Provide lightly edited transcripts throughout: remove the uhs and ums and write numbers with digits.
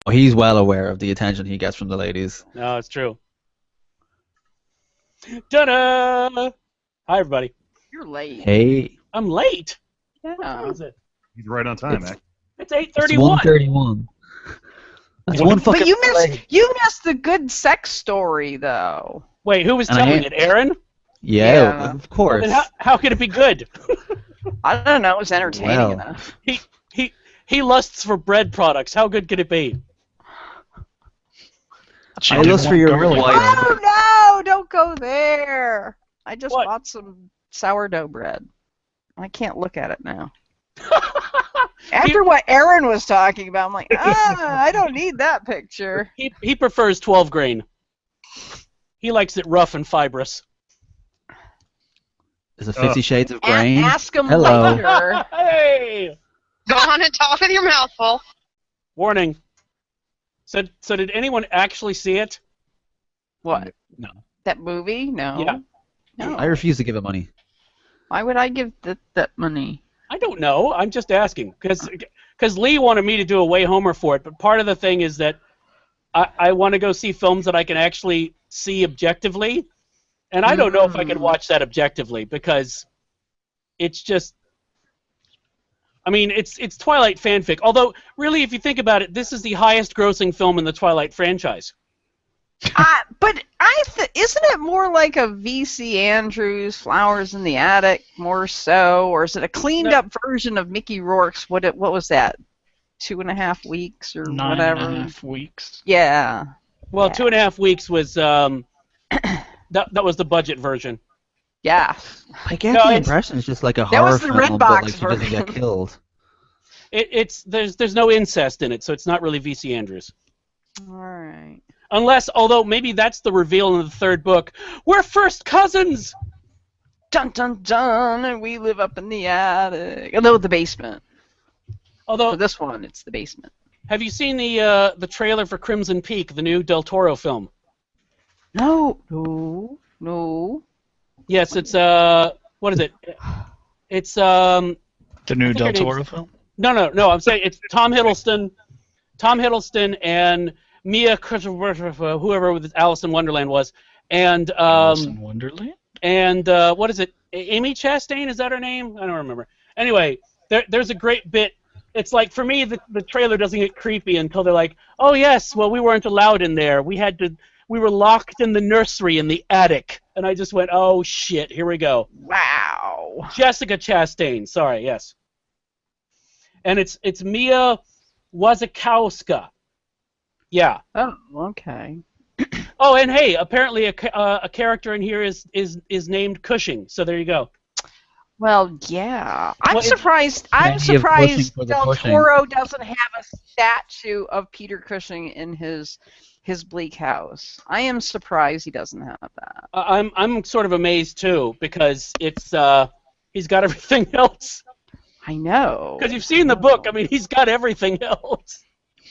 he's well aware of the attention he gets from the ladies. No, it's true. Ta-da! Hi, everybody. You're late. Hey, I'm late. What Yeah. time is it? He's right on time, It's- man. It's it's 8:31. 1:31. That's What- one fucking But you delay. missed the good sex story though. Wait, who was And I telling hate- it? Aaron? Yeah, Yeah. of course. Then how could it be good? I don't know. It was entertaining Well. enough. He lusts for bread products. How good could it be? She I did lust for want your garlic. wife. Oh no! Don't go there. I just What? bought some sourdough bread. I can't look at it now. After what Aaron was talking about, I'm like, I don't need that picture. He prefers 12 grain. He likes it rough and fibrous. Is it 50 Shades of Grey? Ask him Hello. later. Hey! Go on and talk with your mouth full. Warning. So did anyone actually see it? What? No. That movie? No. Yeah. No. I refuse to give it money. Why would I give that money? I don't know. I'm just asking because Lee wanted me to do a Way Homer for it, but part of the thing is that I want to go see films that I can actually see objectively, and I don't know if I can watch that objectively because it's just. I mean, it's Twilight fanfic. Although, really, if you think about it, this is the highest-grossing film in the Twilight franchise. But isn't it more like a V.C. Andrews, Flowers in the Attic, more so, or is it a cleaned-up version of Mickey Rourke's? What was that? 2.5 weeks or whatever. 9.5 weeks. Yeah. Well, Yeah. 2.5 weeks was that was the budget version. Yeah. I get No, the it's- impression it's just like a That horror was the film, Red but Box like she doesn't get version. killed. There's no incest in it, so it's not really V.C. Andrews. All right. Although maybe that's the reveal in the third book. We're first cousins. Dun dun dun, and we live up in the attic. Oh, no, the basement. Although, For this one, it's the basement. have you seen the trailer for Crimson Peak, the new Del Toro film? No. Yes, it's what is it? It's The new I think Del her name's- Toro film? no. I'm saying it's Tom Hiddleston and Mia whoever with Alice in Wonderland was, and Alice in Wonderland? and what is it? Amy Chastain, is that her name? I don't remember. Anyway, there's a great bit. It's like, for me, the trailer doesn't get creepy until they're like, oh yes, well, we weren't allowed in there. We were locked in the nursery in the attic. And I just went, oh shit, here we go. Wow. Jessica Chastain, sorry, yes. And it's Mia Wasikowska. Yeah. Oh, okay. Oh, and hey, apparently a character in here is named Cushing. So there you go. Well, yeah. I'm Well, surprised. Plenty I'm of pushing surprised for the Del pushing. Toro doesn't have a statue of Peter Cushing in his bleak house. I am surprised he doesn't have that. I'm sort of amazed too because it's he's got everything else. I know. Because you've seen the book. I mean, he's got everything else.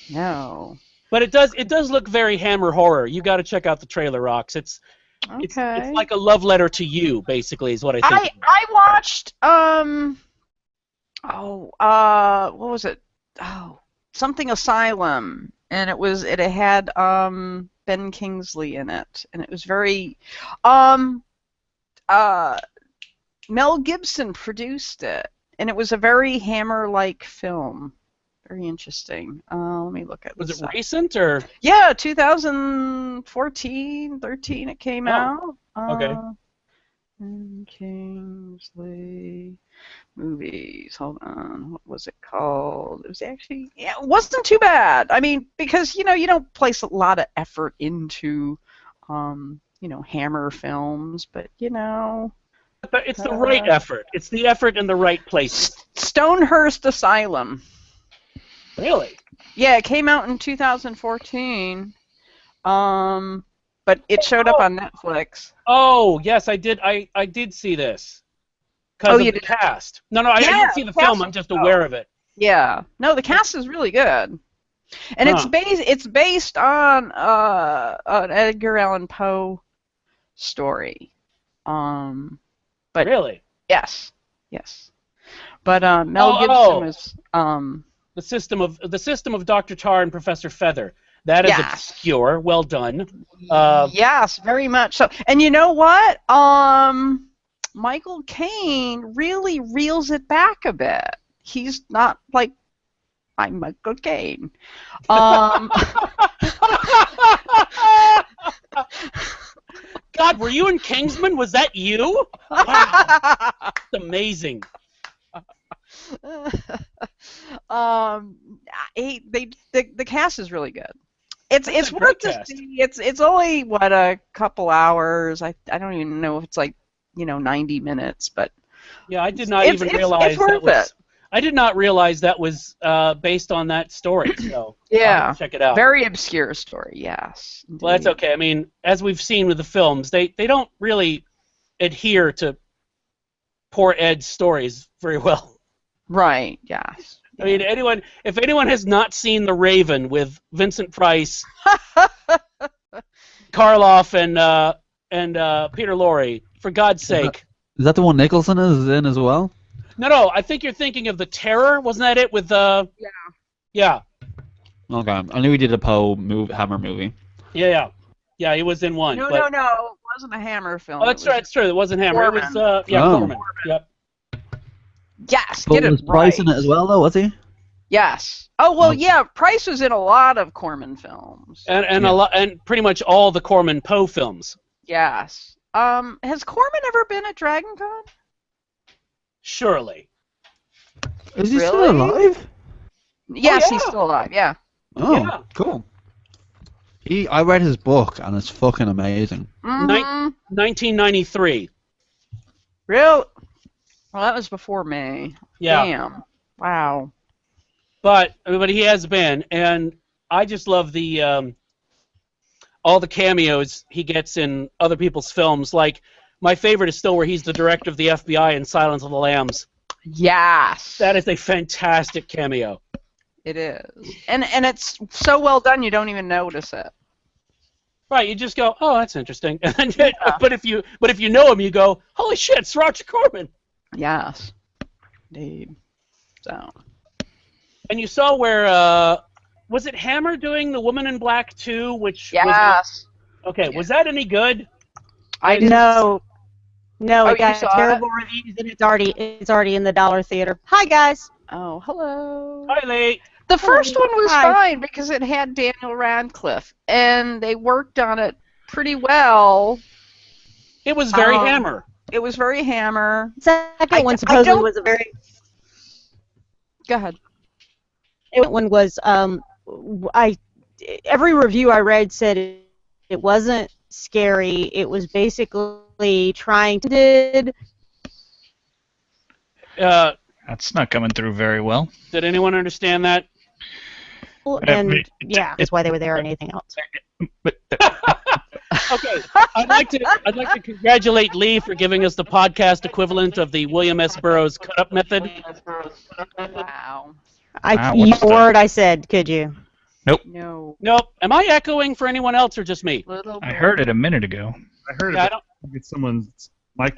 No. But it does look very Hammer horror. You got to check out the trailer, Rox. It's Okay. like a love letter to you, basically, is what I think. I watched what was it? Oh, something Asylum, and it had Ben Kingsley in it, and it was very Mel Gibson produced it, and it was a very Hammer-like film. Very interesting. Let me look at Was this it up. recent or? Yeah, 2014, 13 it came Oh, out. okay. Kingsley movies. Hold on. What was it called? It was actually, yeah, it wasn't too bad. I mean, because, you don't place a lot of effort into, Hammer films, but, But it's the right effort. It's the effort in the right place. Stonehurst Asylum. Really? Yeah, it came out in 2014. But it showed up on Netflix. Oh, yes, I did. I did see this. Oh, Because you of the did? cast. No, I Yeah, didn't see the the film. cast- I'm just aware of it. Yeah. No, the cast is really good. And Huh. it's based on an Edgar Allan Poe story. But Really? yes. But Mel Oh, Gibson oh. was the system of Dr. Tar and Professor Feather. That is Yes. obscure. Well done. Yes, very much so. And you know what? Michael Caine really reels it back a bit. He's not like I'm Michael Caine. God, were you in Kingsman? Was that you? Wow, that's amazing. The cast is really good. It's That's a worth great to cast. see. It's only what, a couple hours. I don't even know if it's like 90 minutes, but Yeah, I did not it's even realize it's worth that was. it. I did not realize that was based on that story. So I'll Yeah, have to check it out. very obscure story. Yes. Well, that's indeed. okay. I mean, as we've seen with the films, they don't really adhere to poor Ed's stories very well. Right. Yes. I mean, if anyone has not seen The Raven with Vincent Price, Karloff, and Peter Lorre, for God's sake. Is that the one Nicholson is in as well? No, I think you're thinking of The Terror. Wasn't that it with Yeah. Okay, I knew he did a Poe Hammer movie. Yeah, he was in one. No, but, no. It wasn't a Hammer film. Oh, that's It was right. It's true. It wasn't Hammer. It was Oh. Corman. Yep. Yes, But get it was right. Price in it as well, though? Was he? Yes. Oh well, Okay. yeah. Price was in a lot of Corman films. And Yeah. a lot, and pretty much all the Corman Poe films. Yes. Has Corman ever been at DragonCon? Surely. Is he Really? still alive? Yes, yeah. he's still alive. Yeah. Oh, Yeah. cool. I read his book, and it's fucking amazing. Mm-hmm. 1993. Real. Well, that was before May. Yeah. Damn. Wow. But he has been, and I just love the all the cameos he gets in other people's films. Like, my favorite is still where he's the director of the FBI in Silence of the Lambs. Yes. That is a fantastic cameo. It is. And it's so well done you don't even notice it. Right, you just go, oh, that's interesting. But if you know him, you go, holy shit, it's Roger Corman. Yes. Indeed. So. And you saw where was it Hammer doing The Woman in Black 2, which Yes. was that any good? I didn't. No, Oh, it you got saw terrible reviews, and it's already in the dollar theater. Hi guys. Oh, hello. Hi, Lee. The first one was Hi. fine because it had Daniel Radcliffe, and they worked on it pretty well. It was very Um, Hammer. It was very Hammer. Second one I supposedly don't- was a very. Go ahead. Second one was every review I read said it wasn't scary. It was basically trying to That's not coming through very well. Did anyone understand that? and yeah, that's why they were there or anything else. But Okay, I'd like to congratulate Lee for giving us the podcast equivalent of the William S. Burroughs cut-up method. Wow. Wow, You what's word I said, could you? No. Nope. Am I echoing for anyone else or just me? Little I heard it a minute ago. I heard Yeah, I it. don't. It's someone's mic.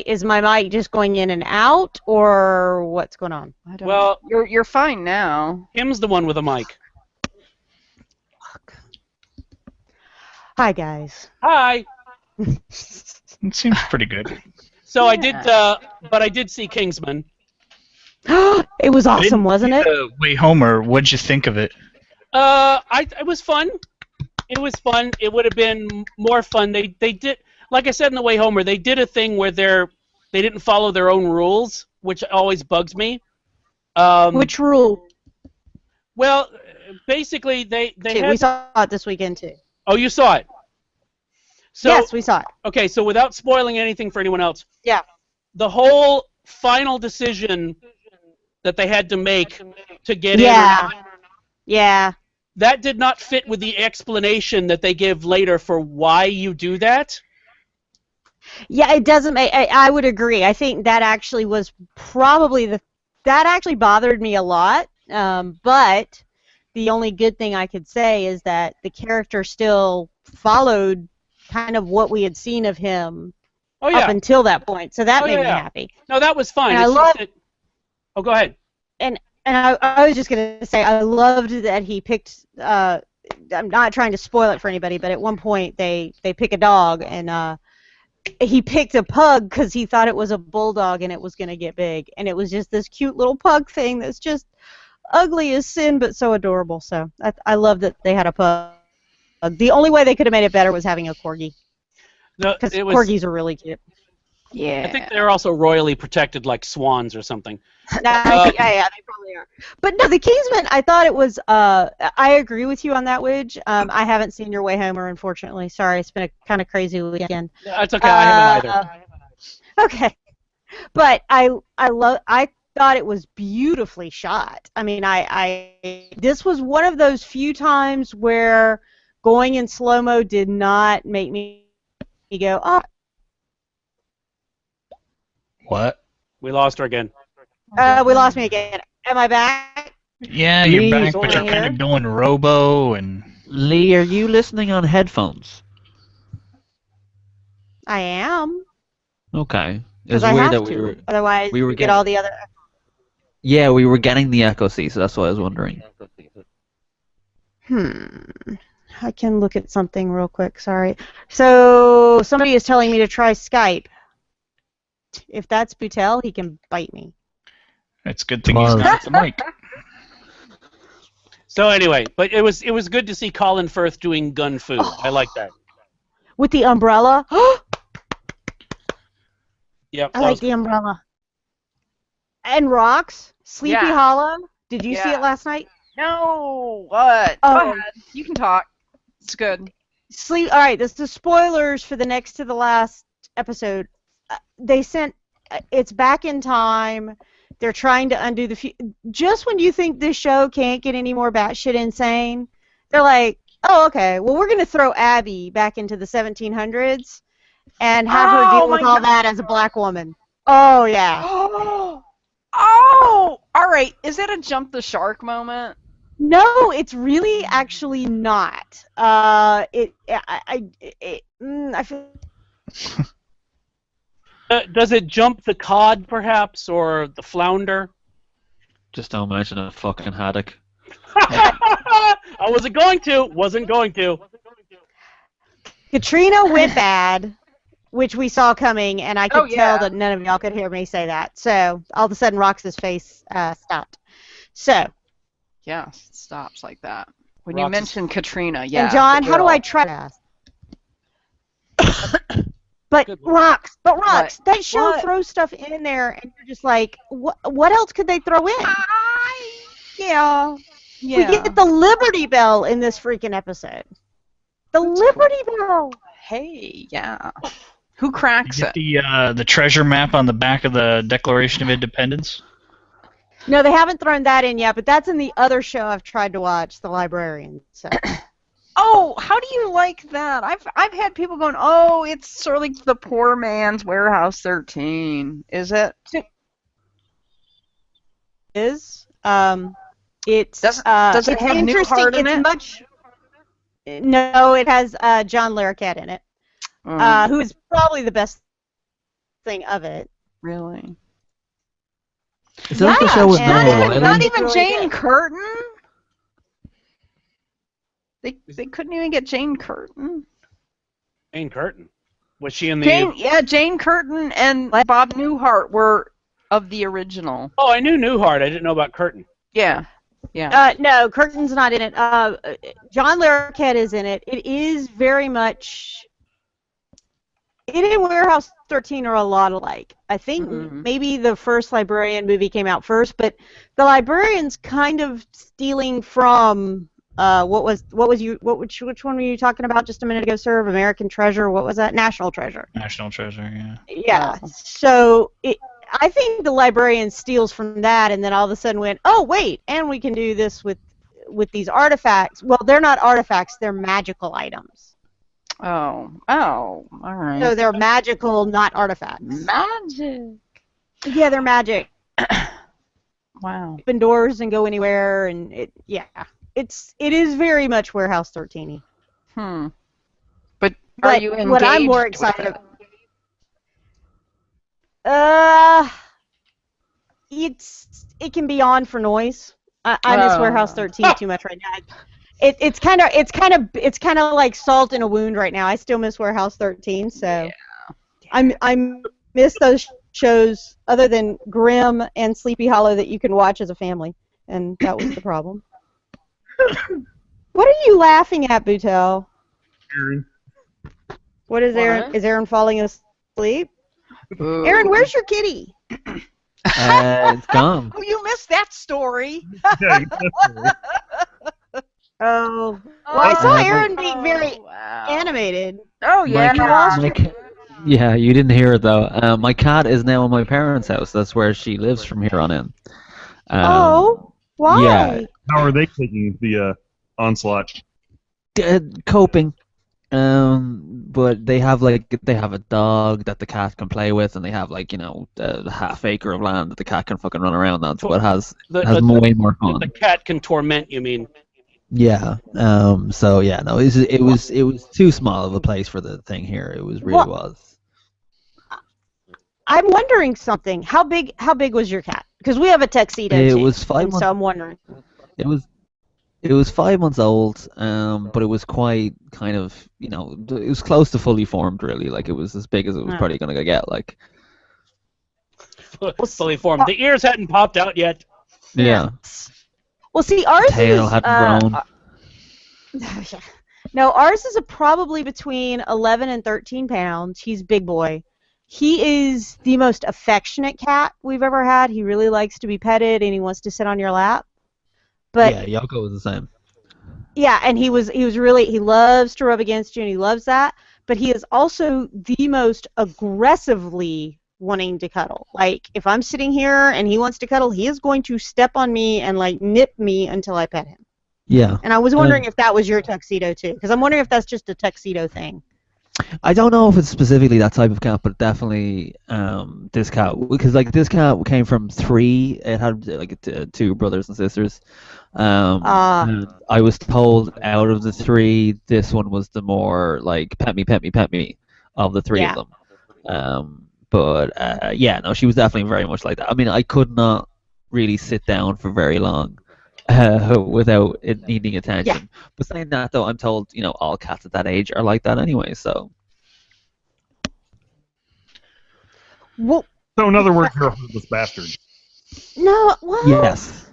Is my mic just going in and out, or what's going on? I don't Well, you're fine now. Kim's the one with a mic. Hi guys. Hi. It seems pretty good. So I did, but I did see Kingsman. It was I didn't awesome, wasn't see it? the Way Homer, what'd you think of it? It was fun. It was fun. It would have been more fun. They did, like I said in The Way Homer, they did a thing where they didn't follow their own rules, which always bugs me. Which rule? Well, basically they had. We saw it this weekend too. Oh, you saw it. So, yes, we saw it. Okay, so without spoiling anything for anyone else. Yeah. The whole final decision that they had to make to get Yeah. in. Yeah. That did not fit with the explanation that they give later for why you do that. Yeah, it doesn't make. I would agree. I think that actually was probably that actually bothered me a lot. But the only good thing I could say is that the character still followed kind of what we had seen of him Oh yeah. up until that point. So that Oh, made me yeah. happy. No, that was fine. And It's I just love- that- Oh, go ahead. And I was just gonna say I loved that he picked. I'm not trying to spoil it for anybody, but at one point they pick a dog, and he picked a pug because he thought it was a bulldog and it was gonna get big, and it was just this cute little pug thing that's just ugly as sin but so adorable. So I love that they had a pug. The only way they could have made it better was having a corgi, No, because it was. corgis are really cute. Yeah. I think they're also royally protected, like swans or something. Yeah, they probably are. But no, the Kingsman, I thought it was. I agree with you on that, Widge. I haven't seen Your Way Homer, unfortunately. Sorry, it's been a kind of crazy weekend. Yeah, it's okay. I haven't either. Okay, but I thought it was beautifully shot. I mean, this was one of those few times where going in slow-mo did not make me go, oh. What? We lost her again. We lost me again. Am I back? Yeah, Lee, you're back, but still you're kind here? of going robo and. Lee, are you listening on headphones? I am. Okay. It Because was I weird have that to. Otherwise, we were you get getting. all the other. Yeah, we were getting the echo C, so that's why I was wondering. I can look at something real quick. Sorry. So somebody is telling me to try Skype. If that's Boutel, he can bite me. It's a good thing he's not at the mic. So anyway, but it was good to see Colin Firth doing gun fu. I like that. With the umbrella. Yep. I like the umbrella. And Rocks, Sleepy Yeah. Hollow. Did you see Yeah. it last night? No, what? Oh. Go ahead. You can talk. It's good. All right, this is the spoilers for the next to the last episode. They sent. It's back in time. They're trying to undo just when you think this show can't get any more batshit insane, they're like, oh, okay, well, we're going to throw Abby back into the 1700s and have her deal with all that as a black woman. Oh, yeah. Oh, all right. Is it a jump the shark moment? No, it's really actually not. I feel. Does it jump the cod, perhaps, or the flounder? Just don't mention a fucking haddock. I wasn't going to. Wasn't going to. Katrina went bad, which we saw coming, and I could yeah. tell that none of y'all could hear me say that. So all of a sudden, Rox's face stopped. So. Yeah, it stops like that. When Roxas- you mention Katrina, yeah. And John, it how do will. I try that? But Good Rox, What? that show What? throws stuff in there, and you're just like, what else could they throw in? Yeah. Yeah. We get the Liberty Bell in this freaking episode. The Liberty Bell. Hey, yeah. Who cracks You it? get the treasure map on the back of the Declaration of Independence. No, they haven't thrown that in yet, but that's in the other show I've tried to watch, The Librarian. So. Oh, how do you like that? I've had people going, oh, it's sort of like the poor man's Warehouse 13. Is it? It's Does it have it's Newhart interesting. in It's it? much. No, it has John Larroquette in it, who is probably the best thing of it. Really? Is that the show with and- Noah Not Wiley? even really Jane good. Curtin? They couldn't even get Jane Curtin. Jane Curtin. Was she in the? Jane Curtin and Bob Newhart were of the original. Oh, I knew Newhart. I didn't know about Curtin. Yeah. Yeah. No, Curtin's not in it. John Larroquette is in it. It is very much. It and Warehouse 13 are a lot alike. I think maybe the first Librarian movie came out first, but the Librarian's kind of stealing from which one were you talking about just a minute ago, sir? American Treasure? What was that? National Treasure. National Treasure, yeah. Yeah. So I think the Librarian steals from that, and then all of a sudden went, oh wait, and we can do this with these artifacts. Well, they're not artifacts; they're magical items. Oh, all right. So they're magical, not artifacts. Magic. Yeah, they're magic. Wow. Open doors and go anywhere, and it is very much Warehouse 13-y. But But are you engaged what I'm more with excited it? about? it can be on for noise. I miss Warehouse 13 too much right now. It's kind of like salt in a wound right now. I still miss Warehouse 13, so I miss those shows other than Grimm and Sleepy Hollow that you can watch as a family, and that was the problem. What are you laughing at, Boutel? Aaron. What is Aaron? What? Is Aaron falling asleep? Ooh. Aaron, where's your kitty? It's gone. Oh, you missed that story. Yeah, that's Oh, well, I saw Aaron being very wow. animated. Oh, yeah. Yeah, you didn't hear it though. My cat is now in my parents' house. That's where she lives from here on in. Why? Yeah. How are they taking the onslaught? Coping. But they have a dog that the cat can play with, and they have a half acre of land that the cat can fucking run around on. So it has way more fun. The cat can torment, you mean? Yeah. So yeah, no, it was too small of a place for the thing here. It really was. I'm wondering something. How big was your cat? Because we have a tuxedo It too, was 5 and months. so I'm wondering. It was 5 months old, but it was quite kind of, it was close to fully formed, really. Like, it was as big as it was probably going to get, like. Fully formed. The ears hadn't popped out yet. Yeah. Well, see, ours Tail is hadn't grown. no, ours is probably between 11 and 13 pounds. He's a big boy. He is the most affectionate cat we've ever had. He really likes to be petted, and he wants to sit on your lap. But yeah, Yoko was the same. yeah, and he loves to rub against you, and he loves that. But he is also the most aggressively wanting to cuddle. Like, if I'm sitting here and he wants to cuddle, he is going to step on me and nip me until I pet him. Yeah. And I was wondering if that was your tuxedo too, because I'm wondering if that's just a tuxedo thing. I don't know if it's specifically that type of cat, but definitely this cat, because this cat came from 3. It had 2 brothers and sisters. And I was told out of the 3, this one was the more pet me of the 3 of them. But yeah, no, she was definitely very much like that. I mean, I could not really sit down for very long without it needing attention. Yeah. But saying that, though, I'm told all cats at that age are like that anyway. So. Well, So in other words, you're a heartless bastard. no, well. Yes.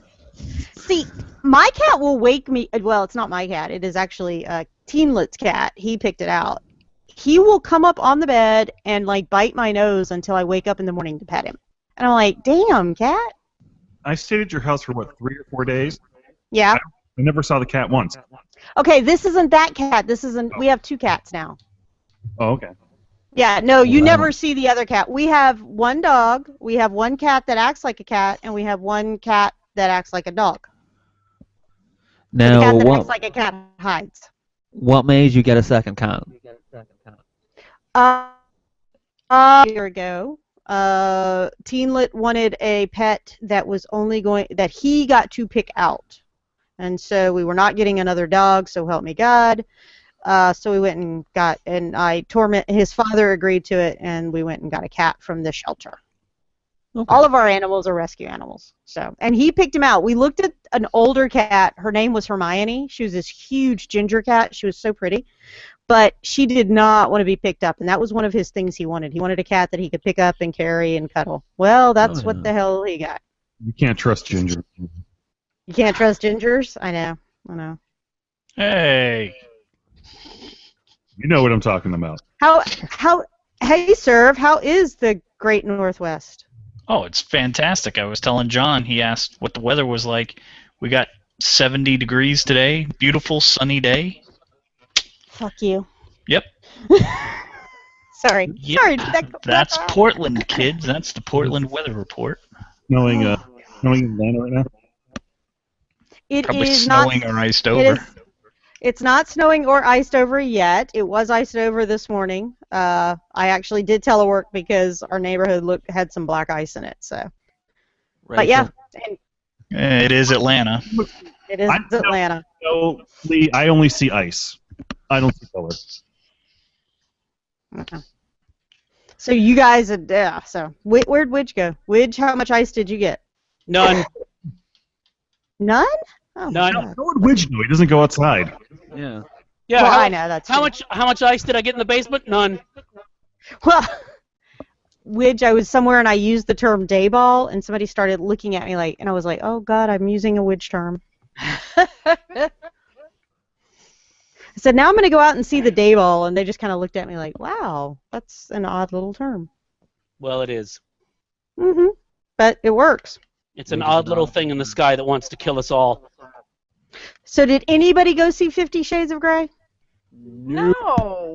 See, my cat will wake me. Well, it's not my cat. It is actually Teenlet's cat. He picked it out. He will come up on the bed and bite my nose until I wake up in the morning to pet him. And I'm like, damn, cat. I stayed at your house for 3 or 4 days. Yeah. I never saw the cat once. Okay, this isn't that cat. This isn't. We have 2 cats now. Oh, okay. Yeah, no, you Wow. never see the other cat. We have 1 dog, we have 1 cat that acts like a cat, and we have 1 cat that acts like a dog. The Now, cat that acts like a cat hides. what made you get a second cat? A year ago, Teenlet wanted a pet that was that he got to pick out, and so we were not getting another dog. So help me God. So we went and his father agreed to it, and we went and got a cat from the shelter. Okay. All of our animals are rescue animals. So, and he picked him out. We looked at an older cat. Her name was Hermione. She was this huge ginger cat. She was so pretty. But she did not want to be picked up, and that was one of his things he wanted. He wanted a cat that he could pick up and carry and cuddle. Well, that's what the hell he got. You can't trust Ginger. You can't trust gingers? I know. Hey. You know what I'm talking about. Hey, Serve, how is the Great Northwest? Oh, it's fantastic. I was telling John, he asked what the weather was like. We got 70 degrees today. Beautiful, sunny day. Fuck you. Yep. Sorry. Yeah, Sorry. Did that that's Portland, kids. That's the Portland weather report. Snowing in Atlanta right now? It Probably is snowing not, or iced over. It's not snowing or iced over yet. It was iced over this morning. I actually did telework because our neighborhood had some black ice in it. So, but yeah, It is Atlanta. it is Atlanta. No, Lee, I only see ice. I don't see color. Okay. So you guys, so where'd Widge go? Widge, how much ice did you get? None. None? Oh, None. God. How would Widge know? He doesn't go outside. Yeah. Yeah. Well, I know that's how true. much ice did I get in the basement? None. Well, which I was somewhere and I used the term dayball, and somebody started looking at me like, and I was like, oh God, I'm using a witch term. I said, now I'm going to go out and see the dayball, and they just kind of looked at me like, wow, that's an odd little term. Well, it is. Mm-hmm. But it works. It's an odd little thing in the sky that wants to kill us all. So did anybody go see 50 Shades of Grey? No,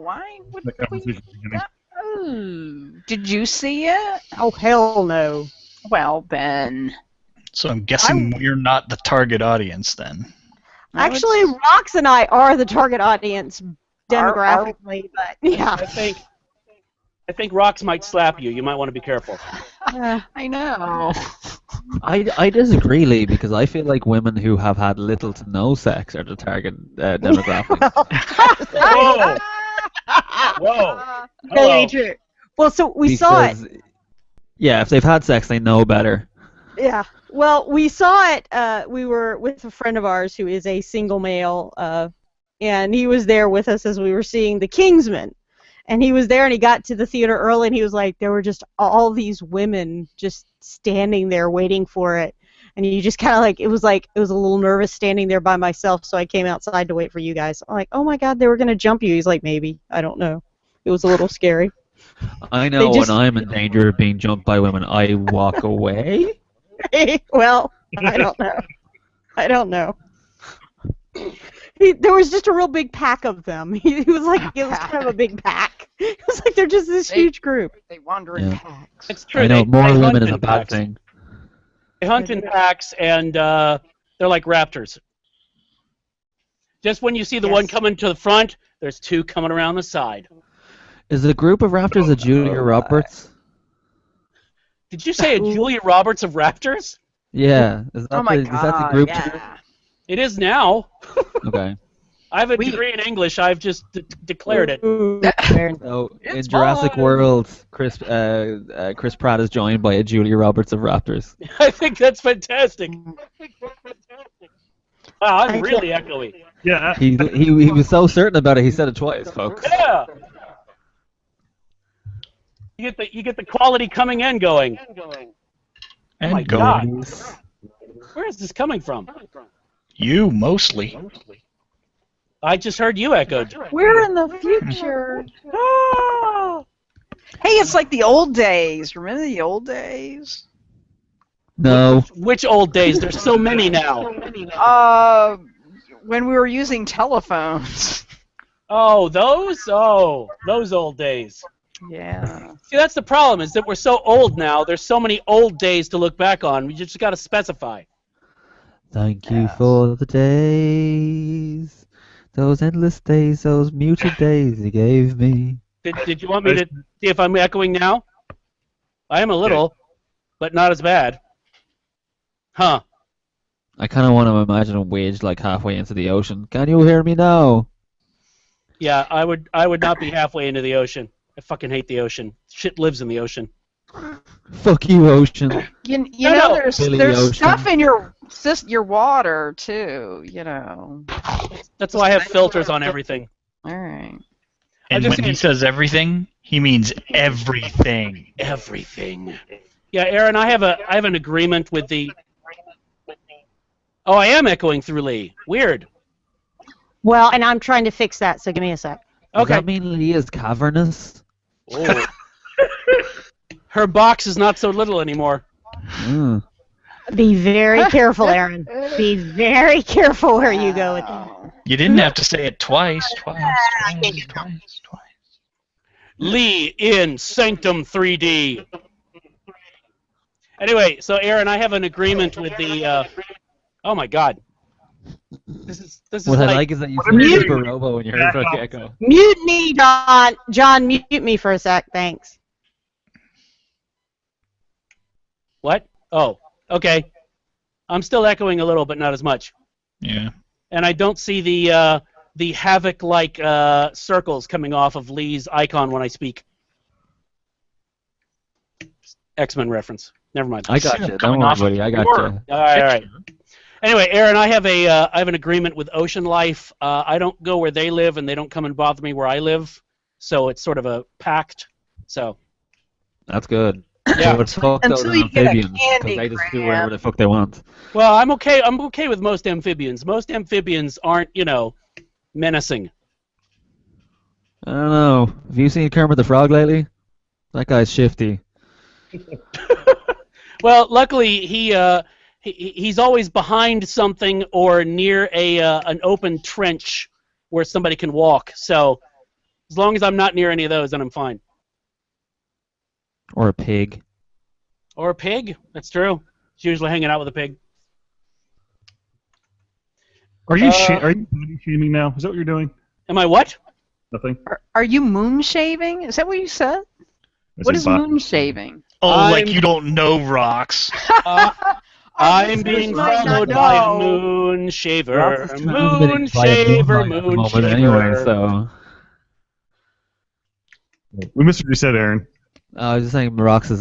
why would The we? conversation beginning. Oh, did you see it? Oh, hell no. Well, then. So I'm guessing we're not the target audience then. Actually, Rox and I are the target audience demographically, but yeah. I think rocks might slap you. You might want to be careful. I know. I disagree, Lee, because I feel like women who have had little to no sex are the target demographic. Whoa! Whoa! Very true. Well, so we saw it. Yeah, if they've had sex, they know better. Yeah. Well, we saw it. We were with a friend of ours who is a single male, and he was there with us as we were seeing The Kingsman. And he was there, and he got to the theater early, and he was like, there were just all these women just standing there waiting for it. And you just kind of it was a little nervous standing there by myself, so I came outside to wait for you guys. I'm like, oh my God, they were going to jump you. He's like, maybe. I don't know. It was a little scary. I know when I'm in danger of being jumped by women, I walk away. Well, I don't know. I don't know. There was just a real big pack of them. He was like, it was kind of a big pack. It was like they're just this huge group. They wander in packs. It's true. I know more they women hunt is in a bad packs. thing. They hunt in packs, and they're like raptors. Just when you see the one coming to the front, there's two coming around the side. Is a group of raptors a Julia Roberts? Did you say a Julia Roberts of raptors? Yeah. Is that Oh my is that the God, group? yeah. It is now. Okay. I have a degree in English. I've just declared it. So in Jurassic World, Chris Pratt is joined by a Julia Roberts of raptors. I think that's fantastic. Wow, I'm really echoey. Yeah. He was so certain about it, he said it twice, folks. Yeah. You get the quality coming in going. And my going. God. Where is this coming from? You, mostly. I just heard you echoed. We're in the future. Hey, it's like the old days. Remember the old days? No. Which old days? There's so many now. When we were using telephones. Oh, those? Oh, those old days. Yeah. See, that's the problem, is that we're so old now. There's so many old days to look back on. We just got to specify. Thank you for the days, those endless days, those muted days you gave me. Did you want me to see if I'm echoing now? I am a little, but not as bad. Huh. I kind of want to imagine a wage like halfway into the ocean. Can you hear me now? Yeah, I would not be halfway into the ocean. I fucking hate the ocean. Shit lives in the ocean. Fuck you, ocean. You know, there's Billy Ocean. stuff in your water too. You know. That's why I have filters on everything. All right. And when he says everything, he means everything. Everything. Yeah, Aaron, I have an agreement with the. Oh, I am echoing through Lee. Weird. Well, and I'm trying to fix that, so give me a sec. Does Okay. that mean Lee is cavernous? Oh. Her box is not so little anymore. Mm. Be very careful, Aaron. Be very careful where you go with that. You didn't have to say it twice. Lee in Sanctum 3D. Anyway, so Aaron, I have an agreement with the. Oh my God. This is What I like like is that you say Super Robo when you heard fucking echo. Mute me, John. John, mute me for a sec. Thanks. What? Oh, okay. I'm still echoing a little, but not as much. Yeah. And I don't see the havoc-like circles coming off of Lee's icon when I speak. X-Men reference. Never mind. I got you. Don't worry, buddy. I got you. All right. Anyway, Aaron, I have an agreement with Ocean Life. I don't go where they live, and they don't come and bother me where I live. So it's sort of a pact. So That's good. Yeah. But fuck those Until you get a amphibians, because candy they just do grab. whatever the fuck they want. Well, I'm okay. I'm okay with most amphibians. Most amphibians aren't, menacing. I don't know. Have you seen Kermit the Frog lately? That guy's shifty. Well, luckily he's always behind something or near an open trench where somebody can walk. So as long as I'm not near any of those, then I'm fine. Or a pig. Or a pig. That's true. He's usually hanging out with a pig. Are you body shaming now? Is that what you're doing? Am I what? Nothing. Are you moon shaving? Is that what you said? What is moon shaving? Oh, like I'm- you don't know rocks. I'm being might not followed by a know. moon shaver. Ross is Moon transmitting via shaver, moonlight at the moon moment shaver. anyway, so We missed what you said, Aaron. I was just saying Rox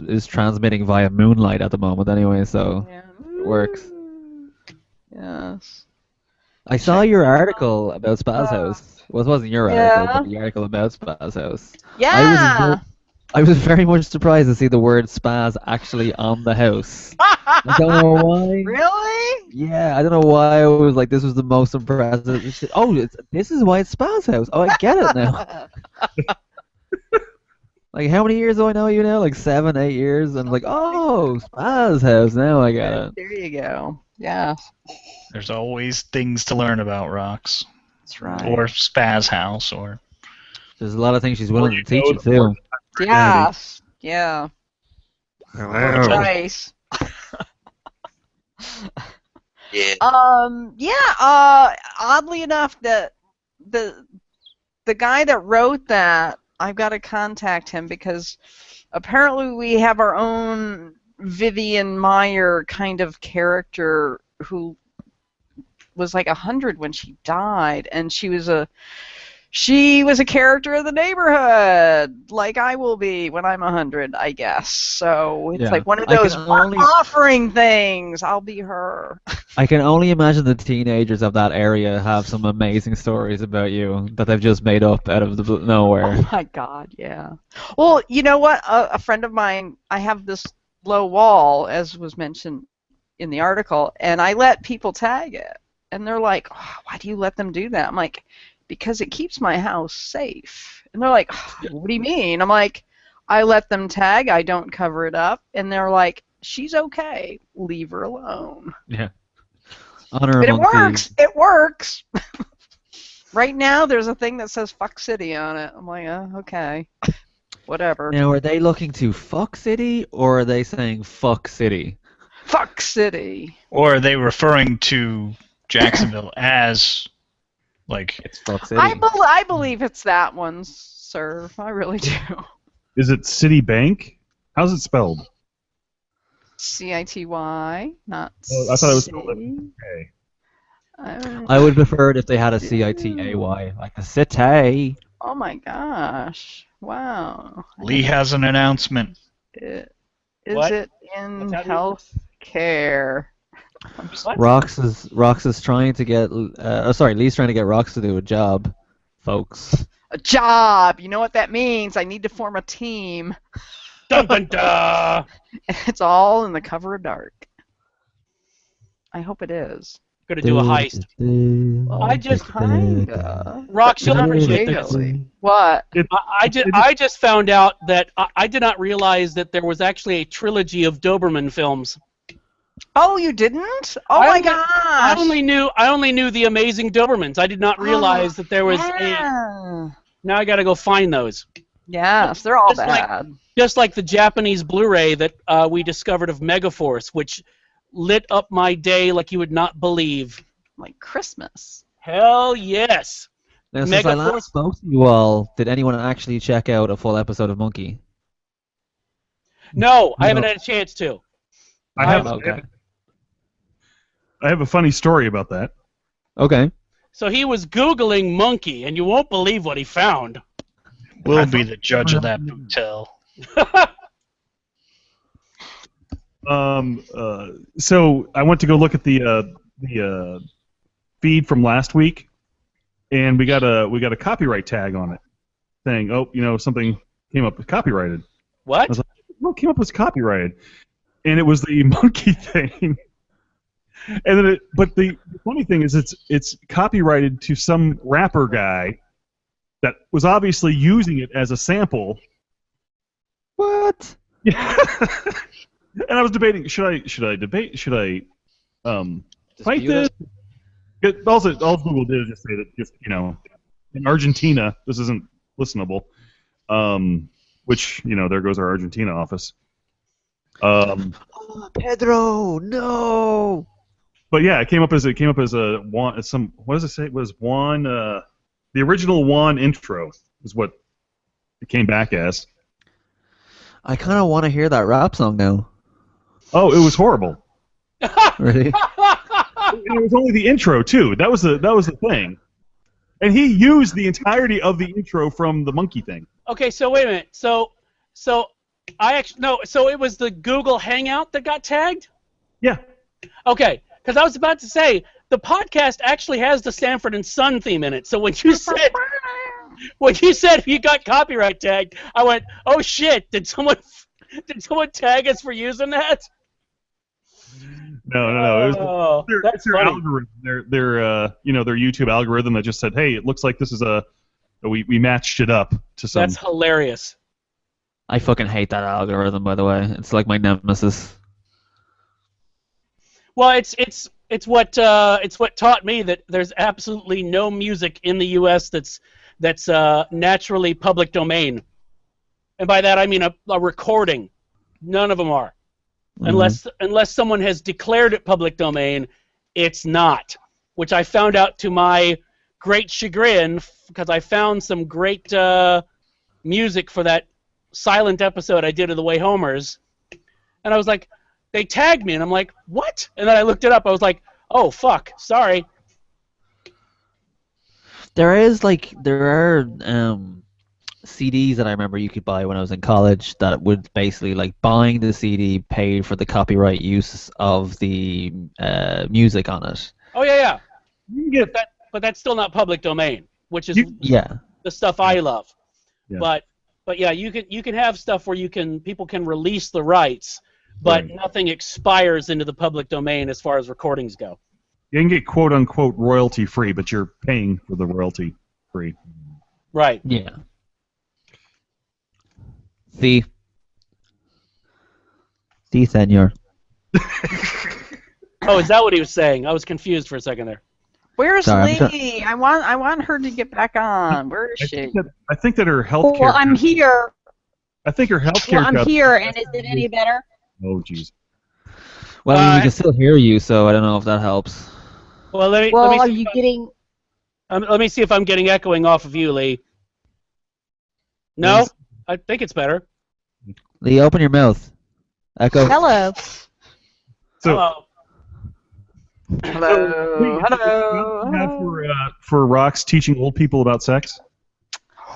is transmitting via moonlight at the moment anyway, so Yeah. it works. Yes. I saw your article about Spaz House. Well, it wasn't your Yeah. article, but the article about Spaz House. Yeah. I was very much surprised to see the word Spaz actually on the house. I don't know why. Really? Yeah, I don't know why I was like, this was the most impressive. This is why it's Spaz House. Oh, I get it now. Like, how many years do I know you now? Like 7, 8 years? And like, oh, Spaz House. Now I got it. There you go. Yeah. There's always things to learn about rocks. That's right. Or Spaz House, or There's a lot of things she's willing to teach know you the word. too. Yes. Yeah. Hello. Nice. Yeah. Oddly enough, the guy that wrote that, I've got to contact him because apparently we have our own Vivian Meyer kind of character who was like 100 when she died, and she was a character of the neighborhood, like I will be when I'm 100, I guess. So it's Yeah. like one of I can those only- offering things. I'll be her. I can only imagine the teenagers of that area have some amazing stories about you that they've just made up out of the nowhere. Oh my God, yeah. Well, you know what? A friend of mine, I have this low wall, as was mentioned in the article, and I let people tag it. And they're like, oh, why do you let them do that? I'm like, because it keeps my house safe. And they're like, oh, what do you mean? I'm like, I let them tag, I don't cover it up. And they're like, she's okay, leave her alone. Yeah. Honor But it among works. thieves. It works. Right now, there's a thing that says "fuck city" on it. I'm like, okay, whatever. Now, are they looking to fuck city or are they saying fuck city? Fuck city. or are they referring to Jacksonville as like It's fuck city. I believe it's that one, sir. I really do. Is it Citibank? How's it spelled? City, not Oh, I thought it was spelled C. Okay. I would prefer it if they had a CITAY, like a city. Oh my gosh! Wow. Lee has an announcement. Is What? it in What's happening? health care? What? Rox is trying to get. Lee's trying to get Rox to do a job, folks. A job. You know what that means? I need to form a team. Dun, dun, dun. It's all in the cover of dark. I hope it is. Gonna do a heist. I just Kinda. Rox, you'll Not appreciate this. really. What? I just found out that I did not realize that there was actually a trilogy of Doberman films. Oh, you didn't? Oh my gosh! I only knew the Amazing Dobermans. I did not realize that there was a. Yeah. Now I got to go find those. Yes, they're all Just like- bad. Just like the Japanese Blu-ray that we discovered of Megaforce, which lit up my day like you would not believe. Like Christmas. Hell yes. Now, since I last spoke to you all, did anyone actually check out a full episode of Monkey? No, I No. haven't had a chance to. I have Okay. I have a funny story about that. Okay. So he was Googling monkey, and you won't believe what he found. We'll be the judge of that bootel. So I went to go look at the feed from last week, and we got a copyright tag on it, saying, something came up with copyrighted. What? I was like, what came up as copyrighted? And it was the monkey thing. And then, but the funny thing is, it's copyrighted to some rapper guy that was obviously using it as a sample. What? Yeah. And I was debating, should I fight this? All Google did is just say that in Argentina this isn't listenable. Which there goes our Argentina office. Oh, Pedro, no. But yeah, it came up as a Juan. What does it say? It was Juan. The original Juan intro is what it came back as. I kind of want to hear that rap song now. Oh, it was horrible. Really? And it was only the intro too. That was the thing. And he used the entirety of the intro from the monkey thing. Okay, so wait a minute. So it was the Google Hangout that got tagged? Yeah. Okay, because I was about to say the podcast actually has the Sanford and Son theme in it. So when you said you got copyright tagged, I went, "Oh shit, did someone tag us for using that?" No. That's their funny. algorithm. Their YouTube algorithm that just said, "Hey, it looks like this is we matched it up to some." That's hilarious. I fucking hate that algorithm, by the way. It's like my nemesis. Well, it's what taught me that there's absolutely no music in the U.S. that's naturally public domain, and by that I mean a recording. None of them are, unless someone has declared it public domain. It's not, which I found out to my great chagrin because I found some great music for that silent episode I did of The Way Homers, and I was like, they tagged me, and I'm like, what? And then I looked it up. I was like, oh fuck, sorry. There are CDs that I remember you could buy when I was in college that would basically, like, buying the CD paid for the copyright use of the music on it. Oh yeah. But that's still not public domain, which is the stuff I love. Yeah. But yeah, you can have stuff where people can release the rights, but nothing expires into the public domain as far as recordings go. You can get quote unquote royalty free, but you're paying for the royalty free. Right. Yeah. Sí, señor. Oh, is that what he was saying? I was confused for a second there. Where's Lee? I want her to get back on. Where is she? I think that her healthcare. Well, I'm here. I think her healthcare. Well, I'm here, and is it any better? Oh, jeez. Well, we can still hear you, so I don't know if that helps. Well, let me are see you getting? Let me see if I'm getting echoing off of you, Lee. No, I think it's better. Lee, open your mouth. Echo. Hello. So, hello. For Rox teaching old people about sex?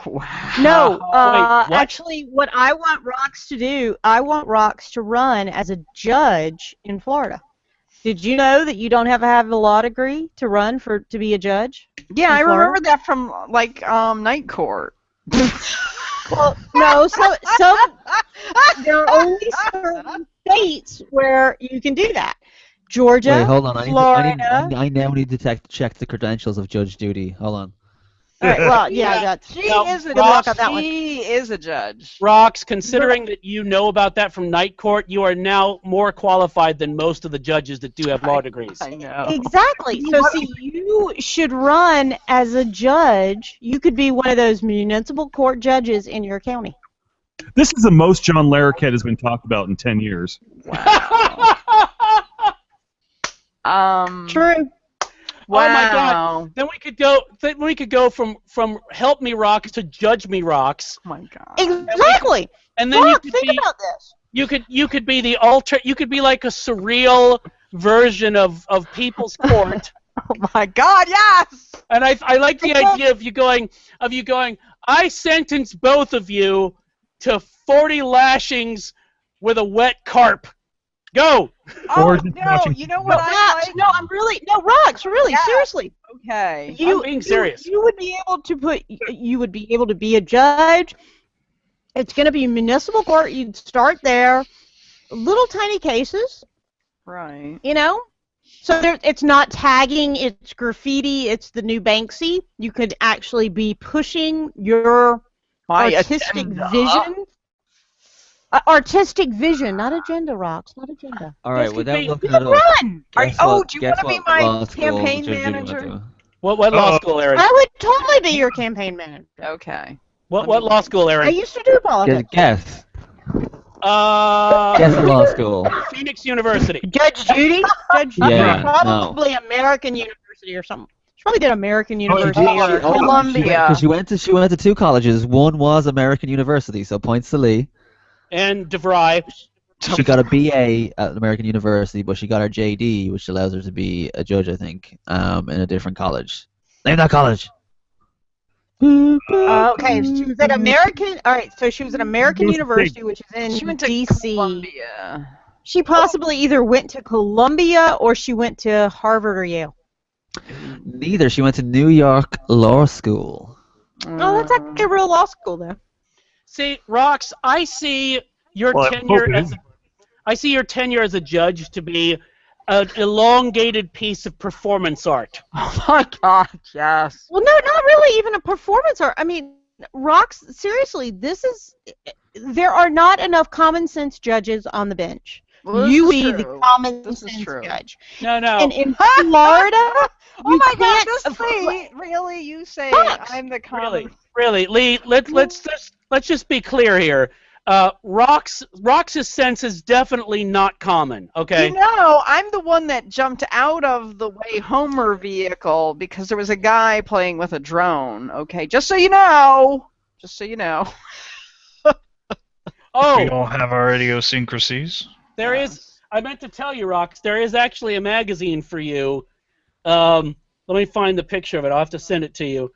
Wow. No, Wait, actually, what I want Rox to do, I want Rox to run as a judge in Florida. Did you know that you don't have to have a law degree to run to be a judge? Yeah, I remember that from Night Court. Well, no, so there are only certain states where you can do that. Georgia, Wait, hold on. Florida. I now need to check the credentials of Judge Judy. Hold on. All right, well, yeah, she is a judge. Rox, considering that you know about that from Night Court, you are now more qualified than most of the judges that do have law degrees. I know. Exactly. So, see, you should run as a judge. You could be one of those municipal court judges in your county. This is the most John Larroquette has been talked about in 10 years. Wow. True. Wow. Oh my God! Then we could go from help me Rox to judge me Rox. Oh my God. Exactly. And then Rox, think about this. You could be the you could be like a surreal version of People's Court. Oh my God! Yes. And I like the idea of you going. I sentence both of you to 40 lashings with a wet carp. Go. Oh Or just no! watching You know what I Rocks, like? no, I'm really no rocks, really, Yeah. seriously. Okay. I'm being serious. You would be able to you would be able to be a judge. It's going to be municipal court. You'd start there, little tiny cases, Right. you know. So it's not tagging, it's graffiti, it's the new Banksy. You could actually be pushing your My artistic agenda. vision. Artistic vision, not agenda, Rocks, not agenda. All right, This could without be- looking You it can up, run. guess Oh, what? do you Guess want to be what my law school campaign Judy went manager? to? What law Uh-oh. school, Aaron? I would totally be your campaign manager. Okay. What law school, I Aaron? used to do politics. Guess. Uh, Guess the law school. Phoenix University. Judge Judy? Judge Judy? Yeah, Probably American University or something. She probably did American University she- or oh, Columbia. She went to two colleges. One was American University, so points to Lee. And DeVry. She got a BA at American University, but she got her JD, which allows her to be a judge, I think, in a different college. Name that college. okay, she was at American. All right, so she was at American Who's University, which is She in went to D.C. Columbia. She possibly either went to Columbia or she went to Harvard or Yale. Neither. She went to New York Law School. Oh, that's like a real law school, though. See, Rox, I see your Well, I'm tenure hoping. as a judge to be an elongated piece of performance art. Oh my God! Yes. Well, no, not really even a performance art. I mean, Rocks, seriously, there are not enough common sense judges on the bench. Well, You this is be the true. common This is sense true. judge. No. And in Florida, Oh you my God! can't This afford- Lee, really? You say Fox. I'm the common? Really, Lee. Let's just be clear here. Rox's sense is definitely not common. Okay. You know, I'm the one that jumped out of the Way Homer vehicle because there was a guy playing with a drone. Okay, just so you know. Just so you know. We Oh, all have our idiosyncrasies. there is. I meant to tell you, Rox. There is actually a magazine for you. Let me find the picture of it. I'll have to send it to you.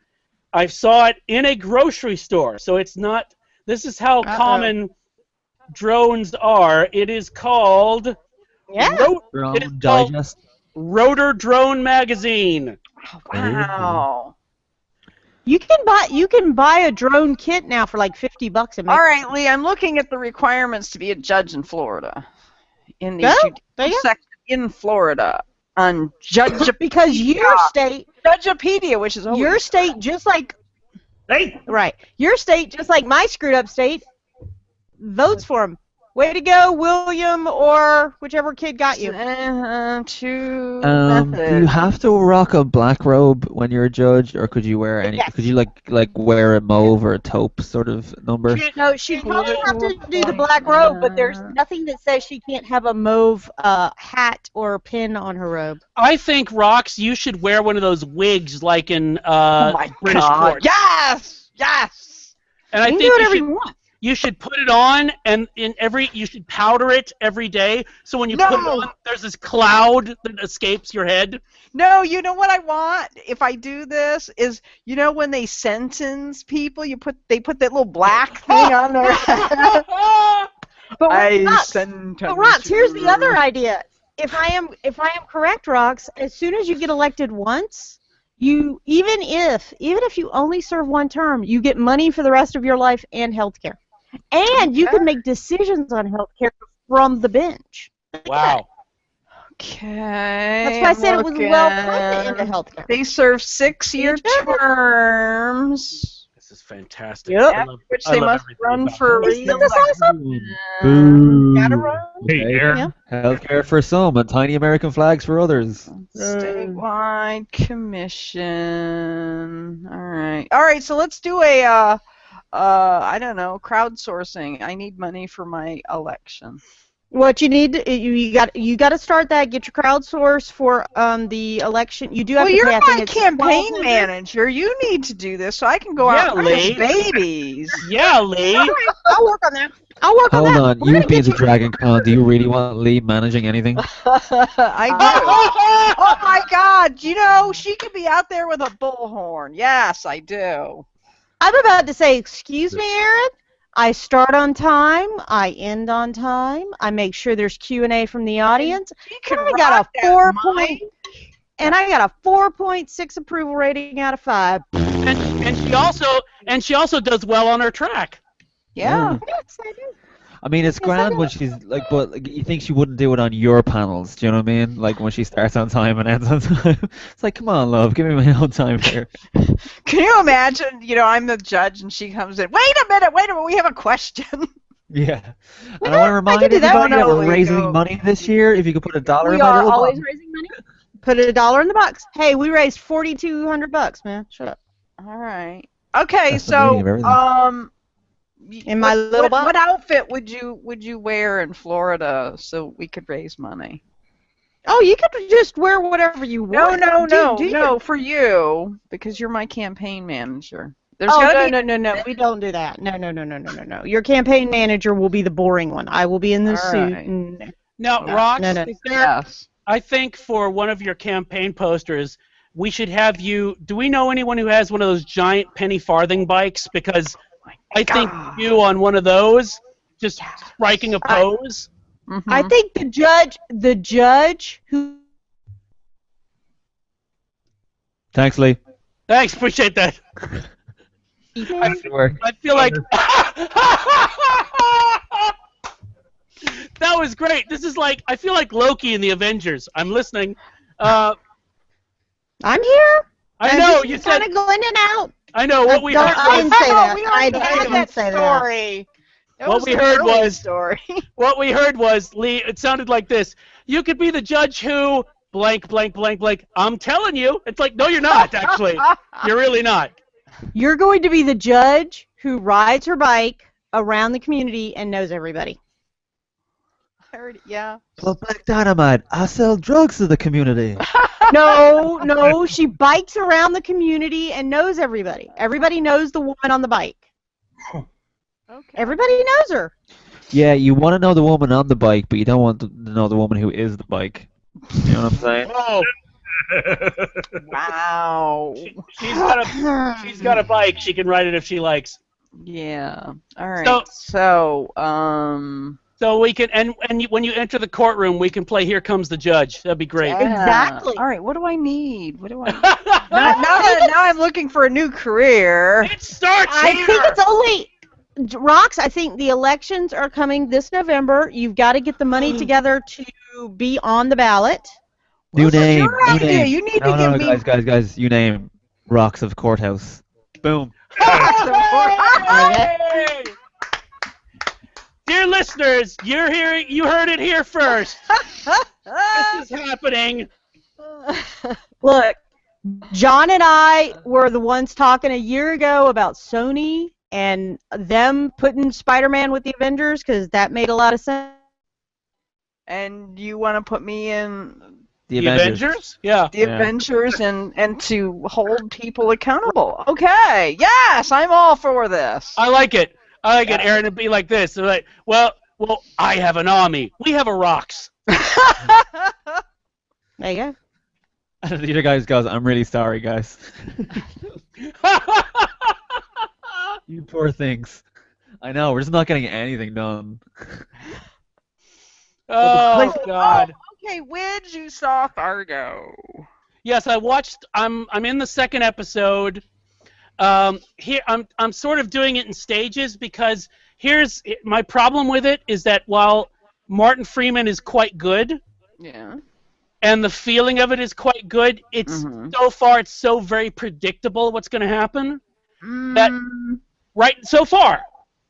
I saw it in a grocery store, so it's not. This is how common drones are. It is called Yeah. Drone It is called Digest. Rotor Drone Magazine. Wow. You can buy a drone kit now for like $50 a month. All right, Lee. I'm looking at the requirements to be a judge in Florida. In the Go. There you go. section in Florida on Judge Because your state, Judgepedia, which is your state, just like Hey! right, your state, just like my screwed up state, votes for him. Way to go, William, or whichever kid got you. Two Do methods. you have to rock a black robe when you're a judge, or could you wear any? Yes. Could you like wear a mauve or a taupe sort of number? No, she'd probably have to do the black robe, but there's nothing that says she can't have a mauve hat or pin on her robe. I think, Rox, you should wear one of those wigs like in Oh my British God! court. Yes, yes. And I You can think do whatever you want. you should put it on, and you should powder it every day. So when you put it No. on, there's this cloud that escapes your head. No, you know what I want? If I do this, is when they sentence people, they put that little black thing on their head. But Sentence. But Rox, here's the you. other idea. If I am correct, Rox, as soon as you get elected once, you even if you only serve one term, you get money for the rest of your life and health care. And you can make decisions on health care from the bench. Wow. Okay. That's why I said it was well funded into health care. They serve 6-year terms, This is fantastic. Yep. I love- which I they love must everything run about for this. Isn't this awesome? Boo. Gotta run. Hey, Aaron. Yeah. Healthcare for some and tiny American flags for others. statewide commission. All right. So let's do a I don't know, crowdsourcing. I need money for my election. What you need, you got to start that. Get your crowdsource for the election. You do have Well, to you're pay. I think my it's campaign $1,200. manager. You need to do this so I can go Yeah, out and Lee. raise babies. Yeah, Lee. All right, I'll work on that. Hold on, We're gonna you've been get to Dragon Con. Do you really want Lee managing anything? I do. Oh my God! She could be out there with a bullhorn. Yes, I do. I'm about to say, excuse me, Aaron. I start on time. I end on time. I make sure there's Q&A from the audience. And I got a 4.6 approval rating out of 5. And she also does well on her track. Yeah. Yes, I do. I mean, it's Yes, I grand know. when she's like, but like, you think she wouldn't do it on your panels? Do you know what I mean? Like when she starts on time and ends on time. It's like, come on, love, give me my own time here. Can you imagine? I'm the judge, and she comes in. Wait a minute. We have a question. Yeah. And I want to remind can do that. everybody that No, we're we raising go. money this year. If you could put $1 We in my are little always box. raising money. Put $1 in the box. Hey, we raised $4,200, man. Shut up. All right. Okay, That's the meaning of so everything. In my little box. what outfit would you wear in Florida so we could raise money? Oh, you could just wear whatever you want. No, for you, because you're my campaign manager. There's Oh, gotta be. no. We don't do that. No. Your campaign manager will be the boring one. I will be in the All suit. right. And Now, No. Rox, No. is there, Yes. I think for one of your campaign posters, we should have you. Do we know anyone who has one of those giant penny farthing bikes? Because I think God. you on one of those, just striking a pose. I think the judge who. Thanks, Lee. Thanks, appreciate that. I feel like that was great. This is like I feel like Loki in the Avengers. I'm listening. I'm here. I know you said. Kind of going in and out. I know what we heard I didn't was. say that. We I already had didn't that say that. story. That What was we an heard early was- story. What we heard was Lee. It sounded like this. You could be the judge who blank blank blank blank. I'm telling you. It's like no, you're not. Actually, you're really not. You're going to be the judge who rides her bike around the community and knows everybody. Yeah. Put back dynamite. I sell drugs to the community. No, she bikes around the community and knows everybody. Everybody knows the woman on the bike. Okay. Everybody knows her. Yeah, you want to know the woman on the bike, but you don't want to know the woman who is the bike. You know what I'm saying? Oh, Wow. she's got a bike. She can ride it if she likes. Yeah. All right. So we can when you enter the courtroom, we can play "Here Comes the Judge." That'd be great. Yeah. Exactly. All right. What do I need? Now I'm looking for a new career. It starts I here. think it's only Rox. I think the elections are coming this November. You've got to get the money together to be on the ballot. New name. your New idea. name. You need no, to no, give me. guys. You name Rocks of Courthouse. Boom. Hey! Dear listeners, you heard it here first. This is happening. Look, John and I were the ones talking a year ago about Sony and them putting Spider-Man with the Avengers because that made a lot of sense. And you want to put me in The The Avengers? Yeah. the Avengers and to hold people accountable. Okay. Yes, I'm all for this. I like it. Aaron. It'd be like this. They're like, well, I have an army. We have a rocks. There you go. The other guy goes, I'm really sorry, guys. You poor things. I know, we're just not getting anything done. Oh God. Okay, when you saw Fargo? Yes, I watched. I'm in the second episode. Here I'm sort of doing it in stages because here's my problem with it is that while Martin Freeman is quite good Yeah. and the feeling of it is quite good, it's so far it's so very predictable what's going to happen that right so far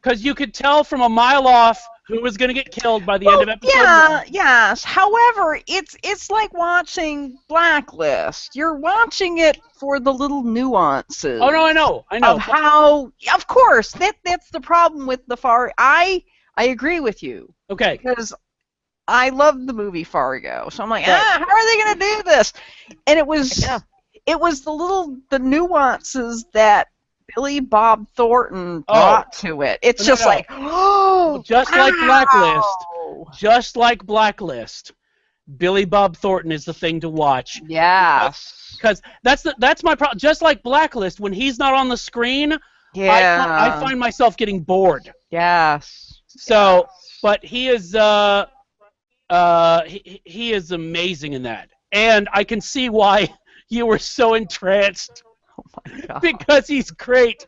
because you could tell from a mile off who was going to get killed by the end of episode one. Yes. However, it's like watching Blacklist. You're watching it for the little nuances. Oh no, I know. Of how, of course, that's the problem with the I agree with you. Okay. Because I love the movie Fargo, so I'm like, how are they going to do this? And it was the nuances that Billy Bob Thornton brought to it. It's just like, oh, just like Blacklist. Just like Blacklist. Billy Bob Thornton is the thing to watch. Yes. Because that's my problem. Just like Blacklist, when he's not on the screen, Yeah. I find myself getting bored. Yes. So, but he is he is amazing in that, and I can see why you were so entranced Oh my God. because he's great.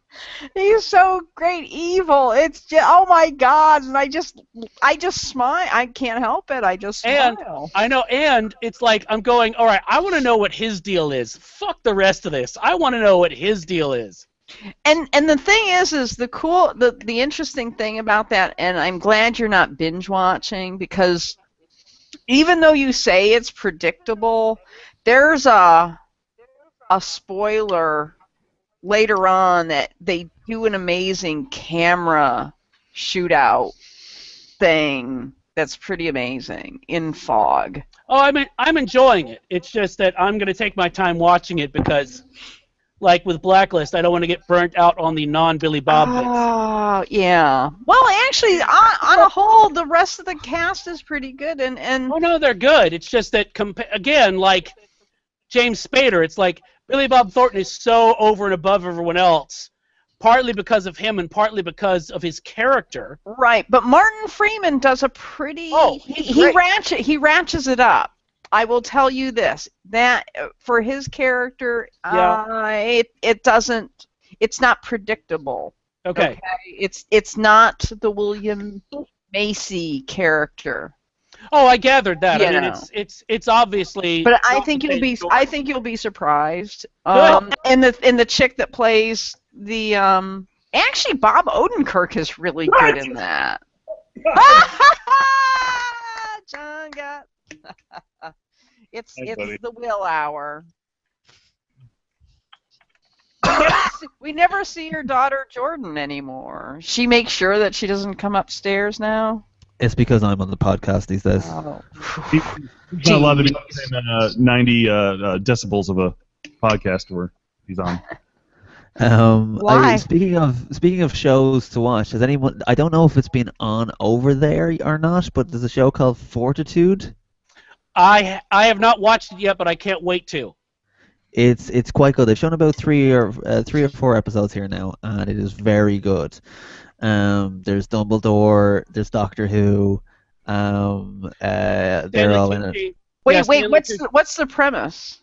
He's so great evil. It's just, oh my God, and I just smile. I can't help it. I just And smile. I know, and it's like I'm going, all right, I want to know what his deal is. Fuck the rest of this. I want to know what his deal is. And the thing is the interesting thing about that, and I'm glad you're not binge watching, because even though you say it's predictable, there's a spoiler later on that they do an amazing camera shootout thing that's pretty amazing in fog. Oh, I'm enjoying it. It's just that I'm going to take my time watching it because, like with Blacklist, I don't want to get burnt out on the non-Billy Bob bits. Oh, yeah. Well, actually, on a whole, the rest of the cast is pretty good, and Oh no, they're good. It's just that again, like James Spader, it's like Billy Bob Thornton is so over and above everyone else, partly because of him and partly because of his character. right. But Martin Freeman does a pretty. Oh, he ratchets it up. I will tell you this: that for his character, it doesn't. It's not predictable. Okay. It's not the William Macy character. Oh, I gathered that. I mean, know. it's obviously. But I not think the you'll same be story. I think you'll be surprised. Good. And the chick that plays the actually Bob Odenkirk is really good in that. John got it's buddy. the Will Hour. We never see her daughter Jordan anymore. She makes sure that she doesn't come upstairs now. It's because I'm on the podcast these days. Oh. He's not allowed to be within 90 decibels of a podcast where he's on. Why? Speaking of shows to watch, has anyone? I don't know if it's been on over there or not, but there's a show called Fortitude. I have not watched it yet, but I can't wait to. It's quite good. They've shown about three or four episodes here now, and it is very good. There's Dumbledore, there's Doctor Who. They're all in it. Wait, what's the premise?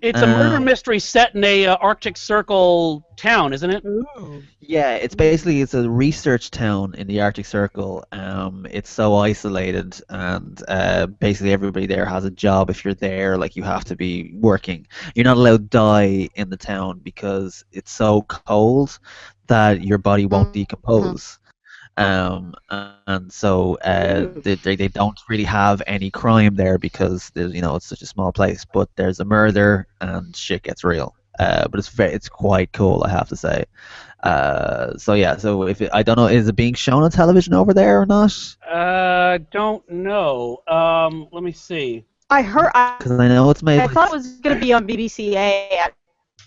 It's a murder mystery set in a Arctic Circle town, isn't it? Yeah, it's a research town in the Arctic Circle. It's so isolated, and basically everybody there has a job. If you're there, like, you have to be working. You're not allowed to die in the town because it's so cold that your body won't decompose. And so they don't really have any crime there because there's, it's such a small place. But there's a murder and shit gets real. But it's quite cool, I have to say. So I don't know, is it being shown on television over there or not? Don't know. Let me see. I heard. Because I know it's made. I thought it was going to be on BBCA at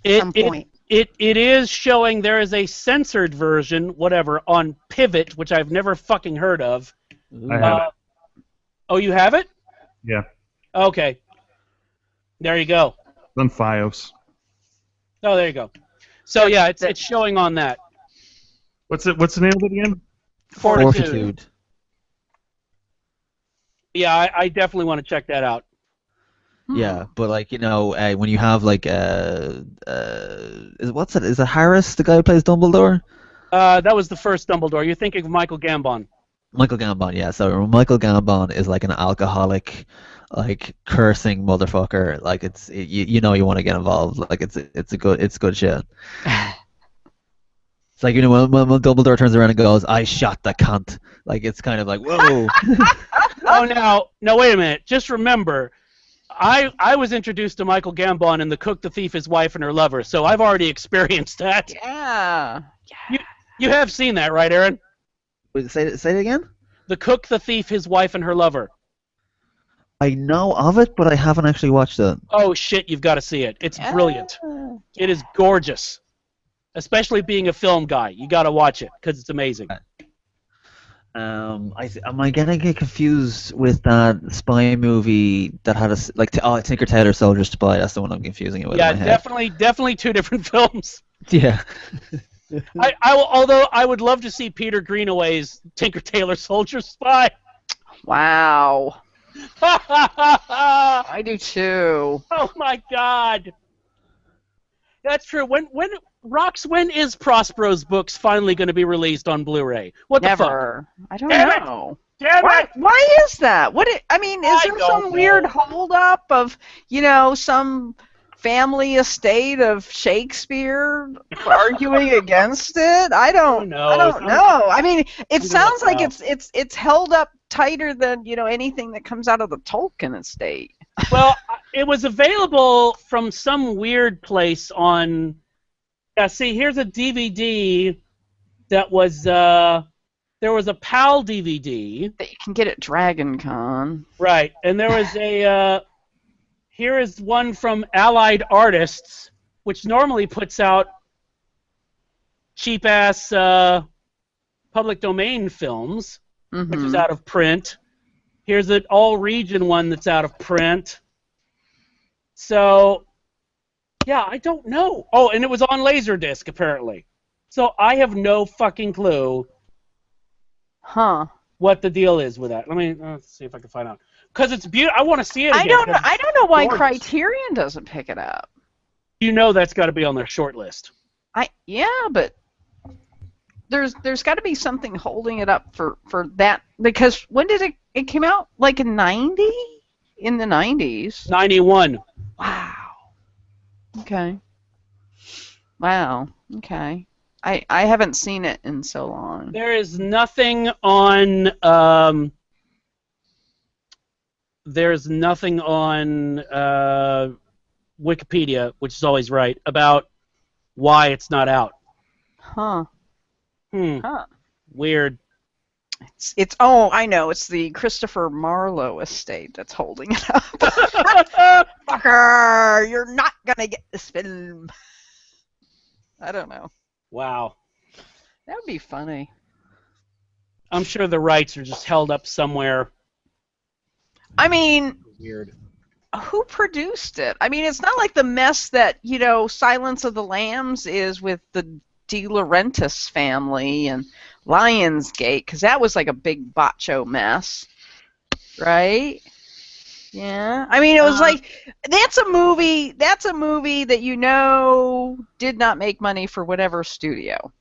some point. It is showing. There is a censored version, whatever, on Pivot, which I've never fucking heard of. I have it. Oh, you have it? Yeah. Okay. There you go. It's on Fios. Oh, there you go. So yeah, it's showing on that. What's the name of it again? Fortitude. Yeah, I definitely want to check that out. Yeah, but when you have is it Harris, the guy who plays Dumbledore? That was the first Dumbledore. You're thinking of Michael Gambon. Michael Gambon, yeah. So Michael Gambon is like an alcoholic, like, cursing motherfucker. Like, you want to get involved. Like, it's good shit. It's like, when Dumbledore turns around and goes, "I shot the cunt." Like, it's kind of like, whoa. Oh, now wait a minute. Just remember, I was introduced to Michael Gambon in The Cook, the Thief, His Wife, and Her Lover, so I've already experienced that. Yeah. You have seen that, right, Aaron? Wait, say it again? The Cook, the Thief, His Wife, and Her Lover. I know of it, but I haven't actually watched it. Oh, shit, you've got to see it. It's brilliant. It is gorgeous. Especially being a film guy. You got to watch it, because it's amazing. Am I gonna get confused with that spy movie that had Tinker Tailor Soldier Spy? That's the one I'm confusing it with. Yeah, in my head. definitely two different films. Yeah. Although I would love to see Peter Greenaway's Tinker Tailor Soldier Spy. Wow. Oh I do too. my God. That's true. When is Prospero's books finally going to be released on Blu-ray? What the fuck? Never. I don't Damn it! know. Damn Why, it! why is that? I mean, is I there don't some know. weird holdup of, some family estate of Shakespeare arguing against it? I Who don't knows? know. I mean, it I'm gonna sounds look like now. it's held up tighter than, anything that comes out of the Tolkien estate. Well, it was available from some weird place on. Yeah, see, here's a DVD that was. There was a PAL DVD. That you can get at Dragon Con. Right, and there was a. Here is one from Allied Artists, which normally puts out cheap-ass public domain films, which is out of print. Here's an all-region one that's out of print. So, yeah, I don't know. Oh, and it was on Laserdisc, apparently. So I have no fucking clue what the deal is with that. Let's see if I can find out. Because it's beautiful. I want to see it again. I don't know why gorgeous. Criterion doesn't pick it up. You know that's got to be on their short list. Yeah, but there's got to be something holding it up for that, because when did it came out? Like in 90? In the 90s. 91. Wow. Okay. Wow. Okay. I haven't seen it in so long. There is nothing on Wikipedia, which is always right, about why it's not out. Huh. Weird. It's I know, it's the Christopher Marlowe estate that's holding it up. Fucker, you're not gonna get this film. I don't know. Wow. That would be funny. I'm sure the rights are just held up somewhere. I mean, Weird. Who produced it? I mean, it's not like the mess that, Silence of the Lambs is with the De Laurentiis family and Lionsgate, because that was like a big macho mess, right? Yeah. I mean, it was like, that's a movie that did not make money for whatever studio.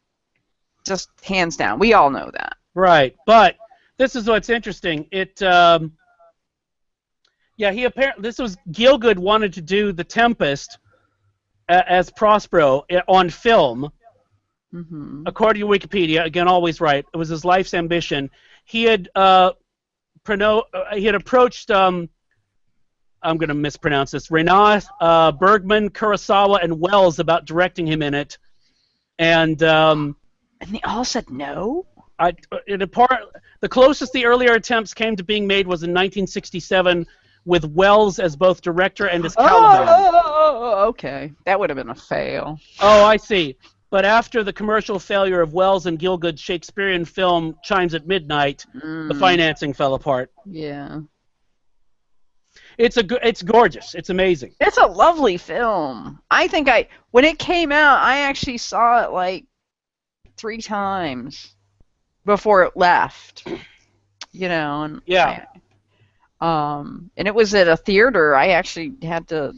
Just hands down. We all know that. Right. But this is what's interesting. This was Gielgud wanted to do The Tempest as Prospero on film. Mm-hmm. According to Wikipedia, again, always right. It was his life's ambition. He had approached. I'm going to mispronounce this. Renat, Bergman, Kurosawa, and Wells about directing him in it, and they all said no. The closest the earlier attempts came to being made was in 1967, with Wells as both director and as Caliban. Oh, okay. That would have been a fail. Oh, I see. But after the commercial failure of Wells and Gielgud's Shakespearean film Chimes at Midnight, the financing fell apart. Yeah. It's gorgeous. It's amazing. It's a lovely film. I think when it came out, I actually saw it like 3 times before it left. And yeah. And it was at a theater. I actually had to,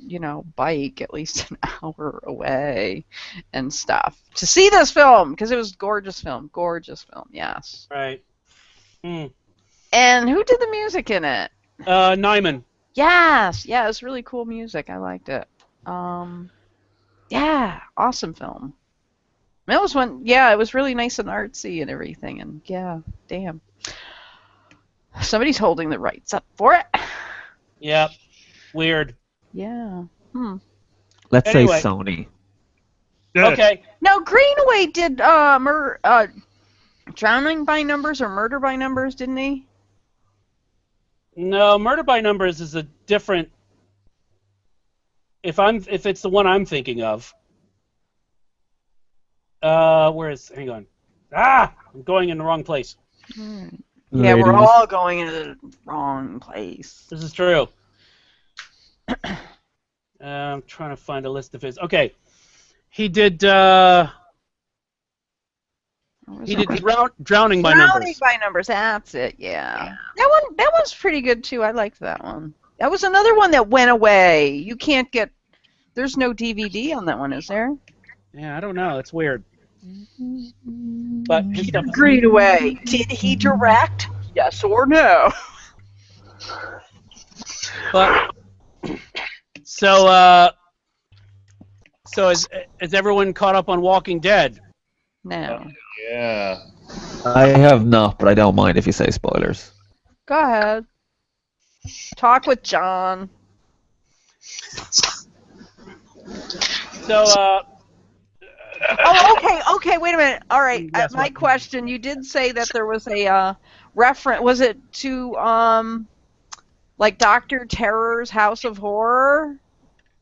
bike at least an hour away and stuff to see this film, because it was a gorgeous film. Gorgeous film, yes. Right. And who did the music in it? Nyman. Yes. Yeah, it was really cool music. I liked it. Yeah, awesome film. It was it was really nice and artsy and everything. And yeah, damn. Somebody's holding the rights up for it. Yep. Weird. Yeah. Let's Anyway. say Sony. Okay. No, Greenaway did Drowning by Numbers or Murder by Numbers, didn't he? No, Murder by Numbers is a different. If it's the one I'm thinking of. Hang on. I'm going in the wrong place. Yeah, we're all going into the wrong place. This is true. I'm trying to find a list of his. Okay. He did He did Drowning by Drowning Numbers. by Numbers. That's it. Yeah. That one's pretty good too. I liked that one. That was another one that went away. You can't get. There's no DVD on that one, is there? Yeah, I don't know. It's weird. But Peter Greenaway. Did he direct? Yes or no? But so is everyone caught up on Walking Dead? No. Yeah. I have not, but I don't mind if you say spoilers. Go ahead. Talk with John. So Okay, wait a minute. All right, Yes, my what? question. You did say that there was a reference. Was it to like Dr. Terror's House of Horror?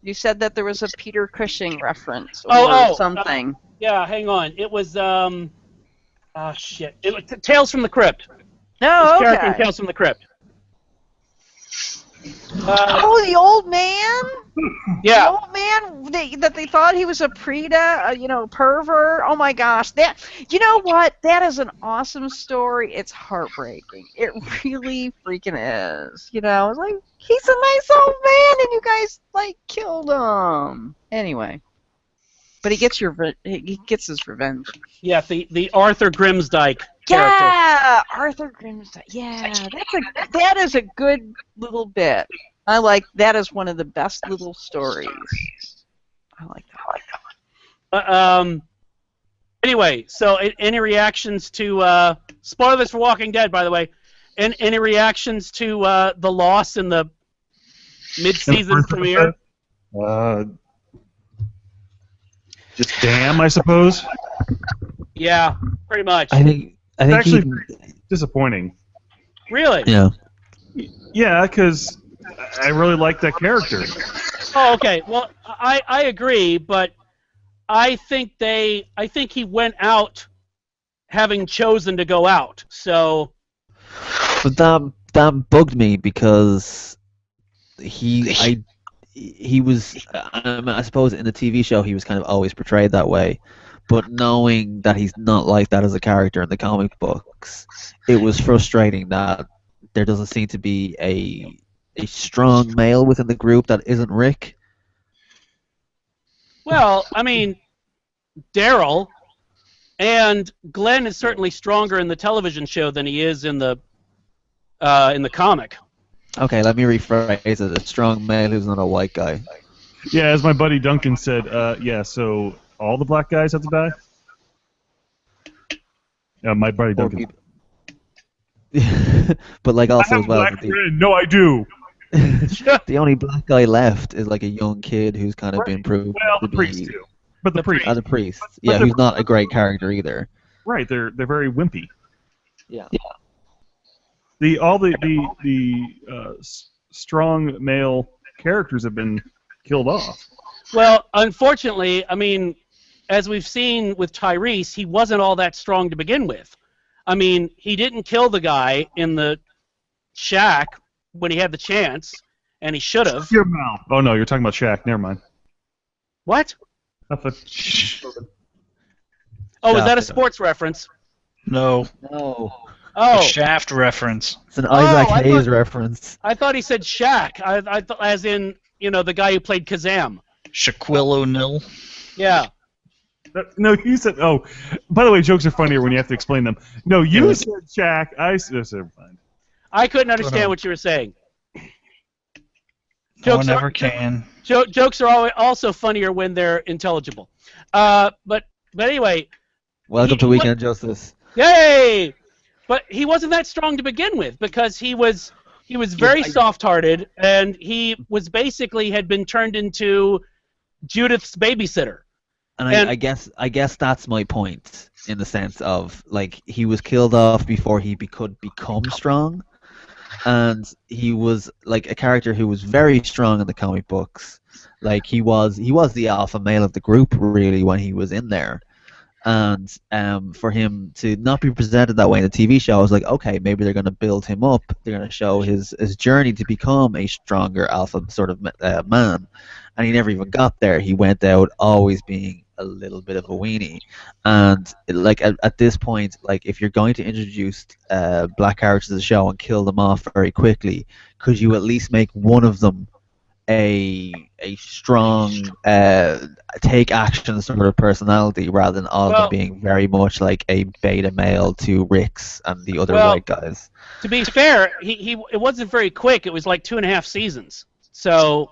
You said that there was a Peter Cushing reference or something. yeah, hang on. It was shit. It was Tales from the Crypt. No, His character in okay. Tales from the Crypt. Oh, the old man. Yeah. The old man that they thought he was a pervert. Oh my gosh, that. You know what? That is an awesome story. It's heartbreaking. It really freaking is. You know, it's like he's a nice old man, and you guys like killed him. Anyway, but he gets his revenge. Yeah, the Arthur Grimsdyke character. Yeah, Arthur Grimsdyke. Yeah, that is a good little bit. I like that is one of the best little stories. I like that. Anyway, so any reactions to spoilers for Walking Dead, by the way? And any reactions to the loss in the mid-season premiere? Just damn, I suppose. Yeah, pretty much. I think It's actually he, disappointing. Really? yeah. Yeah, because I really like that character. Oh, okay. Well, I agree, but I think he went out having chosen to go out. So. But that bugged me because he was I suppose in the TV show he was kind of always portrayed that way, but knowing that he's not like that as a character in the comic books, it was frustrating that there doesn't seem to be a strong male within the group that isn't Rick. Well, I mean, Daryl and Glenn is certainly stronger in the television show than he is in the comic. Okay, let me rephrase it. A strong male who's not a white guy. Yeah, as my buddy Duncan said, yeah, so all the black guys have to die? Yeah, my buddy Duncan. But like also I have as well. a black friend. No, I do. The only black guy left is like a young kid who's kind of been proved Well, to the priest be too. But the priest. as a priest. Yeah, who's not a great character either. Right, they're very wimpy. Yeah. All the strong male characters have been killed off. Well, unfortunately, I mean, as we've seen with Tyrese, he wasn't all that strong to begin with. I mean, he didn't kill the guy in the shack when he had the chance, and he should have. Your mouth. Oh no, you're talking about Shaq. Never mind. What? Nothing. Oh, is that a sports reference? No. No. Oh, A Shaft reference. It's an Isaac I Hayes thought- reference. I thought he said Shaq. I thought, as in, the guy who played Kazam. Shaquille O'Neal. Yeah. No, you said. Oh, by the way, jokes are funnier when you have to explain them. No, you said Shaq. I said. Never mind. I couldn't understand what you were saying. No one ever can. Jokes are also funnier when they're intelligible. But anyway. Welcome to Weekend Justice. Yay! But he wasn't that strong to begin with because he was very soft-hearted, and he was basically had been turned into Judith's babysitter. And I guess that's my point in the sense of like he was killed off before he could become strong, and he was like a character who was very strong in the comic books. Like he was the alpha male of the group really when he was in there. And for him to not be presented that way in the TV show, I was like, okay, maybe they're going to build him up. They're going to show his journey to become a stronger alpha sort of man. And he never even got there. He went out always being a little bit of a weenie, and like at this point, like if you're going to introduce black characters to the show and kill them off very quickly, could you at least make one of them a strong take action sort of personality rather than all of them Well, being very much like a beta male to Rick's and the other well, white guys? to be fair, he it wasn't very quick. It was like 2.5 seasons. So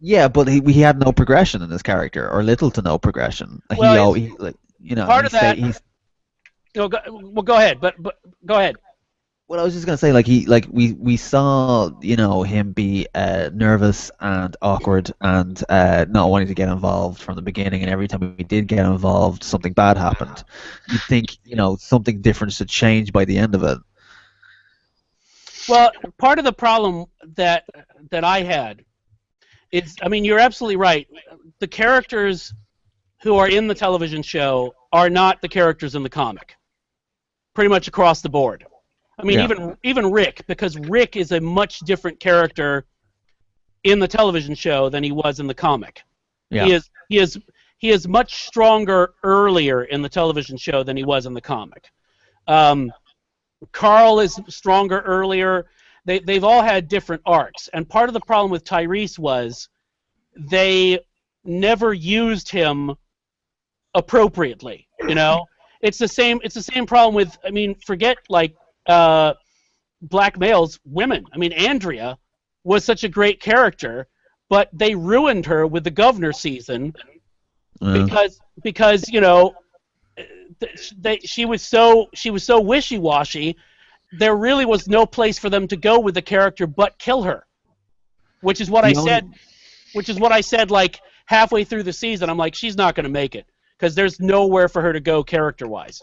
Yeah, but he had no progression in his character, or little to no progression. well, He like, you know, part of that. he's. No, go ahead. But go ahead. Well, I was just gonna say, like we saw, you know, him be nervous and awkward and not wanting to get involved from the beginning, and every time he did get involved, something bad happened. You'd think, you know, something different should change by the end of it. Well, part of the problem that I had is, I mean, you're absolutely right. The characters who are in the television show are not the characters in the comic. Pretty much across the board. I mean, Yeah. even Rick, because Rick is a much different character in the television show than he was in the comic. Yeah. He is much stronger earlier in the television show than he was in the comic. Carl is stronger earlier. They've all had different arcs, and part of the problem with Tyrese was they never used him appropriately. You know, it's the same problem with, I mean, forget like black males, women. I mean, Andrea was such a great character, but they ruined her with the Governor season because you know she was so wishy-washy. There really was no place for them to go with the character but kill her, which is what I said. Which is what I said like halfway through the season. I'm like, she's not going to make it because there's nowhere for her to go character-wise.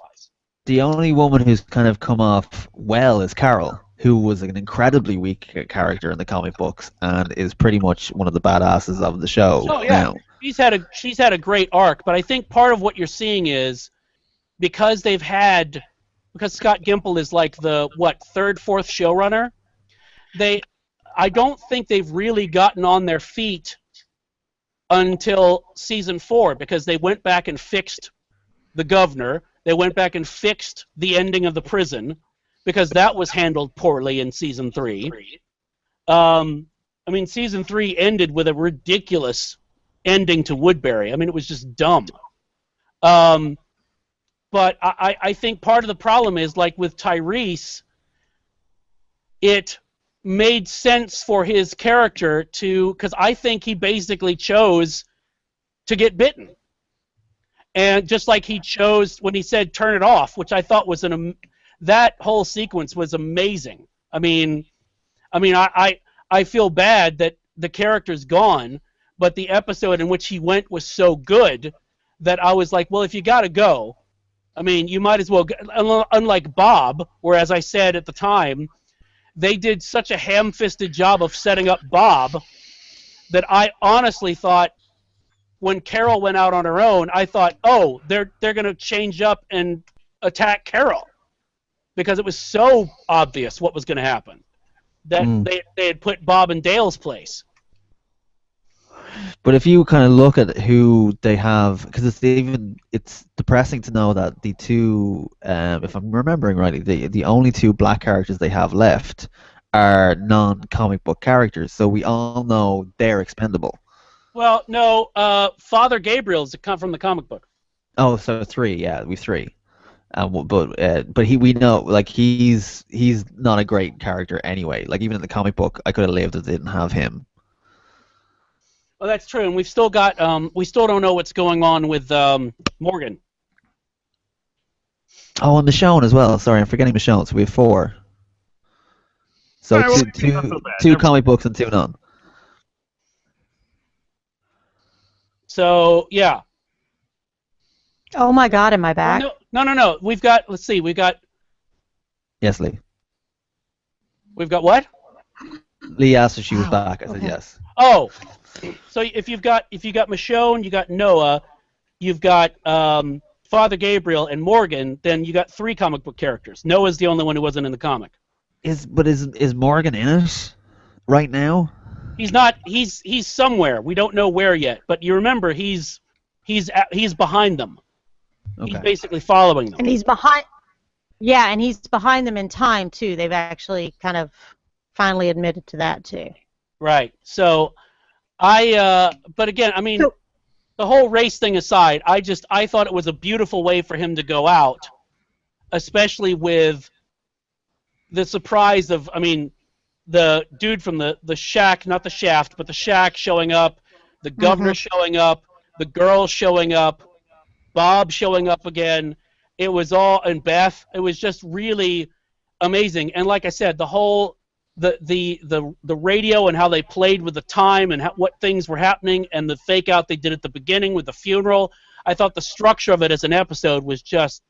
The only woman who's kind of come off well is Carol, who was an incredibly weak character in the comic books and is pretty much one of the badasses of the show now. She's had a great arc, but I think part of what you're seeing is because Scott Gimple is like the third, fourth showrunner, I don't think they've really gotten on their feet until season 4 because they went back and fixed the Governor. They went back and fixed the ending of the prison because that was handled poorly in season 3. I mean, season 3 ended with a ridiculous ending to Woodbury. I mean, it was just dumb. But I think part of the problem is, like with Tyrese, it made sense for his character because I think he basically chose to get bitten. And just like he chose when he said turn it off, which I thought was that whole sequence was amazing. I mean I feel bad that the character's gone, but the episode in which he went was so good that I was like, well, if you got to go, I mean, you might as well go. Unlike Bob, where, as I said at the time, they did such a ham-fisted job of setting up Bob that I honestly thought when Carol went out on her own, I thought, oh, they're going to change up and attack Carol because it was so obvious what was going to happen that they had put Bob in Dale's place. But if you kind of look at who they have, because it's depressing to know that the two, if I'm remembering rightly, the only two black characters they have left are non-comic book characters. So we all know they're expendable. Well, no, Father Gabriel's come from the comic book. Oh, so 3, yeah, we 3. But we know, like, he's not a great character anyway. Like, even in the comic book, I could have lived if they didn't have him. Well, that's true, and we've still got we still don't know what's going on with Morgan. Oh, and Michonne as well. Sorry, I'm forgetting Michonne. So we have 4. So Alright, two comic books and 2 none. So yeah. Oh my God, am I back? No. We've got. Let's see. We've got Yes, Lee. We've got what? Lee asked if she was back. I said yes. Oh, so if you got Michonne, you got Noah, you've got Father Gabriel and Morgan, then you got 3 comic book characters. Noah's the only one who wasn't in the comic. Is Morgan in it right now? He's not. He's somewhere. We don't know where yet. But you remember, he's he's behind them. Okay. He's basically following them. And he's behind. Yeah, and he's behind them in time too. They've actually kind of finally admitted to that too. Right. So but again, I mean, the whole race thing aside, I thought it was a beautiful way for him to go out, especially with the surprise of, I mean, the dude from the shack, not the shaft, but the shack showing up, the governor showing up, the girl showing up, Bob showing up again. It was all, and Beth. It was just really amazing. And like I said, the whole the radio and how they played with the time and what things were happening, and the fake out they did at the beginning with the funeral. I thought the structure of it as an episode was just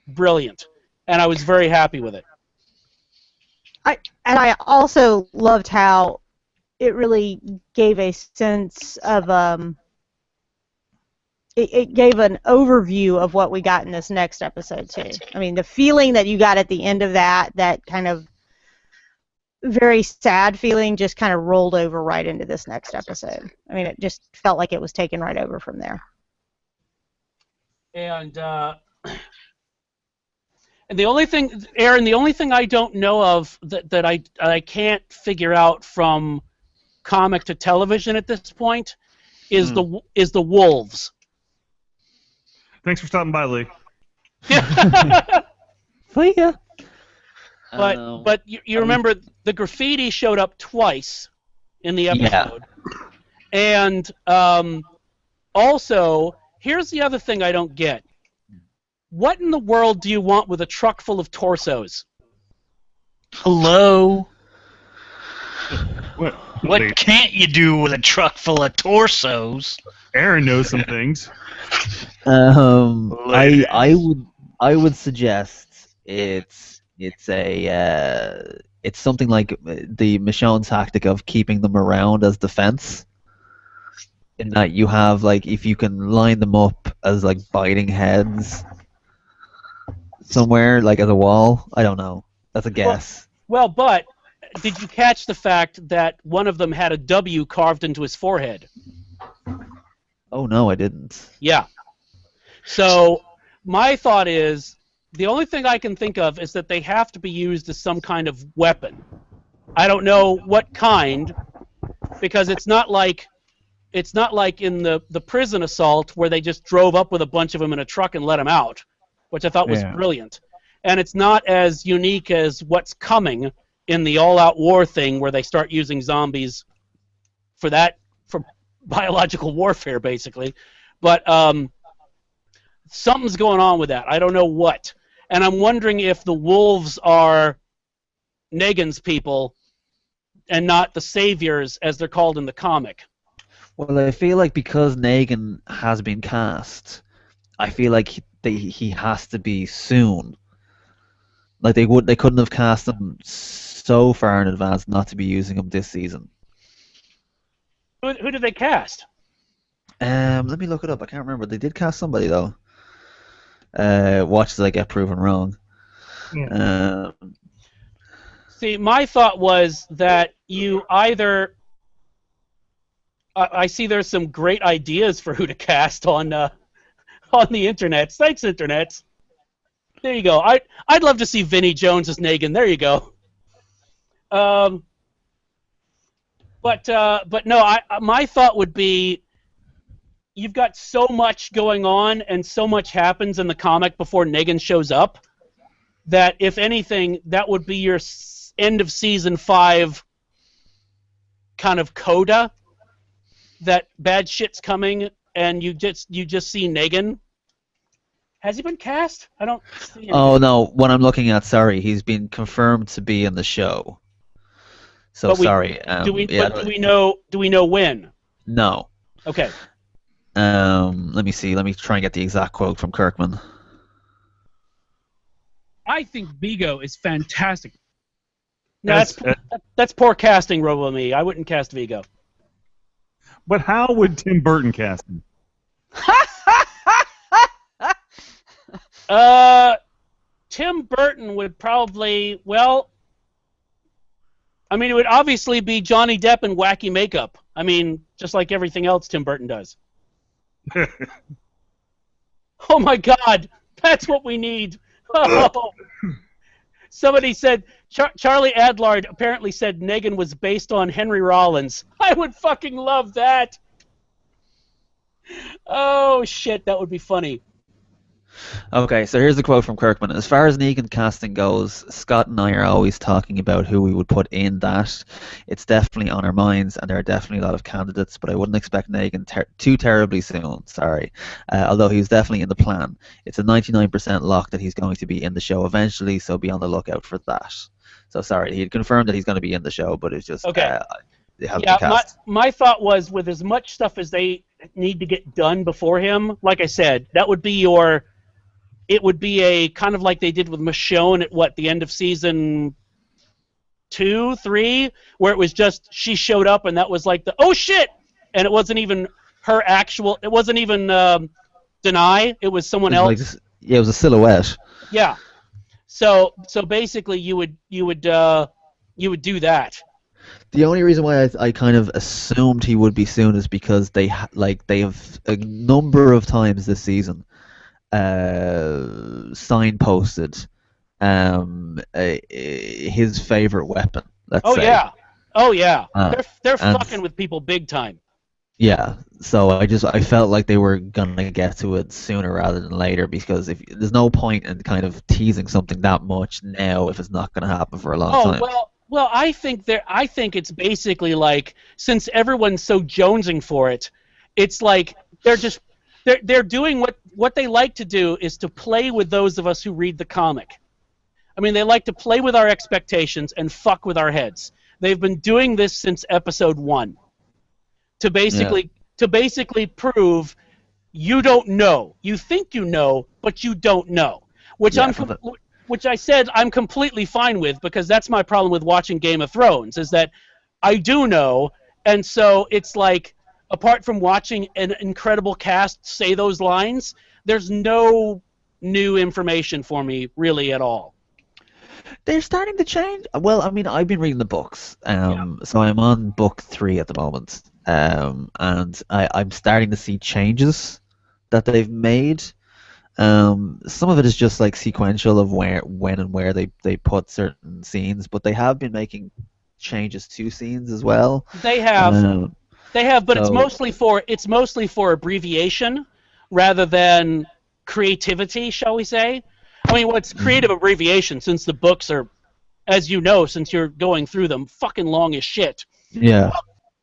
brilliant, and I was very happy with it. I also loved how it really gave a sense of it gave an overview of what we got in this next episode too. I mean, the feeling that you got at the end of that kind of very sad feeling just kind of rolled over right into this next episode. I mean, it just felt like it was taken right over from there. And the only thing, Aaron, the only thing I don't know of that I can't figure out from comic to television at this point is the wolves. Thanks for stopping by, Lee. See ya. But you remember the graffiti showed up twice in the episode. Yeah. And also, here's the other thing I don't get. What in the world do you want with a truck full of torsos? Hello? What can't you do with a truck full of torsos? Aaron knows some things. I would suggest it's something like the Michonne tactic of keeping them around as defense. In that you have, like, if you can line them up as like biting heads somewhere, like as a wall. I don't know. That's a guess. Well, but did you catch the fact that one of them had a W carved into his forehead? Oh no, I didn't. Yeah. So my thought is, the only thing I can think of is that they have to be used as some kind of weapon. I don't know what kind, because it's not like in the prison assault where they just drove up with a bunch of them in a truck and let them out, which I thought was brilliant. And it's not as unique as what's coming in the all-out war thing where they start using zombies for biological warfare, basically. But something's going on with that. I don't know what. And I'm wondering if the wolves are Negan's people and not the saviors, as they're called in the comic. Well, I feel like because Negan has been cast, I feel like he has to be soon. Like they couldn't have cast him so far in advance not to be using him this season. Who did they cast? Let me look it up. I can't remember. They did cast somebody though. Watch as I get proven wrong. Yeah. See, my thought was that you either. I see there's some great ideas for who to cast on the internet. Thanks, internet. There you go. I'd love to see Vinnie Jones as Negan. There you go. But no, my thought would be, you've got so much going on and so much happens in the comic before Negan shows up that if anything, that would be your end of season 5 kind of coda. That bad shit's coming, and you just see Negan. Has he been cast? I don't see anything. Oh no, what I'm looking at, sorry, he's been confirmed to be in the show. So sorry. Do we know when? No. Okay. Let me see. Let me try and get the exact quote from Kirkman. I think Vigo is fantastic. No, that's poor casting, Robo-Me. I wouldn't cast Vigo. But how would Tim Burton cast him? Tim Burton would probably, well, I mean, it would obviously be Johnny Depp in wacky makeup. I mean, just like everything else Tim Burton does. Oh my God, that's what we need. Oh. Somebody said Charlie Adlard apparently said Negan was based on Henry Rollins. I would fucking love that. Oh shit, that would be funny. Okay, so here's a quote from Kirkman. As far as Negan casting goes, Scott and I are always talking about who we would put in that. It's definitely on our minds, and there are definitely a lot of candidates, but I wouldn't expect Negan too terribly soon, sorry. Although he's definitely in the plan. It's a 99% lock that he's going to be in the show eventually, so be on the lookout for that. So sorry, he had confirmed that he's going to be in the show, but it's just Okay. they haven't been cast. My thought was, with as much stuff as they need to get done before him, like I said, that would be it would be a kind of like they did with Michonne at the end of season 2, 3, where it was just she showed up and that was like the oh shit, and it wasn't even her actual. It wasn't even Denai. It was someone else. It was a silhouette. Yeah. So basically, you would do that. The only reason why I kind of assumed he would be soon is because they have a number of times this season signposted his favorite weapon. Let's say. Oh yeah. They're fucking with people big time. Yeah, so I felt like they were gonna get to it sooner rather than later, because if there's no point in kind of teasing something that much now if it's not gonna happen for a long time. Well, I think it's basically like, since everyone's so jonesing for it, it's like they're doing what they like to do, is to play with those of us who read the comic. I mean, they like to play with our expectations and fuck with our heads. They've been doing this since episode 1. To basically prove you don't know. You think you know, but you don't know. Which I said I'm completely fine with, because that's my problem with watching Game of Thrones, is that I do know, and so it's like, apart from watching an incredible cast say those lines, there's no new information for me really at all. They're starting to change. Well, I mean, I've been reading the books, so I'm on book 3 at the moment, and I'm starting to see changes that they've made. Some of it is just like sequential of when and where they put certain scenes, but they have been making changes to scenes as well. They have, but it's mostly for abbreviation rather than creativity, shall we say? I mean, what's creative abbreviation, since the books are, as you know, since you're going through them, fucking long as shit. Yeah.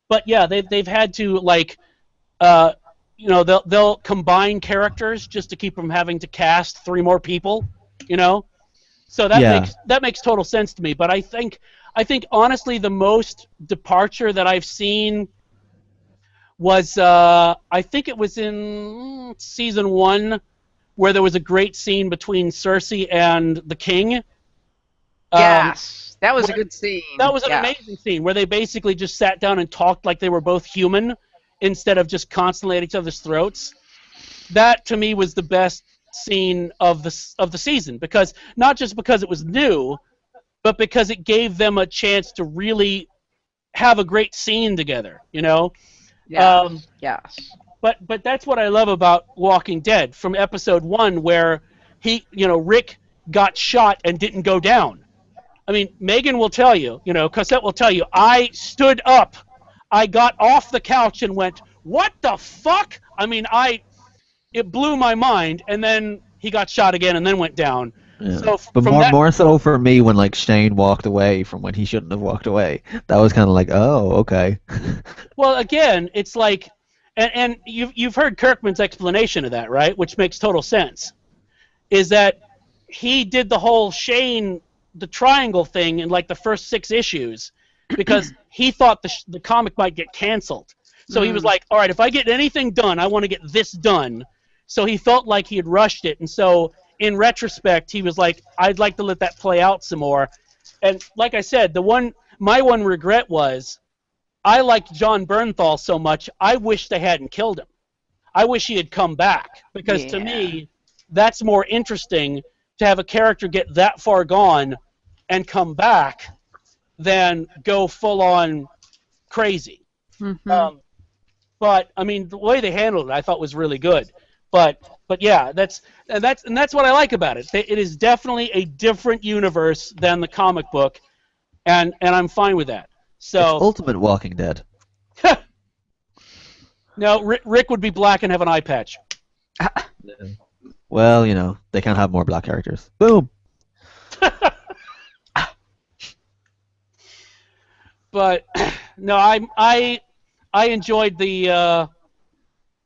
But yeah, they've had to they'll combine characters just to keep from having to cast 3 more people, So that makes total sense to me. But I think honestly the most departure that I've seen was I think it was in season 1, where there was a great scene between Cersei and the king. Yes, that was a good scene. That was an amazing scene, where they basically just sat down and talked like they were both human, instead of just constantly at each other's throats. That to me was the best scene of the season, because not just because it was new, but because it gave them a chance to really have a great scene together. Yes. But that's what I love about Walking Dead from episode 1, where Rick got shot and didn't go down. I mean, Megan will tell you, Cosette will tell you, I stood up, I got off the couch and went, what the fuck? I mean, it blew my mind, and then he got shot again and then went down. Yeah. So but more so for me when Shane walked away from when he shouldn't have walked away. That was kind of like, oh, okay. Well, again, it's like, and you've heard Kirkman's explanation of that, right? Which makes total sense. Is that he did the whole Shane, the triangle thing in the first 6 issues, because he thought the comic might get canceled. So he was like, all right, if I get anything done, I want to get this done. So he felt like he had rushed it, and so in retrospect, he was like, I'd like to let that play out some more. And like I said, my one regret was, I liked John Bernthal so much, I wish they hadn't killed him. I wish he had come back, because to me, that's more interesting, to have a character get that far gone and come back than go full on crazy. Mm-hmm. But I mean, the way they handled it, I thought was really good. But yeah, that's what I like about it. It is definitely a different universe than the comic book, and I'm fine with that. It's So Ultimate Walking Dead. no, Rick would be black and have an eye patch. Well, you know, they can't have more black characters. Boom. But no, I enjoyed the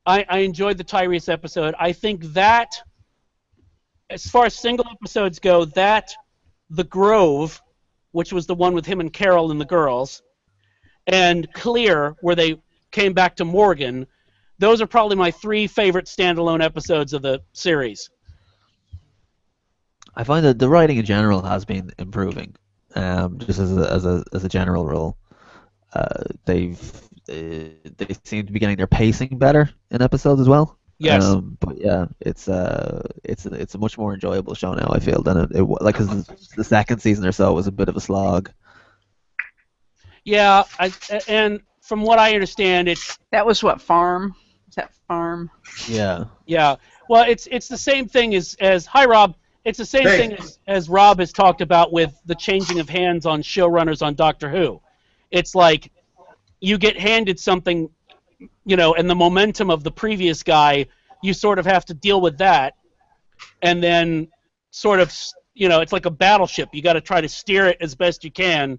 I enjoyed the Tyrese episode. I think that as far as single episodes go, that The Grove, which was the one with him and Carol and the girls, and Clear, where they came back to Morgan, those are probably my 3 favorite standalone episodes of the series. I find that the writing in general has been improving. Just as a general rule, they seem to be getting their pacing better in episodes as well. Yes. But yeah, it's a much more enjoyable show now, I feel, than like, because the second season or so was a bit of a slog. Yeah, and from what I understand, That was what, Farm? Is that Farm? Yeah. yeah. Well, it's the same thing as hi Rob. It's the same thing as Rob has talked about with the changing of hands on showrunners on Doctor Who. It's like you get handed something, you know, and the momentum of the previous guy, you sort of have to deal with that, and then sort of, you know, it's like a battleship. You got to try to steer it as best you can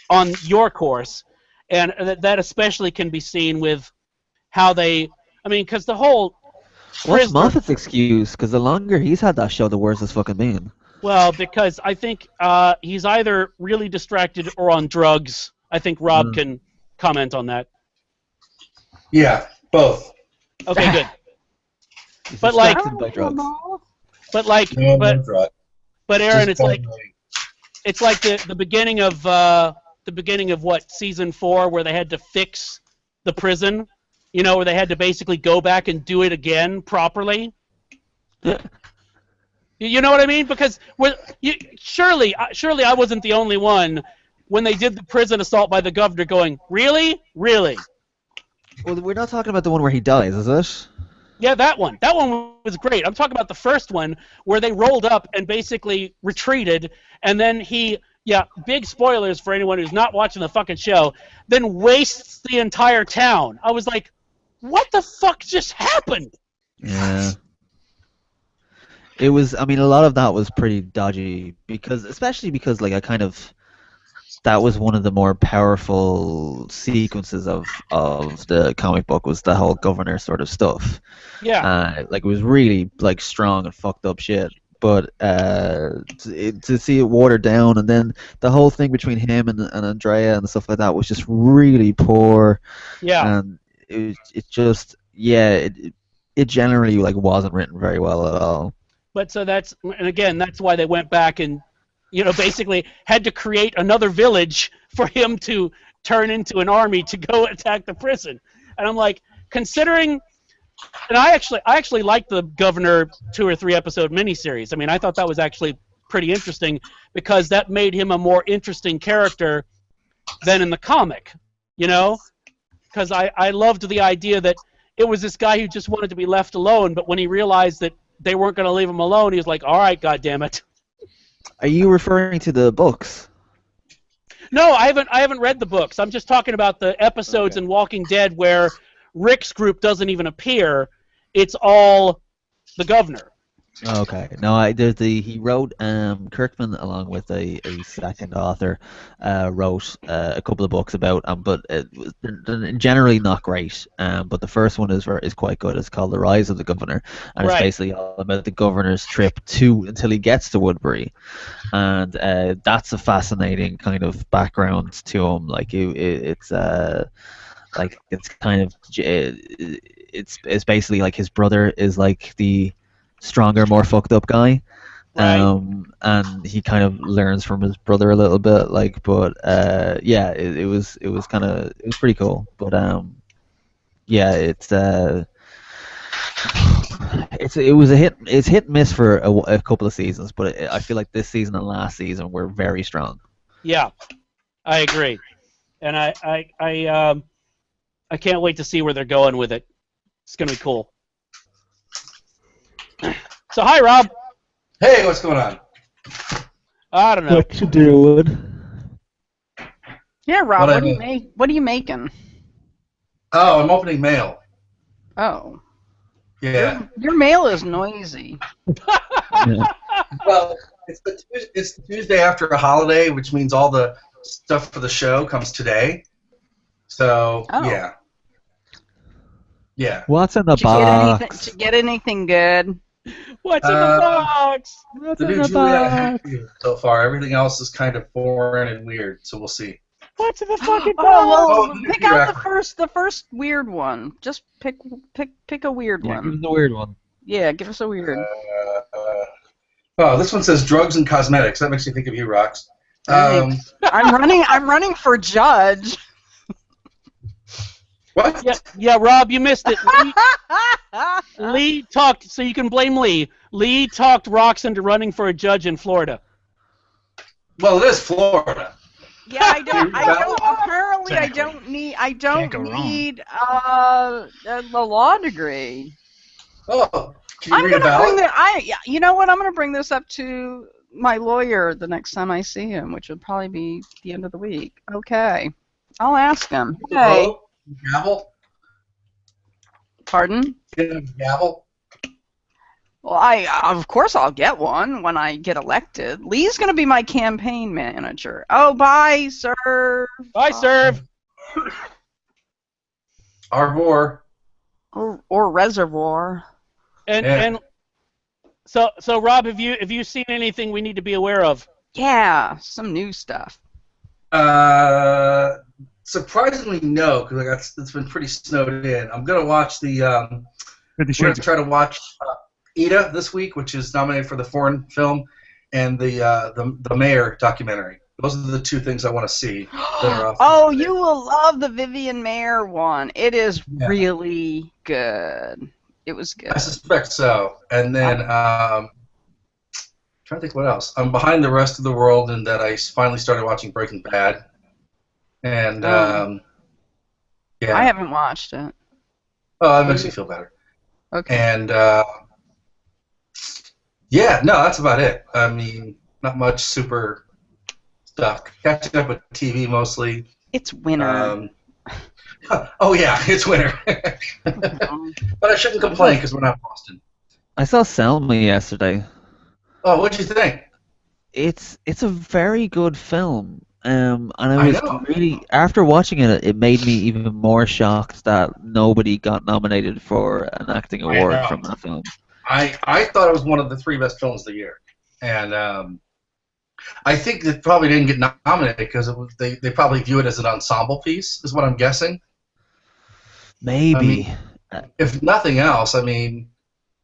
on your course, and that especially can be seen with how they, I mean, because the whole What's Moffat's excuse? Because the longer he's had that show, the worse it's fucking been. Well, because I think he's either really distracted or on drugs. I think Rob can comment on that. Yeah, both. Okay, good. But like, by drugs. But like, No, no drug. but Aaron, Just it's like the beginning of what, season 4, where they had to fix the prison. You know, where they had to basically go back and do it again properly. You know what I mean? Because surely I wasn't the only one when they did the prison assault by the governor going, really? Really? Well, we're not talking about the one where he dies, is it? Yeah, that one. That one was great. I'm talking about the first one where they rolled up and basically retreated, and then he, big spoilers for anyone who's not watching the fucking show, then wastes the entire town. I was like, what the fuck just happened? Yeah. It was, I mean, a lot of that was pretty dodgy, especially because, like, that was one of the more powerful sequences of the comic book, was the whole governor sort of stuff. Yeah. Like, it was really, like, strong and fucked up shit. But to see it watered down, and then the whole thing between him and Andrea and stuff like that was just really poor. Yeah. And it generally, like, wasn't written very well at all. But so that's why they went back and, you know, basically had to create another village for him to turn into an army to go attack the prison. And I'm like, considering, and I actually liked the Governor 2 or 3 episode miniseries. I mean, I thought that was actually pretty interesting because that made him a more interesting character than in the comic, you know? Because I loved the idea that it was this guy who just wanted to be left alone, but when he realized that they weren't going to leave him alone, he was like, all right, goddammit. Are you referring to the books? No, I haven't read the books. I'm just talking about the episodes in Walking Dead where Rick's group doesn't even appear. It's all the governor. Okay. No, he wrote, Kirkman, along with a second author, wrote a couple of books about, but they're generally not great. But the first one is quite good. It's called The Rise of the Governor, and it's basically all about the governor's trip until he gets to Woodbury, and that's a fascinating kind of background to him. Like it's kind of it's basically like his brother is like the stronger, more fucked up guy, and he kind of learns from his brother a little bit, like, but it was pretty cool, but it's hit and miss for a couple of seasons, but I feel like this season and last season were very strong. Yeah, I agree, and I I can't wait to see where they're going with it. It's gonna be cool. So hi, Rob. Hey, what's going on? I don't know. What you doing? Yeah, Rob. What What are you making? Oh, I'm opening mail. Oh. Yeah. Your mail is noisy. Yeah. Well, it's the Tuesday after a holiday, which means all the stuff for the show comes today. So yeah. Yeah. What's in the Did you get anything? box? Did you get anything good? What's in the box? What's The in new the Juliana box? Happy so far. Everything else is kind of foreign and weird, so we'll see. What's in the fucking box? Oh well, Oh, pick you're out accurate. the first weird one. Just pick a weird Yeah, one. give us the weird one. Yeah, give us a weird. Oh, this one says drugs and cosmetics. That makes me think of you, Rox. Thanks. I'm running for judge. What? Yeah, Rob, you missed it. Lee talked, so you can blame Lee. Lee talked Rox into running for a judge in Florida. Well, it is Florida. Yeah, I don't. Apparently, I don't Can't go wrong. need a law degree. Oh, can you I'm read a gonna bring ballot? you know what? I'm gonna bring this up to my lawyer the next time I see him, which will probably be the end of the week. Okay, I'll ask him. Hey, Vote? Gavel? pardon? Get a gavel? Well, of course I'll get one when I get elected. Lee's gonna be my campaign manager. Oh, bye, sir. I serve. Arvor. Or reservoir. And so Rob, have you seen anything we need to be aware of? Yeah, some new stuff. Surprisingly, no, because it's been pretty snowed in. I'm gonna watch the. 50 We're Shades gonna try to watch Ida this week, which is nominated for the foreign film, and the Mayor documentary. Those are the two things I want to see. That are off Oh, you will love the Vivian Mayer one. It is Yeah. really good. It was good. I suspect so. And then trying to think what else. I'm behind the rest of the world in that I finally started watching Breaking Bad, and yeah. I haven't watched it. Oh, that makes me feel better. Okay. And yeah, no, that's about it. I mean, not much super stuff. Catching up with TV mostly. It's winter. Oh yeah, it's winter. But I shouldn't complain because we're not Boston. I saw Selma yesterday. Oh, what'd you think? It's a very good film. And I I was know. really, after watching it, it made me even more shocked that nobody got nominated for an acting award know. from that film. I thought it was one of the 3 best films of the year, and I think it probably didn't get nominated because they probably view it as an ensemble piece, is what I'm guessing. Maybe. If nothing else, I mean,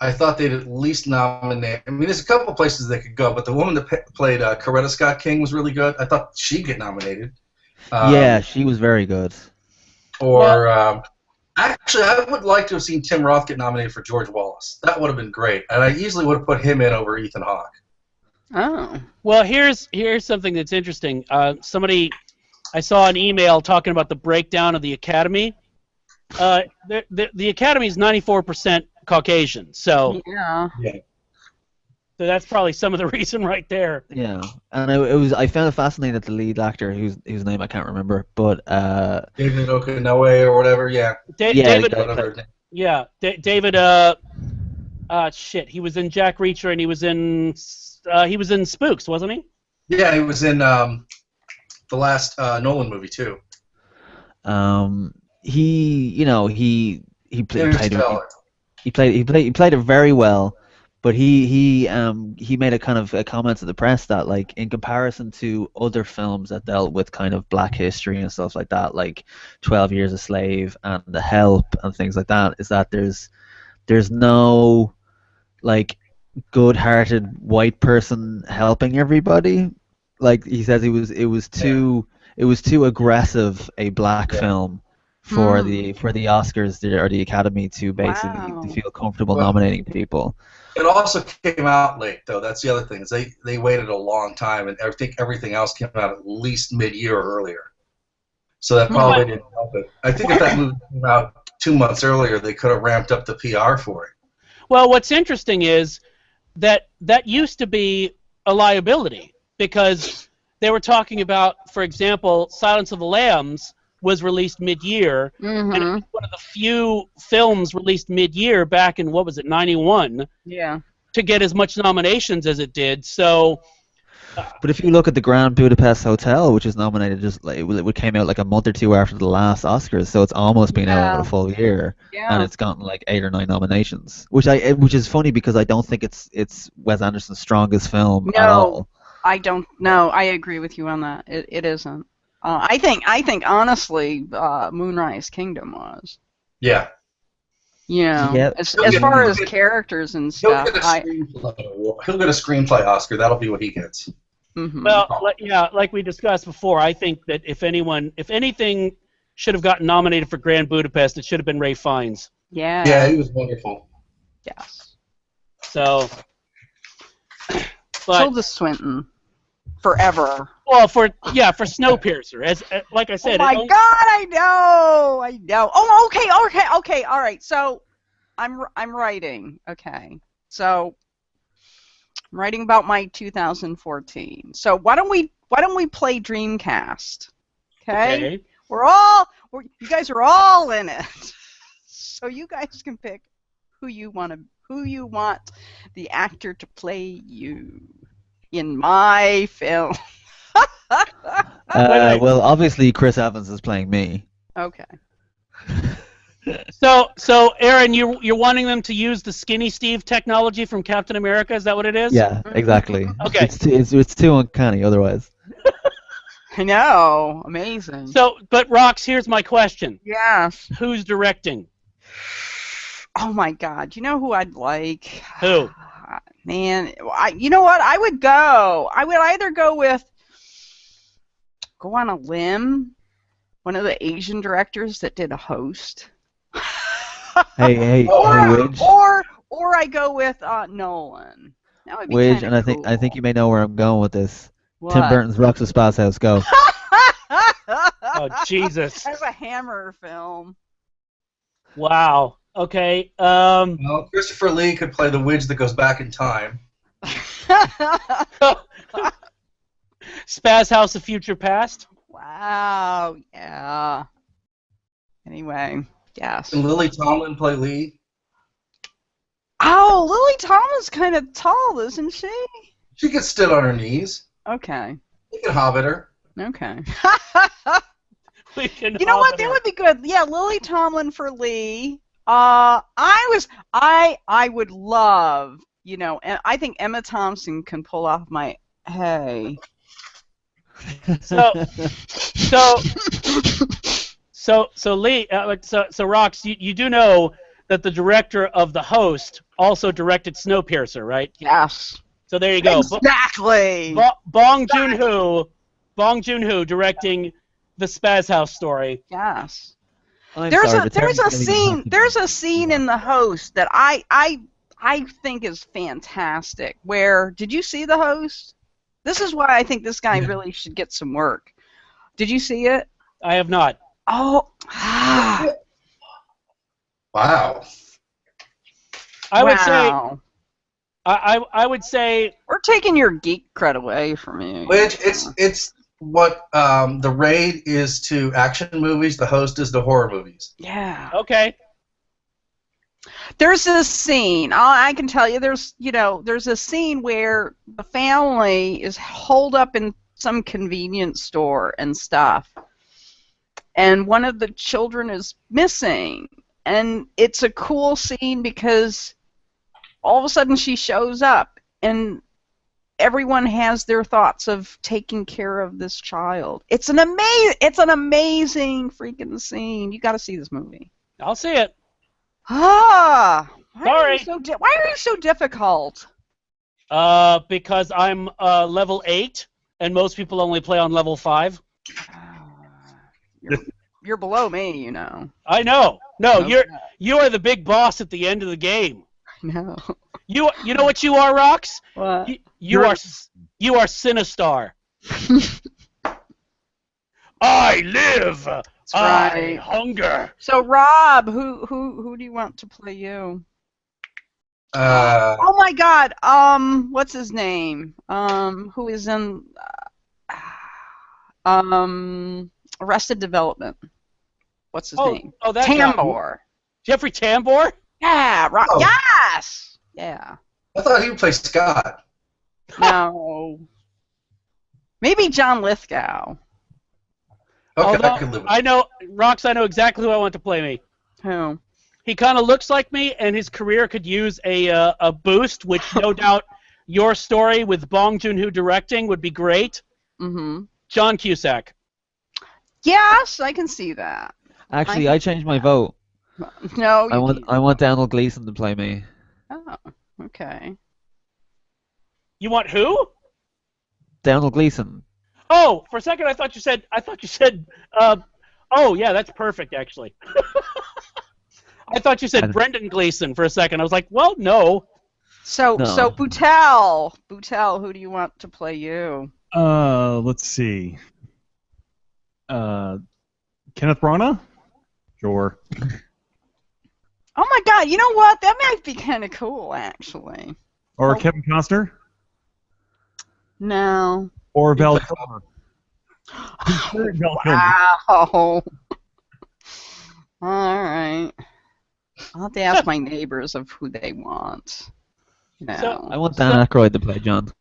I thought they'd at least nominate. I mean, there's a couple of places they could go, but the woman that played Coretta Scott King was really good. I thought she'd get nominated. Yeah, she was very good. Or actually, I would like to have seen Tim Roth get nominated for George Wallace. That would have been great, and I easily would have put him in over Ethan Hawke. Oh. Well, here's something that's interesting. I saw an email talking about the breakdown of the Academy. The Academy is 94% Caucasian, so Yeah. so that's probably some of the reason right there. Yeah, and I found it fascinating that the lead actor, whose name I can't remember, but David Okinawa or whatever, yeah. David, Whatever. yeah, David. Shit, he was in Jack Reacher and he was in Spooks, wasn't he? Yeah, he was in the last Nolan movie too. He Interstellar. played it very well, but he made a kind of a comment to the press that, like, in comparison to other films that dealt with kind of black history and stuff like that, like 12 Years a Slave and The Help and things like that, is that there's no, like, good-hearted white person helping everybody. Like, he says it was too aggressive a black film for the Oscars or the Academy to basically to feel comfortable nominating people. It also came out late, though. That's the other thing. Is they waited a long time, and I think everything else came out at least mid-year or earlier. So that probably didn't help it. I think if that movie came out 2 months earlier, they could have ramped up the PR for it. Well, what's interesting is that used to be a liability because they were talking about, for example, Silence of the Lambs was released mid-year, and it was one of the few films released mid-year back in, what was it, 91, to get as much nominations as it did. So, but if you look at the Grand Budapest Hotel, which is nominated just like it came out like a month or two after the last Oscars, so it's almost been out a full year, and it's gotten like 8 or 9 nominations, which is funny because I don't think it's Wes Anderson's strongest film at all. I don't know. I agree with you on that. It isn't. I think honestly, Moonrise Kingdom was. Yeah. Yeah. As far as characters and stuff, he'll get a screenplay Oscar. That'll be what he gets. Well, like we discussed before, I think that if anything should have gotten nominated for Grand Budapest, it should have been Ralph Fiennes. Yeah. Yeah, he was wonderful. Yes. So. Tilda Swinton, forever. Well, for Snowpiercer, as like I said. Oh my God, I know. Oh, okay, all right. So, I'm writing. Okay, so I'm writing about my 2014. So why don't we play Dreamcast? Okay. You guys are all in it. So you guys can pick who you want the actor to play you in my film. Well, obviously Chris Evans is playing me. Okay. So Aaron, you're wanting them to use the Skinny Steve technology from Captain America? Is that what it is? Yeah, exactly. Okay. It's too uncanny otherwise. I know. Amazing. So, but Rox, here's my question. Yes. Who's directing? Oh my God! You know who I'd like? Who? Man, you know what? I would either go on a limb, one of the Asian directors that did a Host. hey, Widge. Or I go with Nolan. That would be Widge, and cool. I think you may know where I'm going with this. What? Tim Burton's Rocks of Spas House. Go. Oh Jesus! That's a Hammer film. Wow. Okay. Well, Christopher Lee could play the Widge that goes back in time. Spaz House of Future Past. Wow. Yeah. Anyway, yes. Can Lily Tomlin play Lee? Oh, Lily Tomlin's kind of tall, isn't she? She could sit on her knees. Okay. You can hobbit her. Okay. You know what? That would be good. Yeah, Lily Tomlin for Lee. I would love, and I think Emma Thompson can pull off my hey. So Lee, so Rox, you do know that the director of The Host also directed Snowpiercer, right? Yes. So there you go. Exactly. Bong Joon-ho directing the Spaz House story. Yes. There's a scene in The Host that I think is fantastic. Where did you see The Host? This is why I think this guy really should get some work. Did you see it? I have not. Oh. Wow. I would say we're taking your geek cred away from you. Which it's what The Raid is to action movies, The Host is to horror movies. Yeah. Okay. There's this scene. I can tell you. There's a scene where the family is holed up in some convenience store and stuff, and one of the children is missing. And it's a cool scene because all of a sudden she shows up, and everyone has their thoughts of taking care of this child. It's an amazing freaking scene. You got to see this movie. I'll see it. Why Sorry. are you so difficult? Because I'm level 8, and most people only play on level 5. You're below me, I know. No, Okay. you are the big boss at the end of the game. No. You know what you are, Rox? What? You are Sinistar. I live. That's I right. hunger. So Rob, who do you want to play you? Oh my God. What's his name? Who is in Arrested Development? What's his name? Oh, that Tambor. guy. Jeffrey Tambor? Yeah. Oh. Yes. Yeah. I thought he would play Scott. No. Maybe John Lithgow. Okay, I can live with I know, Rox, I know exactly who I want to play me. Who? He kind of looks like me, and his career could use a boost, which no doubt your story with Bong Joon-ho directing would be great. Mm-hmm. John Cusack. Yes, I can see that. Actually, I changed my vote. No, I want Donald Gleason to play me. Oh, okay. You want who? Donald Gleason. Oh, for a second I thought you said. Oh yeah, that's perfect actually. I thought you said Brendan Gleeson for a second. I was like, well, no. So Boutel, who do you want to play you? Let's see. Kenneth Branagh? Sure. Oh my God! You know what? That might be kind of cool, actually. Or Kevin Costner? No. Or Val Kilmer? Wow. All right. I'll have to ask my neighbors of who they want. No. I want Dan Aykroyd to play John.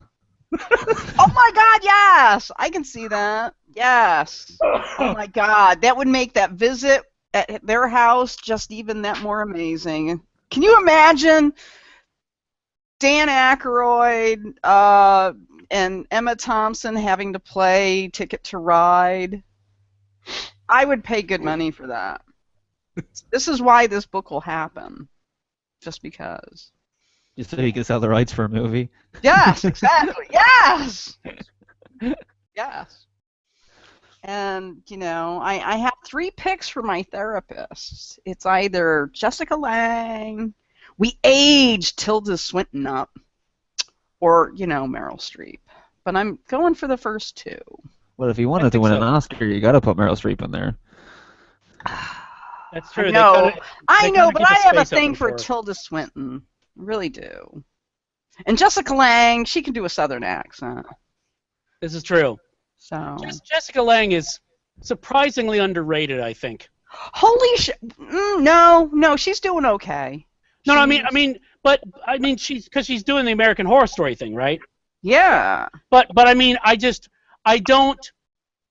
Oh my God! Yes, I can see that. Yes. Oh my God, that would make that visit at their house just even that more amazing. Can you imagine Dan Aykroyd and Emma Thompson having to play Ticket to Ride? I would pay good money for that. This is why this book will happen. Just because. Just so he can sell the rights for a movie. Yes, exactly. Yes! Yes. And, you know, I have 3 picks for my therapist. It's either Jessica Lange, we aged Tilda Swinton up, or, you know, Meryl Streep. But I'm going for the first 2. Well, if you wanted to win an Oscar, you got to put Meryl Streep in there. That's true. I know, but I have a thing for Tilda Swinton. I really do. And Jessica Lange, she can do a Southern accent. This is true. So Jessica Lange is surprisingly underrated, I think. Holy shit! No, she's doing okay. No, I mean, because she's doing the American Horror Story thing, right? Yeah. But I mean, I don't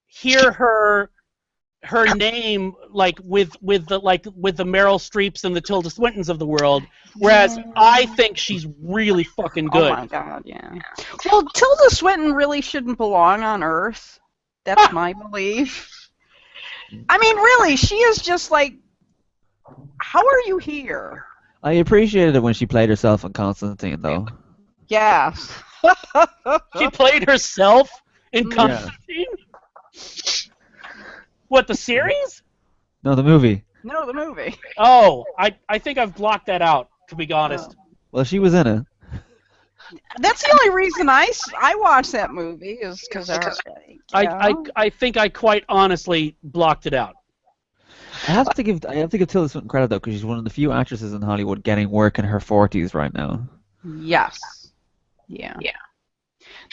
hear her name like with the Meryl Streeps and the Tilda Swintons of the world, whereas I think she's really fucking good. Oh my God, yeah. Well, Tilda Swinton really shouldn't belong on Earth. That's my belief. I mean, really, she is just like, how are you here? I appreciated it when she played herself in Constantine, though. Yes. She played herself in Constantine? What, the series? No, the movie. No, the movie. Oh, I think I've blocked that out, to be honest. Well, she was in it. That's the only reason I watched that movie is because I think I quite honestly blocked it out. I have to give Tilda Swinton credit though, because she's one of the few actresses in Hollywood getting work in her 40s right now. Yes. Yeah.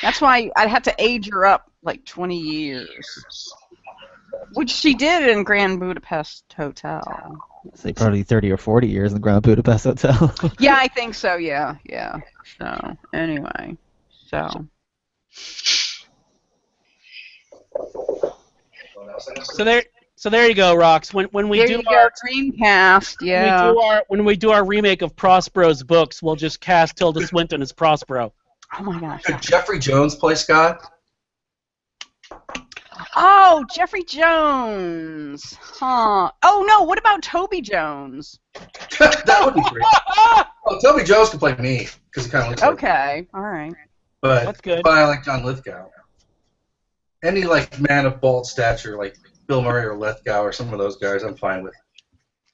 That's why I'd have to age her up like 20 years. Which she did in Grand Budapest Hotel. Say probably 30 or 40 years in Grand Budapest Hotel. Yeah, I think so, yeah. So, anyway. So there you go, Rox. When we do our Dreamcast, yeah. When we do our remake of Prospero's books, we'll just cast Tilda Swinton as Prospero. Oh my gosh. Could Jeffrey Jones play Scott? Oh, Jeffrey Jones. Huh. Oh no, what about Toby Jones? That would be great. Oh, Toby Jones can play me because he kind of looks like Okay, all right. But that's good. But I like John Lithgow. Any like man of bald stature, like Bill Murray or Lithgow or some of those guys, I'm fine with.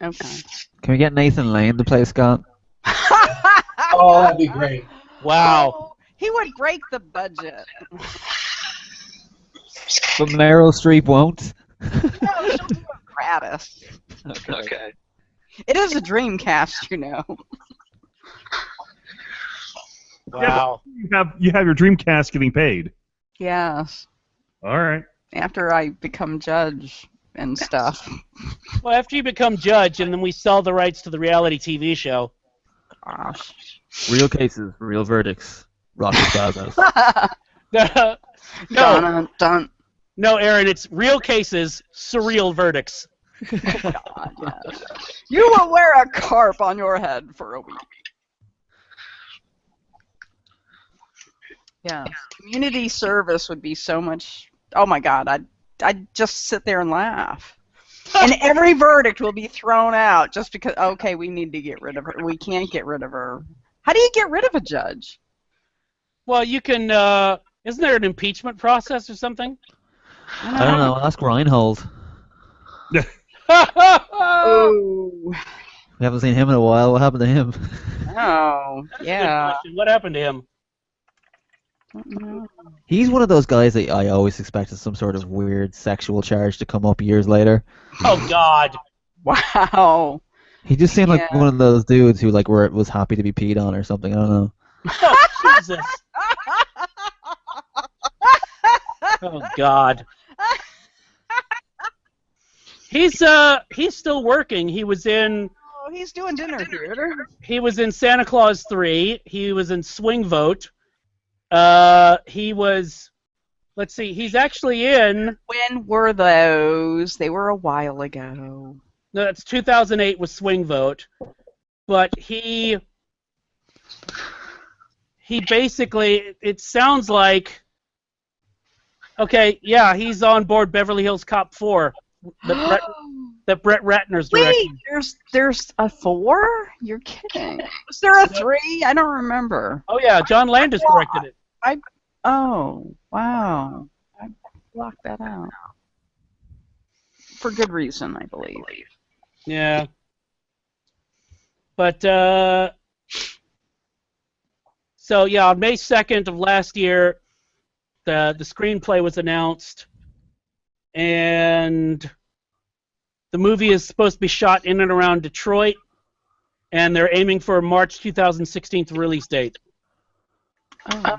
Okay. Can we get Nathan Lane to play Scott? Oh, that'd be great. Wow. Oh, he would break the budget. But Meryl Streep won't. No, she'll do it gratis. Okay. It is a Dreamcast, you know. Wow. You have your Dreamcast getting paid. Yes. All right. After I become judge and stuff. Well, after you become judge, and then we sell the rights to the reality TV show. Gosh. Real cases, real verdicts. Rocky Plaza. No, Dun, dun. no, Aaron, it's real cases, surreal verdicts. God, yes. You will wear a carp on your head for a week. Yeah. Community service would be so much. Oh my God, I'd just sit there and laugh. And every verdict will be thrown out just because, okay, we need to get rid of her. We can't get rid of her. How do you get rid of a judge? Well, you can. Isn't there an impeachment process or something? I don't know. Ask Reinhold. Oh. We haven't seen him in a while. What happened to him? Oh, That's a good yeah. question. What happened to him? He's one of those guys that I always expected some sort of weird sexual charge to come up years later. Oh God! Wow. He just seemed like Yeah. one of those dudes who was happy to be peed on or something. I don't know. Oh Jesus! Oh God! He's still working. He was in Oh, he's doing dinner theater. Santa Claus 3. He was in Swing Vote. He was. Let's see. He's actually in. When were those? They were a while ago. No, that's 2008 with Swing Vote, but he basically. It sounds like. Okay, yeah, he's on board Beverly Hills Cop 4. That Brett Ratner's directing. Wait, there's a 4? You're kidding. Was there a 3? I don't remember. Oh yeah, John Landis directed it. Oh, wow. I blocked that out. For good reason, I believe. Yeah. But so yeah, on May 2nd of last year, the screenplay was announced, and the movie is supposed to be shot in and around Detroit, and they're aiming for a March 2016 release date. Oh.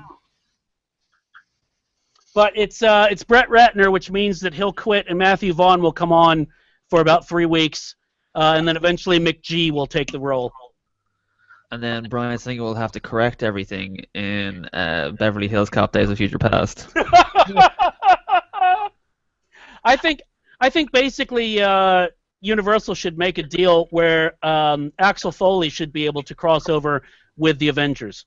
But it's Brett Ratner, which means that he'll quit, and Matthew Vaughn will come on for about 3 weeks, and then eventually McG will take the role. And then Brian Singer will have to correct everything in Beverly Hills Cop Days of Future Past. I think basically Universal should make a deal where Axel Foley should be able to cross over with the Avengers.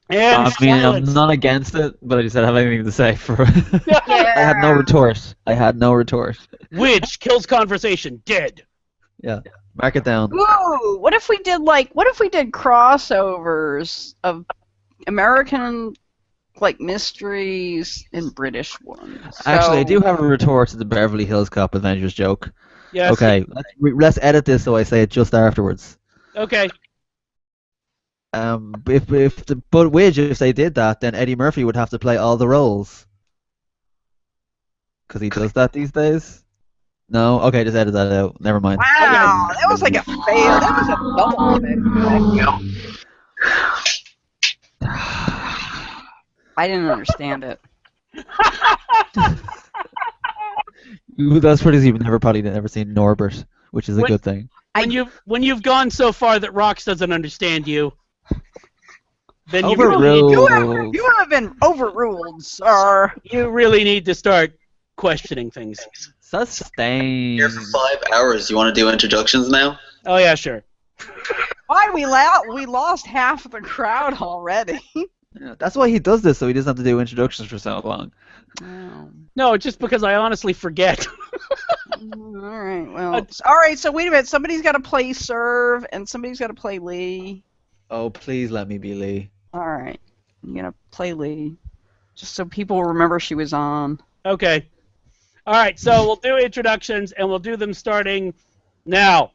And I mean, silence. I'm not against it, but I just don't have anything to say for. Yeah. I had no retort. Which kills conversation. Dead. Yeah, mark it down. Ooh, what if we did crossovers of American mysteries and British ones? Actually, I So- do have a retort to the Beverly Hills Cop Avengers joke. Yes. Okay, let's edit this so I say it just afterwards. Okay. If they did that, then Eddie Murphy would have to play all the roles. Because he does that these days. No, okay, just edit that out. Never mind. Wow, that was like a fail. That was a double fail. I didn't understand it. That's pretty. You've never seen Norbert, which is a good thing. When you've gone so far that Rox doesn't understand you, then Overruled. You have been overruled, sir. you really need to start questioning things. Sustained. Here for 5 hours. You want to do introductions now? Oh yeah, sure. Why we lost half of the crowd already. Yeah, that's why he does this, so he doesn't have to do introductions for so long. No, just because I honestly forget. All right. Well. All right. So wait a minute. Somebody's got to play Serve, and somebody's got to play Lee. Oh, please let me be Lee. All right. I'm gonna play Lee, just so people remember she was on. Okay. All right, so we'll do introductions, and we'll do them starting now.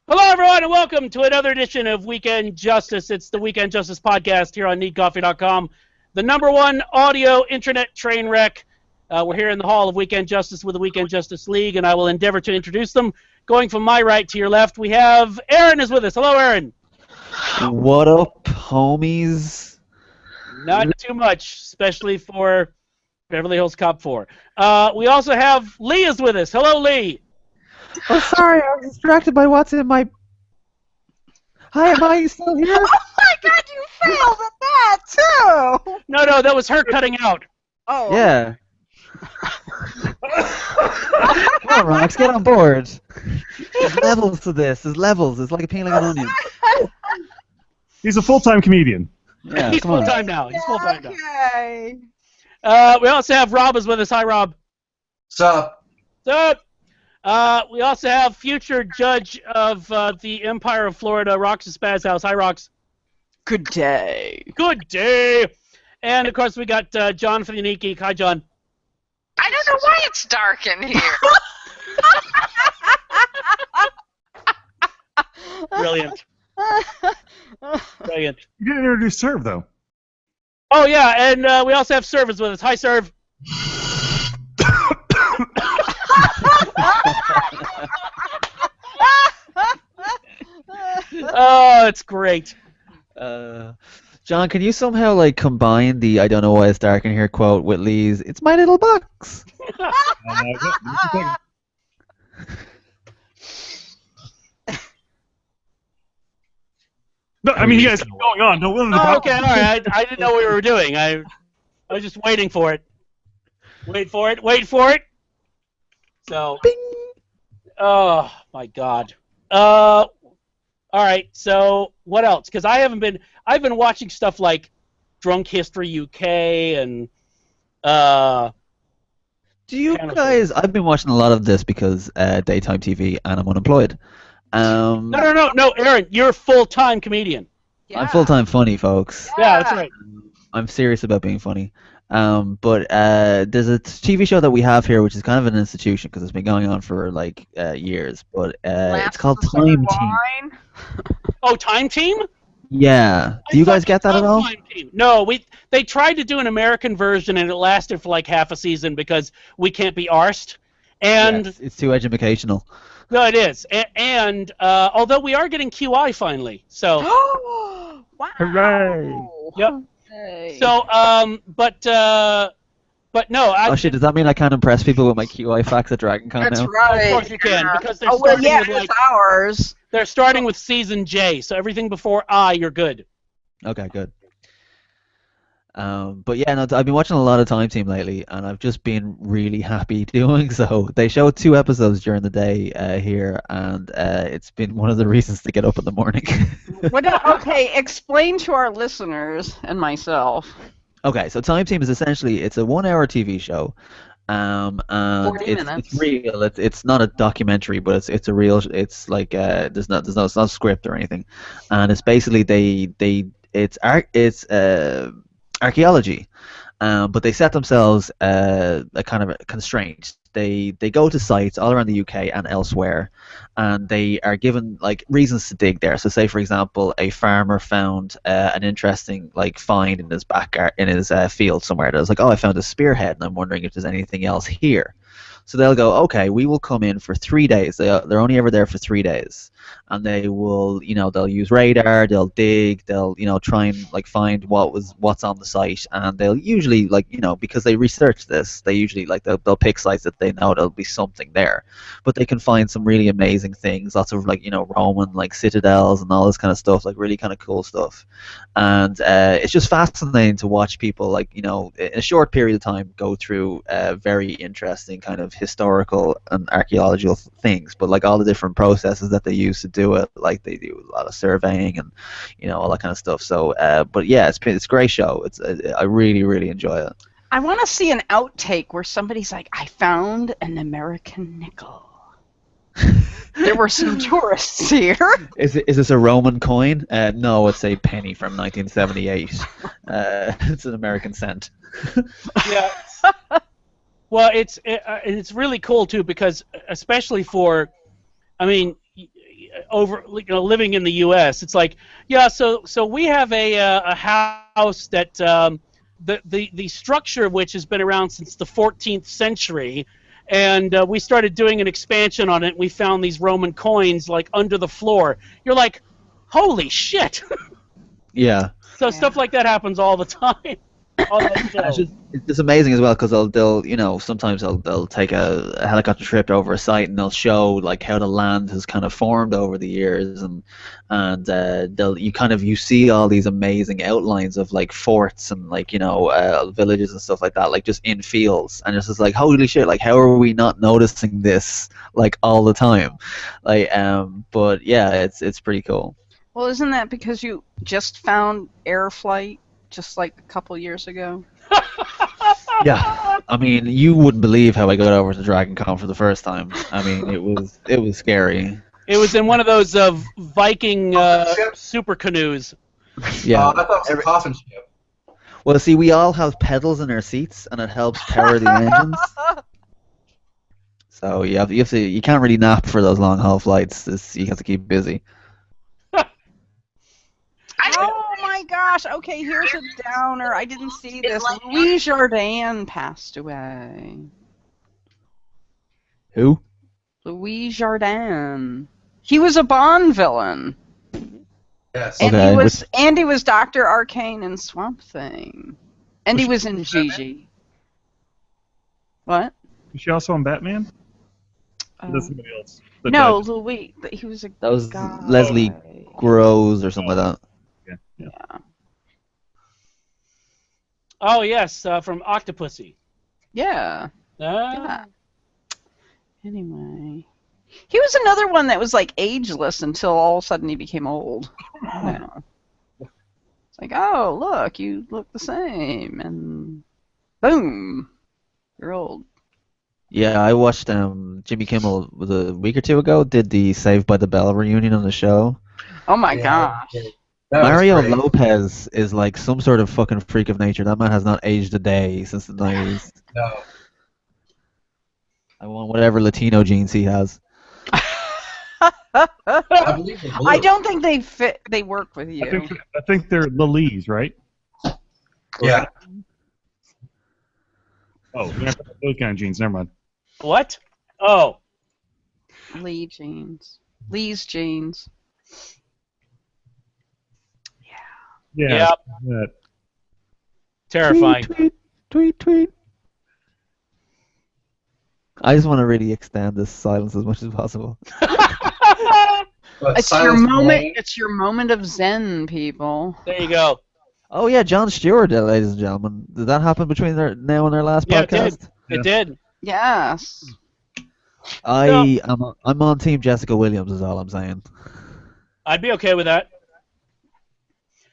Hello, everyone, and welcome to another edition of Weekend Justice. It's the Weekend Justice podcast here on NeedCoffee.com, the #1 audio internet train wreck. We're here in the Hall of Weekend Justice with the Weekend Justice League, and I will endeavor to introduce them. Going from my right to your left, we have Aaron is with us. Hello, Aaron. What up, homies? Not too much, especially for Beverly Hills Cop 4. We also have Lee is with us. Hello, Lee. Oh, sorry, I was distracted by what's in my... Hi, am I still here? Oh my God, you failed at that too. No, that was her cutting out. Oh. Yeah. Come on, Rox, get on board. There's levels to this. There's levels. It's like peeling an onion. He's a full-time comedian. Yeah, He's come on. full-time now. He's full-time now. Okay. We also have Rob is with us. Hi, Rob. What's up? What's up? We also have future judge of the Empire of Florida, Rox's Spaz House. Hi, Rox. Good day. Good day. And, of course, we got John for the Unique Geek. Hi, John. I don't know why it's dark in here. Brilliant. Brilliant. You didn't introduce Serve, though. Oh, yeah, and we also have Serv is with us. Hi, Serv. Oh, it's great. John, can you somehow like combine the "I don't know why it's dark in here" quote with Lee's "It's my little box"? No, I mean, you guys keep going on. Don't win the Oh, okay, all right. I didn't know what we were doing. I was just waiting for it. Wait for it. Wait for it. So. Bing. Oh my God. All right. So what else? Because I've been watching stuff like Drunk History UK and. Do you guys? I've been watching a lot of this because daytime TV and I'm unemployed. No, Aaron, you're a full-time comedian. Yeah. I'm full-time funny, folks. Yeah, that's right. I'm serious about being funny. But there's a TV show that we have here, which is kind of an institution because it's been going on for like years. But it's called Time Team. Oh, Time Team? Yeah. Do you guys get that at all? Time Team. No, they tried to do an American version and it lasted for like half a season because we can't be arsed. And Yes, it's too educational. no, it is. And although we are getting QI finally, so Wow. Hooray! yep. Hey. So but no, Oh shit! Does that mean I can't impress people with my QI facts at DragonCon That's now? right. Of course you can, because they're Oh well, starting yeah, with like it's ours. they're starting with season J, so everything before I, you're good. Okay, good. But yeah, no, I've been watching a lot of Time Team lately, and I've just been really happy doing so. They show 2 episodes during the day here, and it's been one of the reasons to get up in the morning. Okay, explain to our listeners and myself. Okay, so Time Team is essentially it's a 1-hour TV show, and 40 it's minutes. real. It's not a documentary, but it's a real. It's like it's not a script or anything, and it's basically it's archaeology, but they set themselves a kind of a constraint. They go to sites all around the UK and elsewhere, and they are given like reasons to dig there. So, say for example, a farmer found an interesting like find in his field somewhere. That was like, oh, I found a spearhead, and I'm wondering if there's anything else here. So they'll go, okay, we will come in for 3 days. They're only ever there for 3 days, and they will, they'll use radar, they'll dig, they'll, try and like find what's on the site, and they'll usually because they research this, they usually they'll pick sites that they know there'll be something there, but they can find some really amazing things, lots of Roman like citadels and all this kind of stuff, like really kind of cool stuff, and it's just fascinating to watch people in a short period of time go through very interesting kind of historical and archaeological things, but like all the different processes that they use to do it, like they do a lot of surveying and all that kind of stuff. So but yeah, it's a great show. I really enjoy it. I want to see an outtake where somebody's like, I found an American nickel. There were some tourists here. Is this a Roman coin? No, it's a penny from 1978. It's an American cent. Yeah. Well, it's really cool too, because especially for, living in the U.S., it's like, yeah. So we have a house that the structure of which has been around since the 14th century. And we started doing an expansion on it. We found these Roman coins like under the floor. You're like, holy shit! Yeah. So stuff like that happens all the time on that show. It's just amazing as well because they'll sometimes they'll take a helicopter trip over a site and they'll show like how the land has kind of formed over the years, and you see all these amazing outlines of like forts and like villages and stuff like that, like just in fields, and it's just like, holy shit, like how are we not noticing this like all the time, like but yeah, it's pretty cool. Well, isn't that because you just found air flight just like a couple years ago? Yeah, I mean, you wouldn't believe how I got over to Dragon Con for the first time. I mean, it was scary. It was in one of those Viking super canoes. Yeah. I thought it was a coffin ship. Well, see, we all have pedals in our seats, and it helps power the engines. So you can't really nap for those long haul flights. You have to keep busy. Oh my gosh! Okay, here's a downer. I didn't see this. Louis Jourdan passed away. Who? Louis Jourdan. He was a Bond villain. Yes. And Okay. he was Dr. Arcane in Swamp Thing. And he was in Gigi. What? Was she also on Batman? That's somebody else. No, Louis. He was a That was guy. Leslie Groves or something like that. Yeah. Oh yes, from Octopussy. Yeah. Yeah. Anyway. He was another one that was like ageless until all of a sudden he became old. Yeah. It's like, oh, look, you look the same. And boom, you're old. Yeah, I watched Jimmy Kimmel was a week or two ago did the Saved by the Bell reunion on the show. Oh my gosh. Mario Lopez is like some sort of fucking freak of nature. That man has not aged a day since the 90s. No. I want whatever Latino genes he has. I don't think they fit. They work with you. I think they're Lilies, right? Yeah. Oh, yeah, those kind of genes. Never mind. What? Oh. Lee jeans. Lee's jeans. Yeah. Yep. Terrifying. Tweet. I just want to really extend this silence as much as possible. It's your moment. It's your moment of zen, people. There you go. Oh yeah, Jon Stewart, ladies and gentlemen. Did that happen between now and their last podcast? It did. Yes. I'm on Team Jessica Williams, is all I'm saying. I'd be okay with that.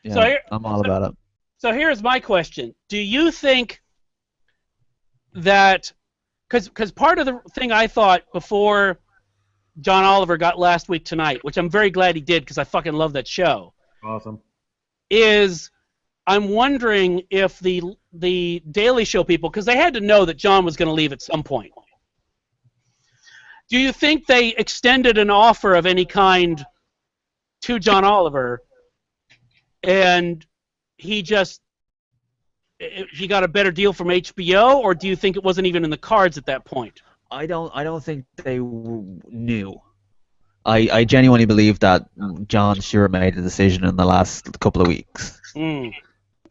Yeah, So I'm all about it. So here's my question: do you think that because part of the thing I thought before John Oliver got Last Week Tonight, which I'm very glad he did because I fucking love that show. Awesome. Is I'm wondering if the Daily Show people, because they had to know that John was going to leave at some point. Do you think they extended an offer of any kind to John Oliver, and he got a better deal from HBO, or do you think it wasn't even in the cards at that point? I don't think they knew. I genuinely believe that Jon Stewart made a decision in the last couple of weeks. Mm.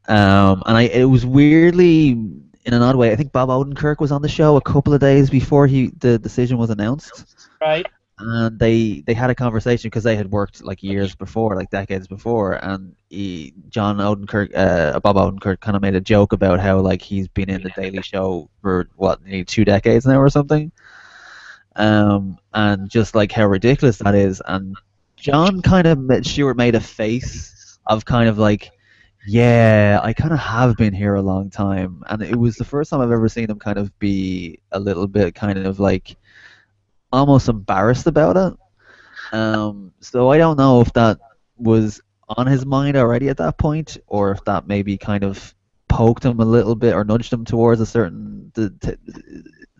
And it was weirdly, in an odd way, I think Bob Odenkirk was on the show a couple of days before the decision was announced. Right. And they had a conversation because they had worked like years before, like decades before, and Bob Odenkirk kind of made a joke about how like he's been in the Daily Show for nearly 2 decades now or something, and just like how ridiculous that is. And John Stewart made a face of kind of like, yeah, I kind of have been here a long time, and it was the first time I've ever seen him kind of be a little bit kind of like almost embarrassed about it. So I don't know if that was on his mind already at that point, or if that maybe kind of poked him a little bit or nudged him towards a certain the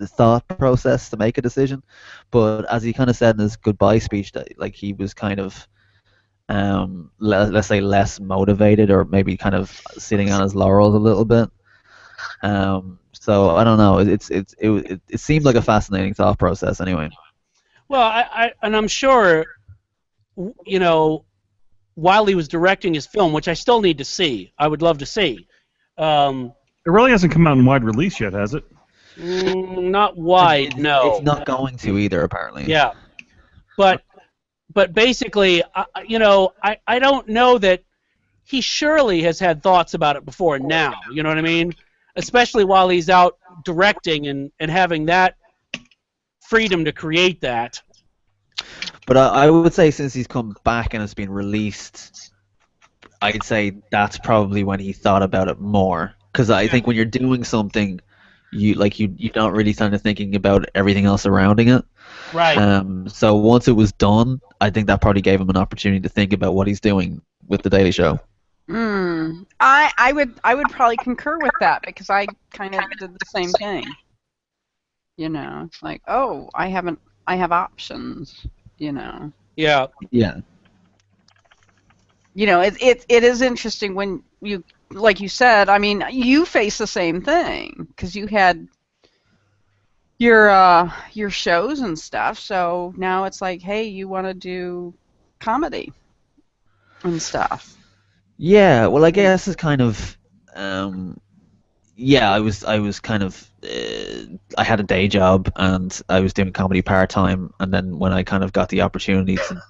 thought process to make a decision. But as he kind of said in his goodbye speech, that like he was kind of let's say less motivated, or maybe kind of sitting on his laurels a little bit. So I don't know. It seemed like a fascinating thought process anyway. Well, and I'm sure, you know, while he was directing his film, which I still need to see, I would love to see. It really hasn't come out in wide release yet, has it? Not wide, no. It's not going to either, apparently. Yeah, but basically, I don't know that he surely has had thoughts about it before now. You know what I mean? Especially while he's out directing and having that freedom to create that. But I would say since he's come back and it's been released, I'd say that's probably when he thought about it more. Because I think when you're doing something, you don't really start thinking about everything else surrounding it. Right. So once it was done, I think that probably gave him an opportunity to think about what he's doing with the Daily Show. I would probably concur with that because I kind of did the same thing. You know, it's like, oh, I have options. You know. Yeah. Yeah. You know, it is interesting when you, like you said, I mean, you face the same thing because you had your shows and stuff. So now it's like, hey, you want to do comedy and stuff. Yeah, well, I guess it's kind of, yeah, I was kind of, I had a day job and I was doing comedy part-time, and then when I kind of got the opportunity to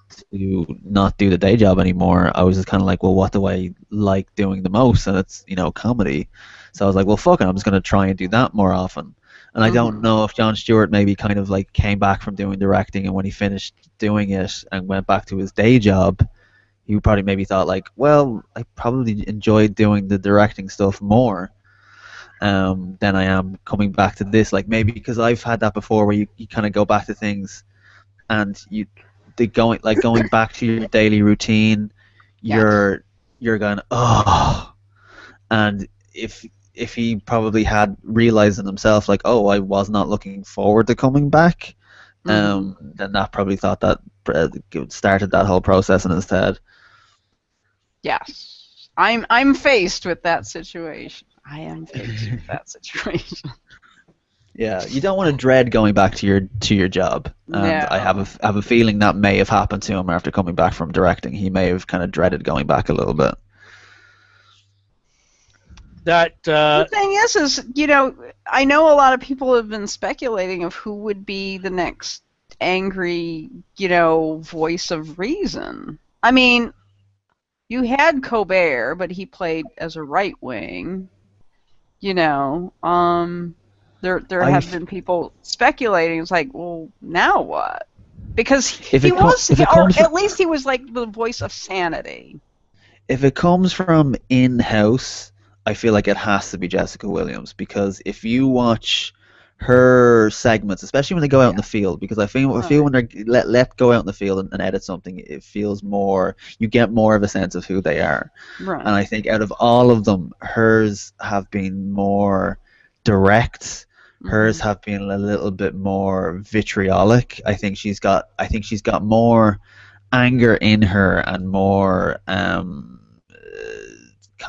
not do the day job anymore, I was just kind of like, well, what do I like doing the most? And it's, comedy. So I was like, well, fuck it, I'm just going to try and do that more often. And I don't know if Jon Stewart maybe kind of like came back from doing directing, and when he finished doing it and went back to his day job, he probably maybe thought like, well, I probably enjoyed doing the directing stuff more than I am coming back to this. Like maybe because I've had that before where you kind of go back to things and going back to your daily routine, you're going, oh, and if he probably had realized in himself like, oh, I was not looking forward to coming back, then that probably thought that started that whole process in his head. Yes, I'm faced with that situation. I am faced with that situation. Yeah, you don't want to dread going back to your job, and No. I have a feeling that may have happened to him after coming back from directing. He may have kind of dreaded going back a little bit. The thing is, I know a lot of people have been speculating of who would be the next angry, voice of reason. I mean, you had Colbert, but he played as a right wing. There have been people speculating. It's like, well, now what? Because at least he was like the voice of sanity. If it comes from in-house, I feel like it has to be Jessica Williams, because if you watch her segments, especially when they go out in the field, because I feel when they're let go out in the field and edit something, it feels more, you get more of a sense of who they are. Right. And I think out of all of them, hers have been more direct. Hers have been a little bit more vitriolic. I think she's got more anger in her and more kind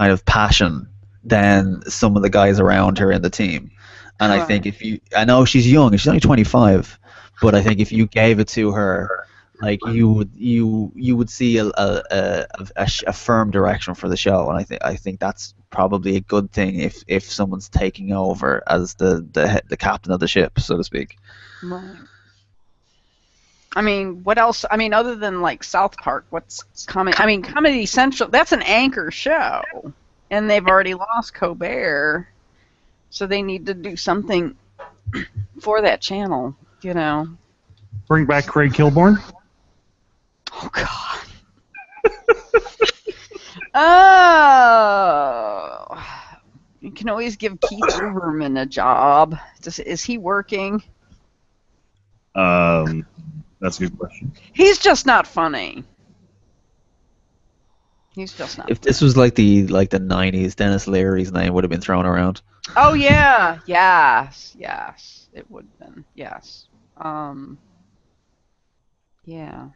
of passion than some of the guys around her in the team. And I think I know she's young and she's only 25, but I think if you gave it to her, like you would see a firm direction for the show. And I think that's probably a good thing if someone's taking over as the captain of the ship, so to speak. Right. I mean, what else? I mean, other than like South Park, what's coming? I mean, Comedy Central, that's an anchor show, and they've already lost Colbert, so they need to do something for that channel, Bring back Craig Kilborn? Oh, God. Oh. You can always give Keith Olbermann a job. Is he working? That's a good question. He's just not funny. He's just not. If this was like the 90s, Dennis Leary's name would have been thrown around. Oh yeah, yes, it would have been, yes. Yeah.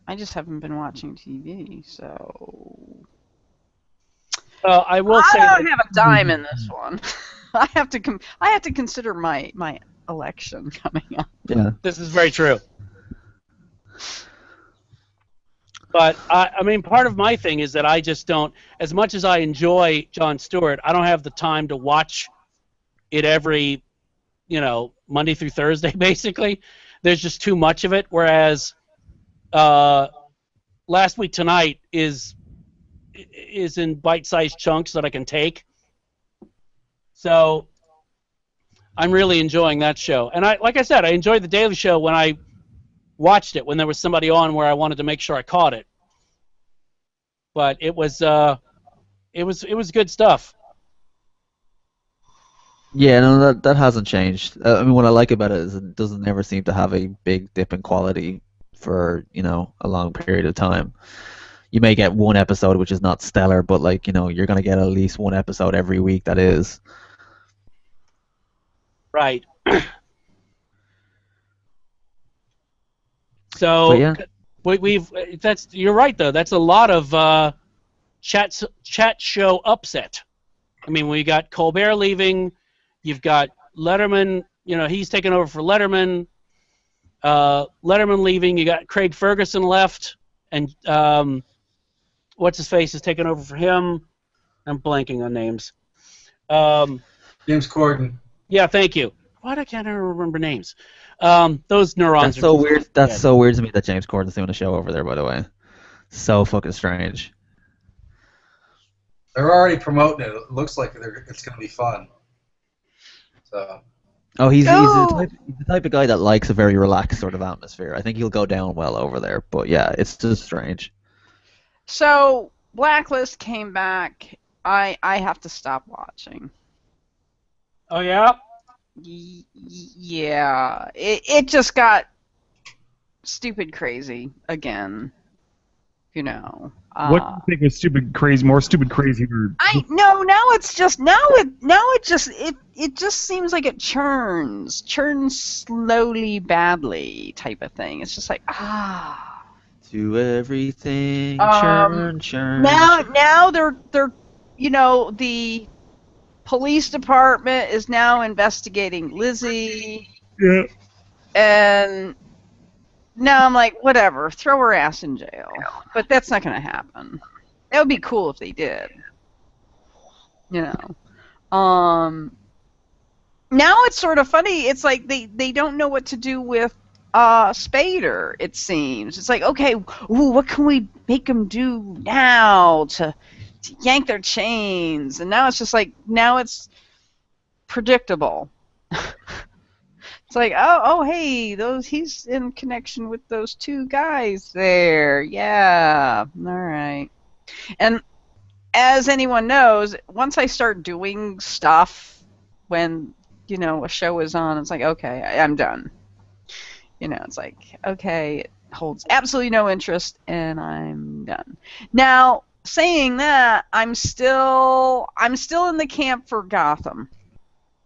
I just haven't been watching TV, so. I will say I don't that, have a dime in this one. I have to consider my election coming up. Yeah. this is very true. But I mean, part of my thing is that I just don't. As much as I enjoy Jon Stewart, I don't have the time to watch it every, Monday through Thursday. Basically, there's just too much of it. Whereas Last Week Tonight is in bite-sized chunks that I can take. So I'm really enjoying that show. And like I said, I enjoyed The Daily Show when I watched it, when there was somebody on where I wanted to make sure I caught it. But it was good stuff. Yeah, no, that hasn't changed. I mean, what I like about it is it doesn't ever seem to have a big dip in quality for, a long period of time. You may get one episode which is not stellar, but you're gonna get at least one episode every week that is. Right. But So yeah, you're right though. That's a lot of chat show upset. I mean, we got Colbert leaving, you've got Letterman. He's taking over for Letterman. Letterman leaving. You got Craig Ferguson left, and what's his face is taking over for him. I'm blanking on names. James Corden. Yeah, thank you. Why can't I remember names? Those neurons that's are so just weird. That's dead. so weird to me that James Corden's doing a show over there. By the way, so fucking strange. They're already promoting it. It looks like it's going to be fun. So. Oh, he's the type of guy that likes a very relaxed sort of atmosphere. I think he'll go down well over there. But yeah, it's just strange. So Blacklist came back. I have to stop watching. Oh yeah. Yeah, it just got stupid crazy again. What do you think was stupid crazy? More stupid crazy? Now it just seems like it churns slowly, badly type of thing. It's just like To everything, churn. Now they're the police department is now investigating Lizzie. Yeah. And now I'm like, whatever, throw her ass in jail. But that's not going to happen. That would be cool if they did. Now it's sort of funny. It's like they don't know what to do with Spader, it seems. It's like, okay, what can we make them do now to yank their chains? And now it's just like, now it's predictable. It's like, hey, he's in connection with those two guys there. Yeah, all right. And as anyone knows, once I start doing stuff when, a show is on, it's like, okay, I'm done. It's like, okay, it holds absolutely no interest, and I'm done. Now, saying that, I'm still in the camp for Gotham.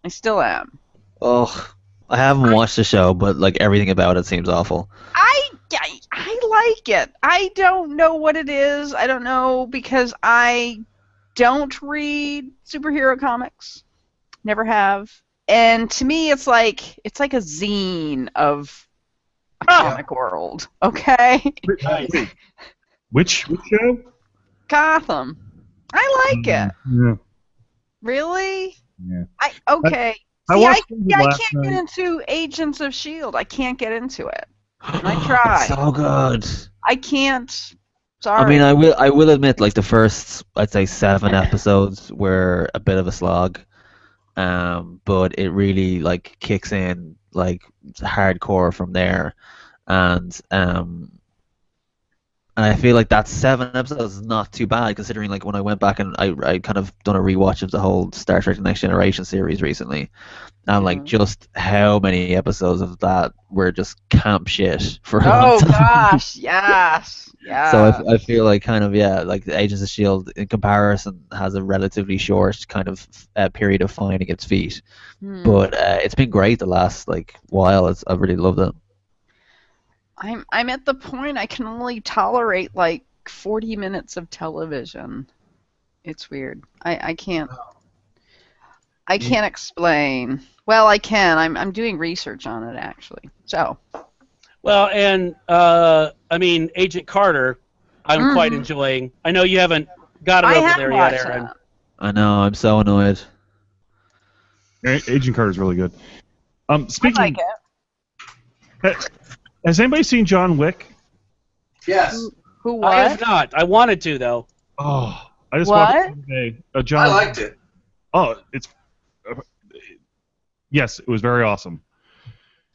I still am. Oh, I haven't watched the show, but everything about it seems awful. I like it. I don't know what it is. I don't know, because I don't read superhero comics. Never have. And to me, it's like a zine of a comic world. Okay. Which show? Gotham. I like it. Yeah. Really? Yeah. Okay. I can't get into Agents of S.H.I.E.L.D. I can't get into it. And I try. It's so good. I can't. Sorry. I mean, I will admit, the first, I'd say 7 episodes were a bit of a slog, but it really kicks in hardcore from there, and I feel like that 7 episodes is not too bad, considering when I went back and I kind of done a rewatch of the whole Star Trek: The Next Generation series recently, and just how many episodes of that were just camp shit for a long time. Gosh, yes. So I feel Agents of S.H.I.E.L.D. in comparison has a relatively short kind of period of finding its feet, but it's been great the last while. I've really loved it. I'm at the point I can only tolerate 40 minutes of television. It's weird. I can't. I can't explain. Well, I can. I'm doing research on it actually. So. Well, and I mean, Agent Carter, I'm quite enjoying. I know you haven't got it over there yet, Aaron. I know. I'm so annoyed. Agent Carter's really good. Speaking. I like it. Has anybody seen John Wick? Yes. Who what? I have not. I wanted to though. Oh, I just watched it today. I liked it. Oh, it's. Yes, it was very awesome.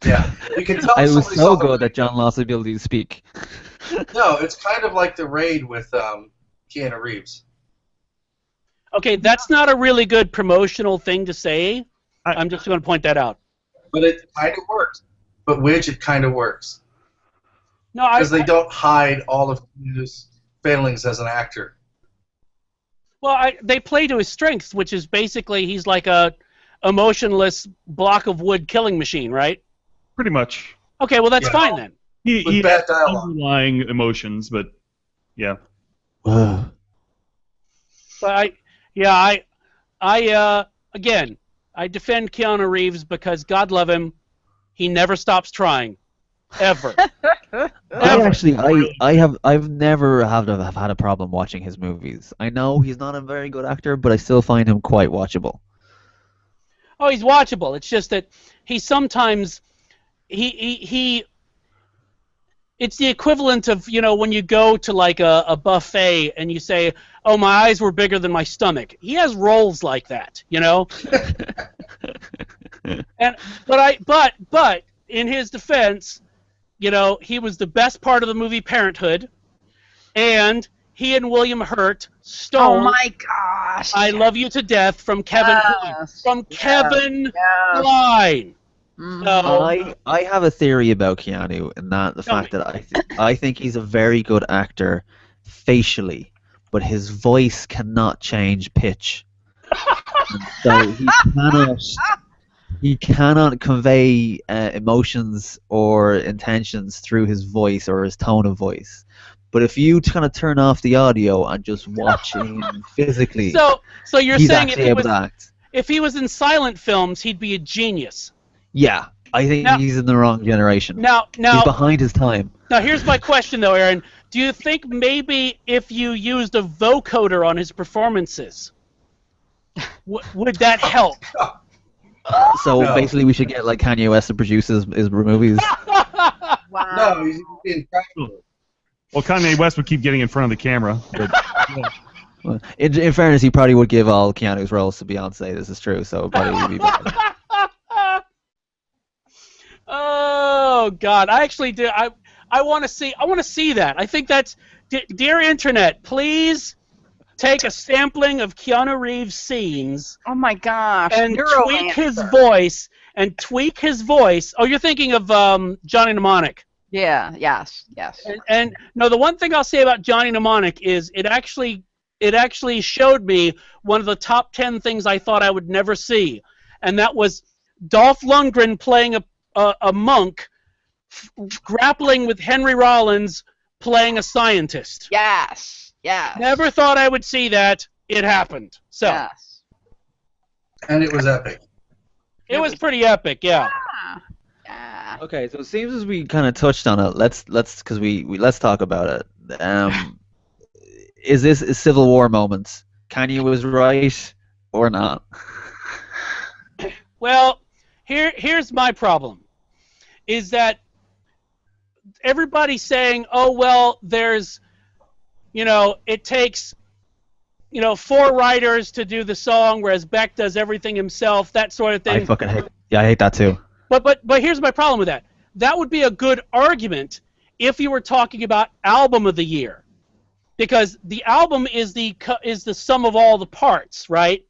Yeah, you can tell. It was so good that John lost the ability to speak. No, it's kind of like The Raid with Keanu Reeves. Okay, that's not a really good promotional thing to say. I'm just going to point that out. But it kind of works. But Widge, it kind of works. No, because they don't hide all of his failings as an actor. Well, they play to his strengths, which is basically he's like a emotionless block of wood killing machine, right? Pretty much. Okay, well that's fine then. He bad has dialogue. underlying emotions, but yeah. But again, I defend Keanu Reeves because God love him, he never stops trying, ever. I've never have had a problem watching his movies. I know he's not a very good actor, but I still find him quite watchable. Oh, he's watchable. It's just that he sometimes he it's the equivalent of, you know, when you go to like a buffet and you say, "Oh, my eyes were bigger than my stomach." He has roles like that, you know. But in his defense, you know, he was the best part of the movie Parenthood, and he and William Hurt stole. Oh my gosh! I Love You to Death from Kevin Kline. Kevin Kline. So, I have a theory about Keanu, and that the fact that I think he's a very good actor facially, but his voice cannot change pitch. So he cannot convey emotions or intentions through his voice or his tone of voice. But if you kind of turn off the audio and just watch him physically, so you're he's saying actually able to act. If he was in silent films, he'd be a genius. Yeah, I think he's in the wrong generation. Now he's behind his time. Now here's my question though, Aaron. Do you think maybe if you used a vocoder on his performances, would that help? So basically, we should get like Kanye West to produce his movies. Wow. No, he's being practical. Well, Kanye West would keep getting in front of the camera. But, yeah. Well, in fairness, he probably would give all Keanu's roles to Beyonce. This is true, so probably would be better. Oh God, I actually do. I want to see that. I think that's dear Internet. Please take a sampling of Keanu Reeves' scenes. Oh my gosh! And tweak his voice. Oh, you're thinking of Johnny Mnemonic. Yeah. Yes. And no, the one thing I'll say about Johnny Mnemonic is it actually showed me one of the top 10 things I thought I would never see, and that was Dolph Lundgren playing a monk grappling with Henry Rollins playing a scientist. Yes. Never thought I would see that. It happened. So. Yes. And it was epic. It was pretty epic, yeah. Okay, so it seems as we kind of touched on it. Let's talk about it. Is this a Civil War moment? Kanye was right or not? Well, here's my problem. Is that everybody's saying, oh well, there's, it takes, 4 writers to do the song, whereas Beck does everything himself, that sort of thing. I hate that too. But here's my problem with that. That would be a good argument if you were talking about album of the year, because the album is the sum of all the parts, right?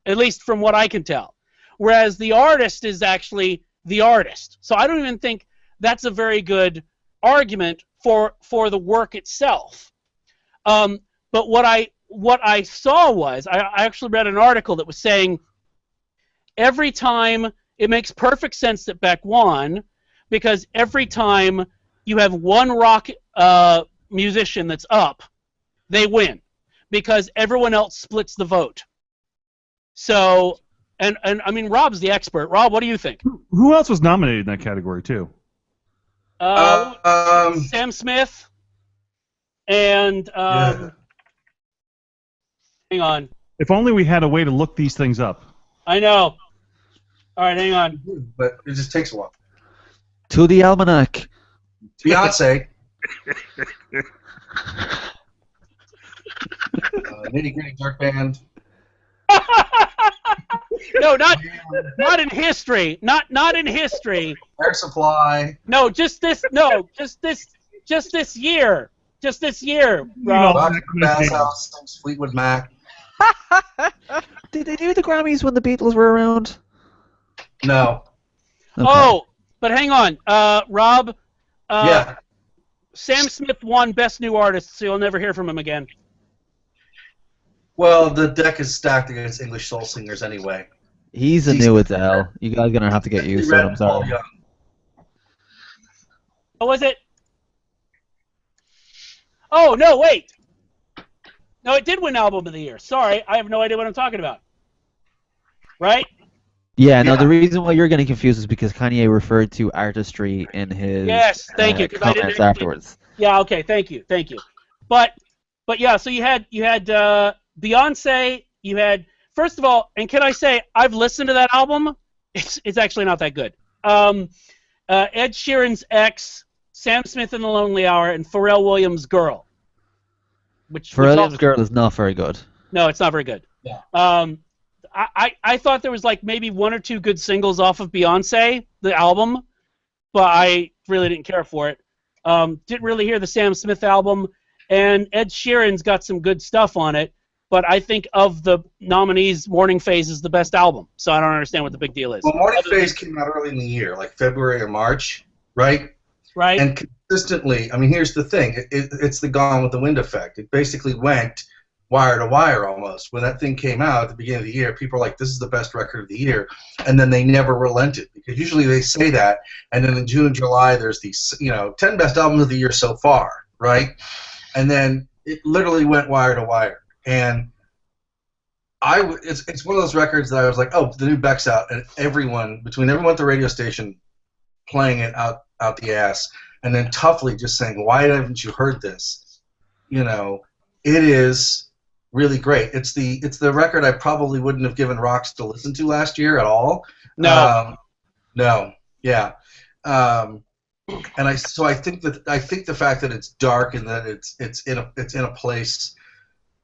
At least from what I can tell. Whereas the artist is actually the artist. So I don't even think that's a very good argument for the work itself. But what I saw was I actually read an article that was saying every time it makes perfect sense that Beck won, because every time you have one rock musician that's up, they win. because everyone else splits the vote. So, and I mean, Rob's the expert. Rob, what do you think? Who else was nominated in that category too? Sam Smith and Yeah. hang on. If only we had a way to look these things up. I know. All right, hang on. But it just takes a while. To the almanac. Beyonce. Nitty Gritty Dirt Band. No, not in history. Not in history. Air Supply. No, just this. No, just this year. Just this year, Rob. Roger Basshouse sings Fleetwood Mac. Did they do the Grammys when the Beatles were around? No. Okay. Oh, but hang on, Rob. Yeah. Sam Smith won Best New Artist, so you'll never hear from him again. Well, the deck is stacked against English soul singers anyway. He's a new Adele. You guys are gonna have to get used to it. I'm sorry. What was it? Oh no, wait. No, it did win Album of the Year. Sorry, I have no idea what I'm talking about. Right? Yeah, no, the reason why you're getting confused is because Kanye referred to artistry in his Thank you, 'cause I didn't comments actually- afterwards. Yeah, okay, thank you. But yeah, so you had Beyonce, you had, first of all, and can I say I've listened to that album. It's actually not that good. Ed Sheeran's X, Sam Smith and the Lonely Hour, and Pharrell Williams' Girl. Pharrell Williams' Girl is not very good. No, it's not very good. Yeah. I thought there was like maybe one or two good singles off of Beyonce, the album, but I really didn't care for it. Didn't really hear the Sam Smith album, and Ed Sheeran's got some good stuff on it, but I think of the nominees, Morning Phase is the best album, so I don't understand what the big deal is. Well, Morning Phase came out early in the year, like February or March, right? Right. And consistently, I mean, here's the thing. It's the Gone with the Wind effect. It basically went wire to wire almost. When that thing came out at the beginning of the year, people were like, this is the best record of the year. And then they never relented, because usually they say that, and then in June and July there's these, 10 best albums of the year so far, right? And then it literally went wire to wire. And it's one of those records that I was like, oh, the new Beck's out, and between everyone at the radio station playing it out the ass, and then toughly just saying, why haven't you heard this? It is really great. It's the record I probably wouldn't have given Rocks to listen to last year at all. No. No. Yeah. And I think the fact that it's dark and that it's in a place,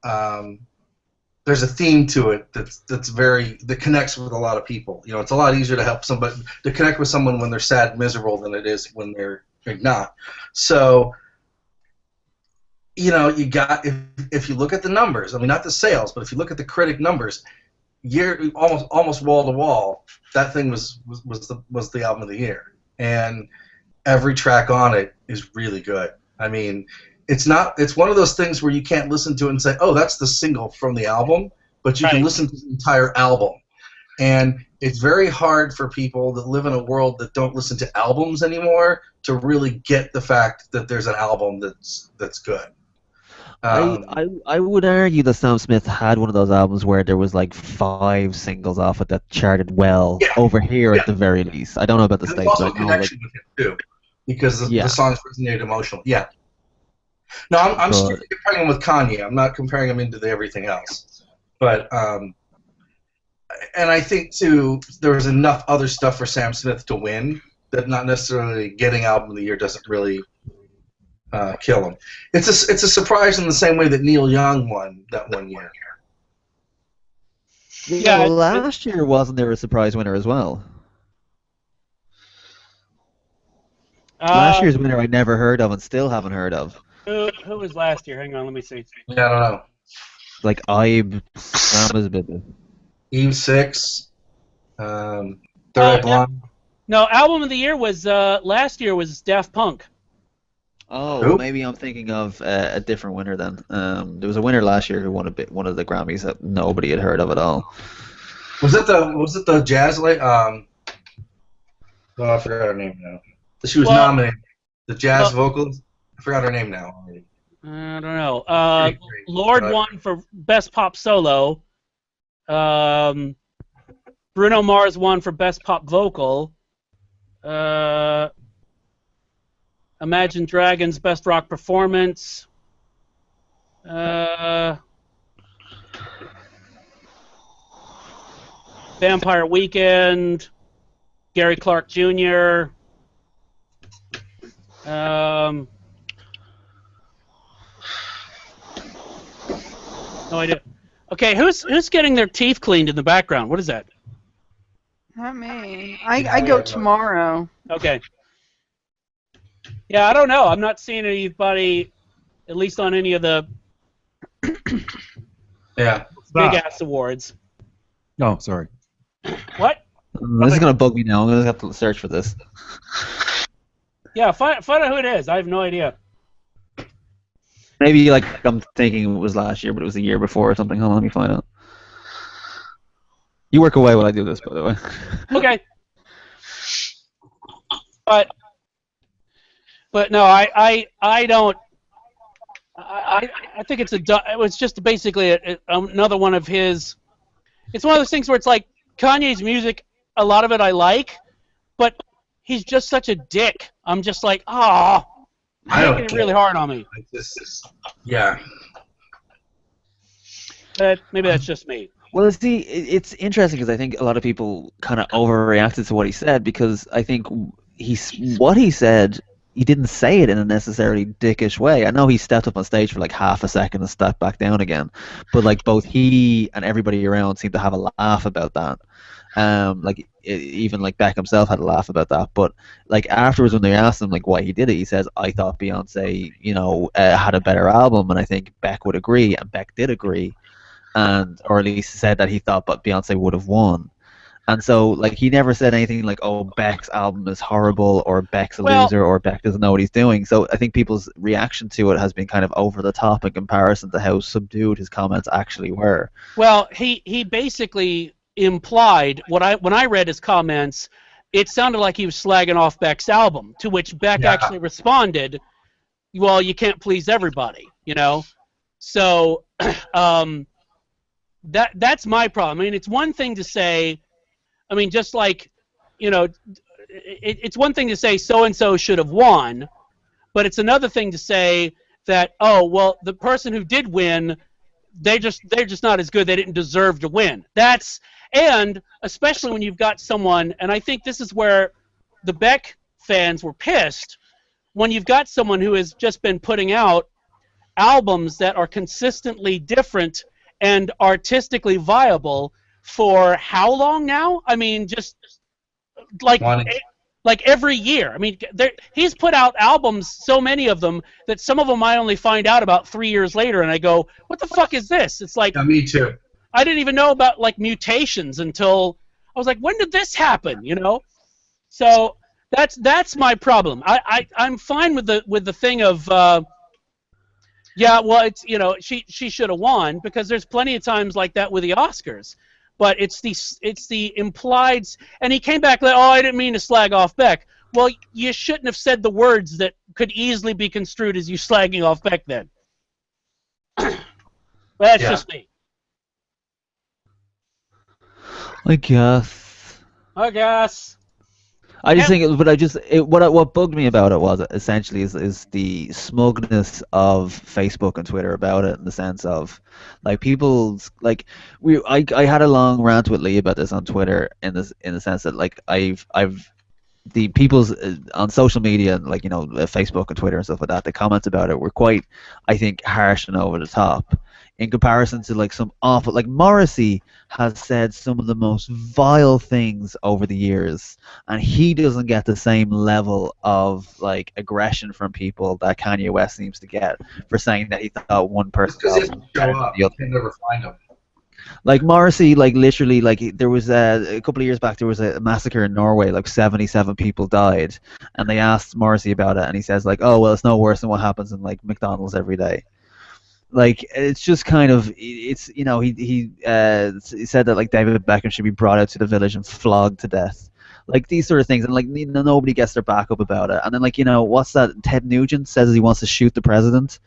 there's a theme to it that connects with a lot of people. It's a lot easier to connect with someone when they're sad and miserable than it is when they're not. So, you got, if you look at the numbers, I mean, not the sales, but if you look at the critic numbers, almost wall to wall, that thing was the album of the year, and every track on it is really good. I mean, it's one of those things where you can't listen to it and say, oh, that's the single from the album, but you can listen to the entire album. And it's very hard for people that live in a world that don't listen to albums anymore to really get the fact that there's an album that's good. I would argue that Sam Smith had one of those albums where there was like 5 singles off it that charted well over here at the very least. I don't know about the States. Also a connection with him too, because the songs resonated emotionally. Yeah. No, I'm still comparing him with Kanye. I'm not comparing him into everything else. But and I think too there was enough other stuff for Sam Smith to win that not necessarily getting album of the year doesn't really kill him. It's a surprise in the same way that Neil Young won that one year. Yeah, well, last year wasn't there a surprise winner as well? Last year's winner I never heard of and still haven't heard of. Who was last year? Hang on, let me see. Yeah, I don't know. Like Ibe, Grandma's Business. Eve 6, Third Eye Blind. No, album of the year was last year was Daft Punk. Oh, well, maybe I'm thinking of a different winner then. There was a winner last year who won one of the Grammys that nobody had heard of at all. Was it the jazz lady? Oh, I forgot her name now. She was nominated. The jazz vocalist. I forgot her name now. I don't know. Great. Lord won for Best Pop Solo. Bruno Mars won for Best Pop Vocal. Imagine Dragons Best Rock Performance. Vampire Weekend. Gary Clark Jr. No idea. Okay, who's getting their teeth cleaned in the background? What is that? Not me. I go tomorrow. Okay. Yeah, I don't know. I'm not seeing anybody, at least on any of the big ass awards. Oh, sorry. What? This is gonna bug me now. I'm gonna have to search for this. Yeah, find out who it is. I have no idea. Maybe like I'm thinking it was last year, but it was the year before or something. Hold on, let me find out. You work away while I do this, by the way. Okay. But no, I don't. I think it was just basically another one of his. It's one of those things where it's like Kanye's music. A lot of it I like, but he's just such a dick. I'm just like, oh, making it really hard on me. Yeah. But maybe that's just me. Well, see, it's interesting because I think a lot of people kind of overreacted to what he said because I think what he said, he didn't say it in a necessarily dickish way. I know he stepped up on stage for like half a second and stepped back down again, but like both he and everybody around seemed to have a laugh about that. Even like Beck himself had a laugh about that. But like afterwards, when they asked him like why he did it, he says, "I thought Beyonce, had a better album," and I think Beck would agree, and Beck did agree. Or at least said that he thought but Beyonce would have won. And so like he never said anything like, oh, Beck's album is horrible or Beck's a loser or Beck doesn't know what he's doing. So I think people's reaction to it has been kind of over the top in comparison to how subdued his comments actually were. Well, he basically implied when I read his comments, it sounded like he was slagging off Beck's album, to which Beck actually responded, well, you can't please everybody, So that's my problem. I mean, it's one thing to say, just like, it's one thing to say so-and-so should have won, but it's another thing to say that, oh, well, the person who did win, they're just not as good, they didn't deserve to win. And especially when you've got someone, and I think this is where the Beck fans were pissed, when you've got someone who has just been putting out albums that are consistently different and artistically viable for how long now? I mean, just like every year. I mean, he's put out albums, so many of them, that some of them I only find out about 3 years later, and I go, what the fuck is this? It's like, me too. I didn't even know about like Mutations until I was like, when did this happen? So that's my problem. I'm fine with the thing of well, it's she should have won, because there's plenty of times like that with the Oscars, but it's the implied, and he came back like, oh, I didn't mean to slag off Beck. Well, you shouldn't have said the words that could easily be construed as you slagging off Beck then. That's just me. I guess. I just think, what bugged me about it was essentially is the smugness of Facebook and Twitter about it, in the sense of like people's like I had a long rant with Lee about this on Twitter in the sense that like the people's on social media and like Facebook and Twitter and stuff like that, the comments about it were quite, I think, harsh and over the top in comparison to like some awful, like Morrissey has said some of the most vile things over the years, and he doesn't get the same level of like aggression from people that Kanye West seems to get for saying that he thought one person was better than the other. You can never find him. Like Morrissey, like literally, like there was a couple of years back, there was a massacre in Norway, like 77 people died, and they asked Morrissey about it, and he says like, oh well, it's no worse than what happens in like McDonald's every day. Like it's just kind of, it's he said that like David Beckham should be brought out to the village and flogged to death, like these sort of things, and like nobody gets their back up about it. And then like what's that? Ted Nugent says he wants to shoot the president.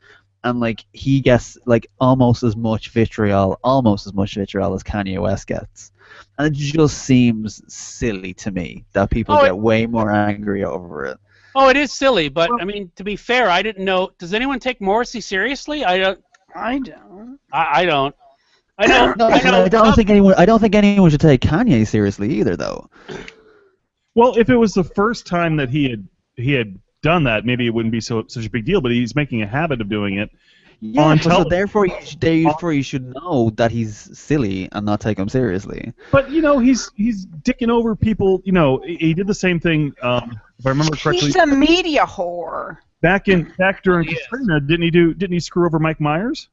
and like he gets like almost as much vitriol as Kanye West gets, and it just seems silly to me that people get way more angry over it. Oh, it is silly, but I mean, to be fair, I didn't know. Does anyone take Morrissey seriously? I don't. I don't. I don't. I know. No, I don't think anyone should take Kanye seriously either, though. Well, if it was the first time that he had done that, maybe it wouldn't be such a big deal. But he's making a habit of doing it. Yeah, so therefore you should know that he's silly and not take him seriously. But he's dicking over people. He did the same thing. If I remember correctly, he's a media whore. Back during Katrina, didn't he screw over Mike Myers?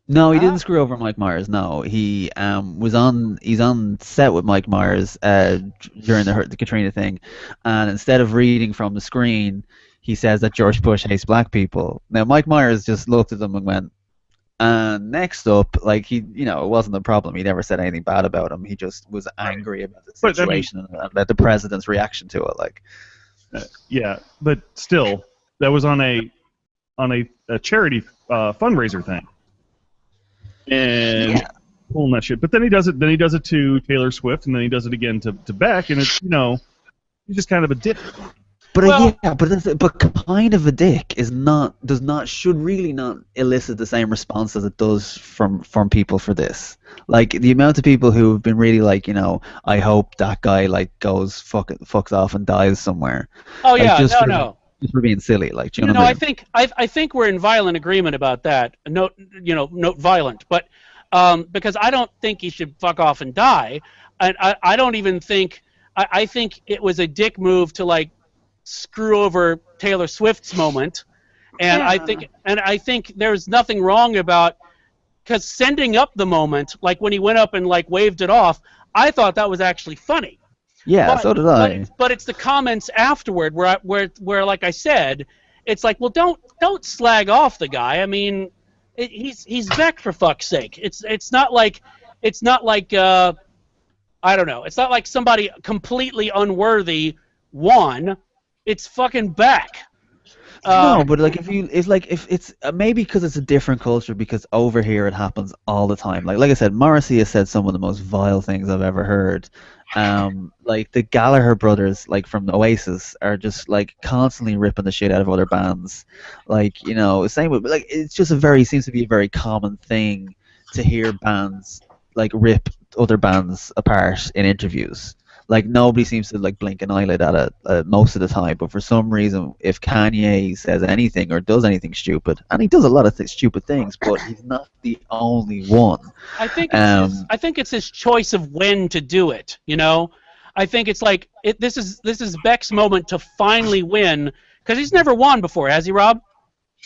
No, he didn't screw over Mike Myers. No, he's on set with Mike Myers during the Katrina thing, and instead of reading from the screen, he says that George Bush hates black people. Now Mike Myers just looked at them and went, and next up, like it wasn't a problem. He never said anything bad about him. He just was angry about the situation and about the president's reaction to it. Like, yeah, but still, that was on a charity fundraiser thing. And pulling that shit, but then he does it to Taylor Swift, and then he does it again to Beck, and it's he's just kind of a dick. But but kind of a dick should really not elicit the same response as it does from people for this. Like the amount of people who have been really like, I hope that guy like goes fucks off and dies somewhere. Oh like, yeah, just for being silly, like, do you know what I mean? I think we're in violent agreement about that. Note violent, but because I don't think he should fuck off and die, and I don't even think I think it was a dick move to like screw over Taylor Swift's moment, and I think there's nothing wrong about because sending up the moment, like when he went up and like waved it off, I thought that was actually funny. Yeah, so did I. But it's the comments afterward where like I said, it's like, well, don't slag off the guy. I mean, he's Beck for fuck's sake. It's not like I don't know. It's not like somebody completely unworthy won. It's fucking Beck. No, but like if it's maybe because it's a different culture, because over here it happens all the time. Like I said, Morrissey has said some of the most vile things I've ever heard. Like the Gallagher brothers, like from Oasis, are just like constantly ripping the shit out of other bands. Like same with like it's just seems to be a very common thing to hear bands like rip other bands apart in interviews. Like nobody seems to like blink an eyelid at it most of the time, but for some reason, if Kanye says anything or does anything stupid, and he does a lot of stupid things, but he's not the only one. I think it's his choice of when to do it. I think it's like this is Beck's moment to finally win because he's never won before, has he, Rob?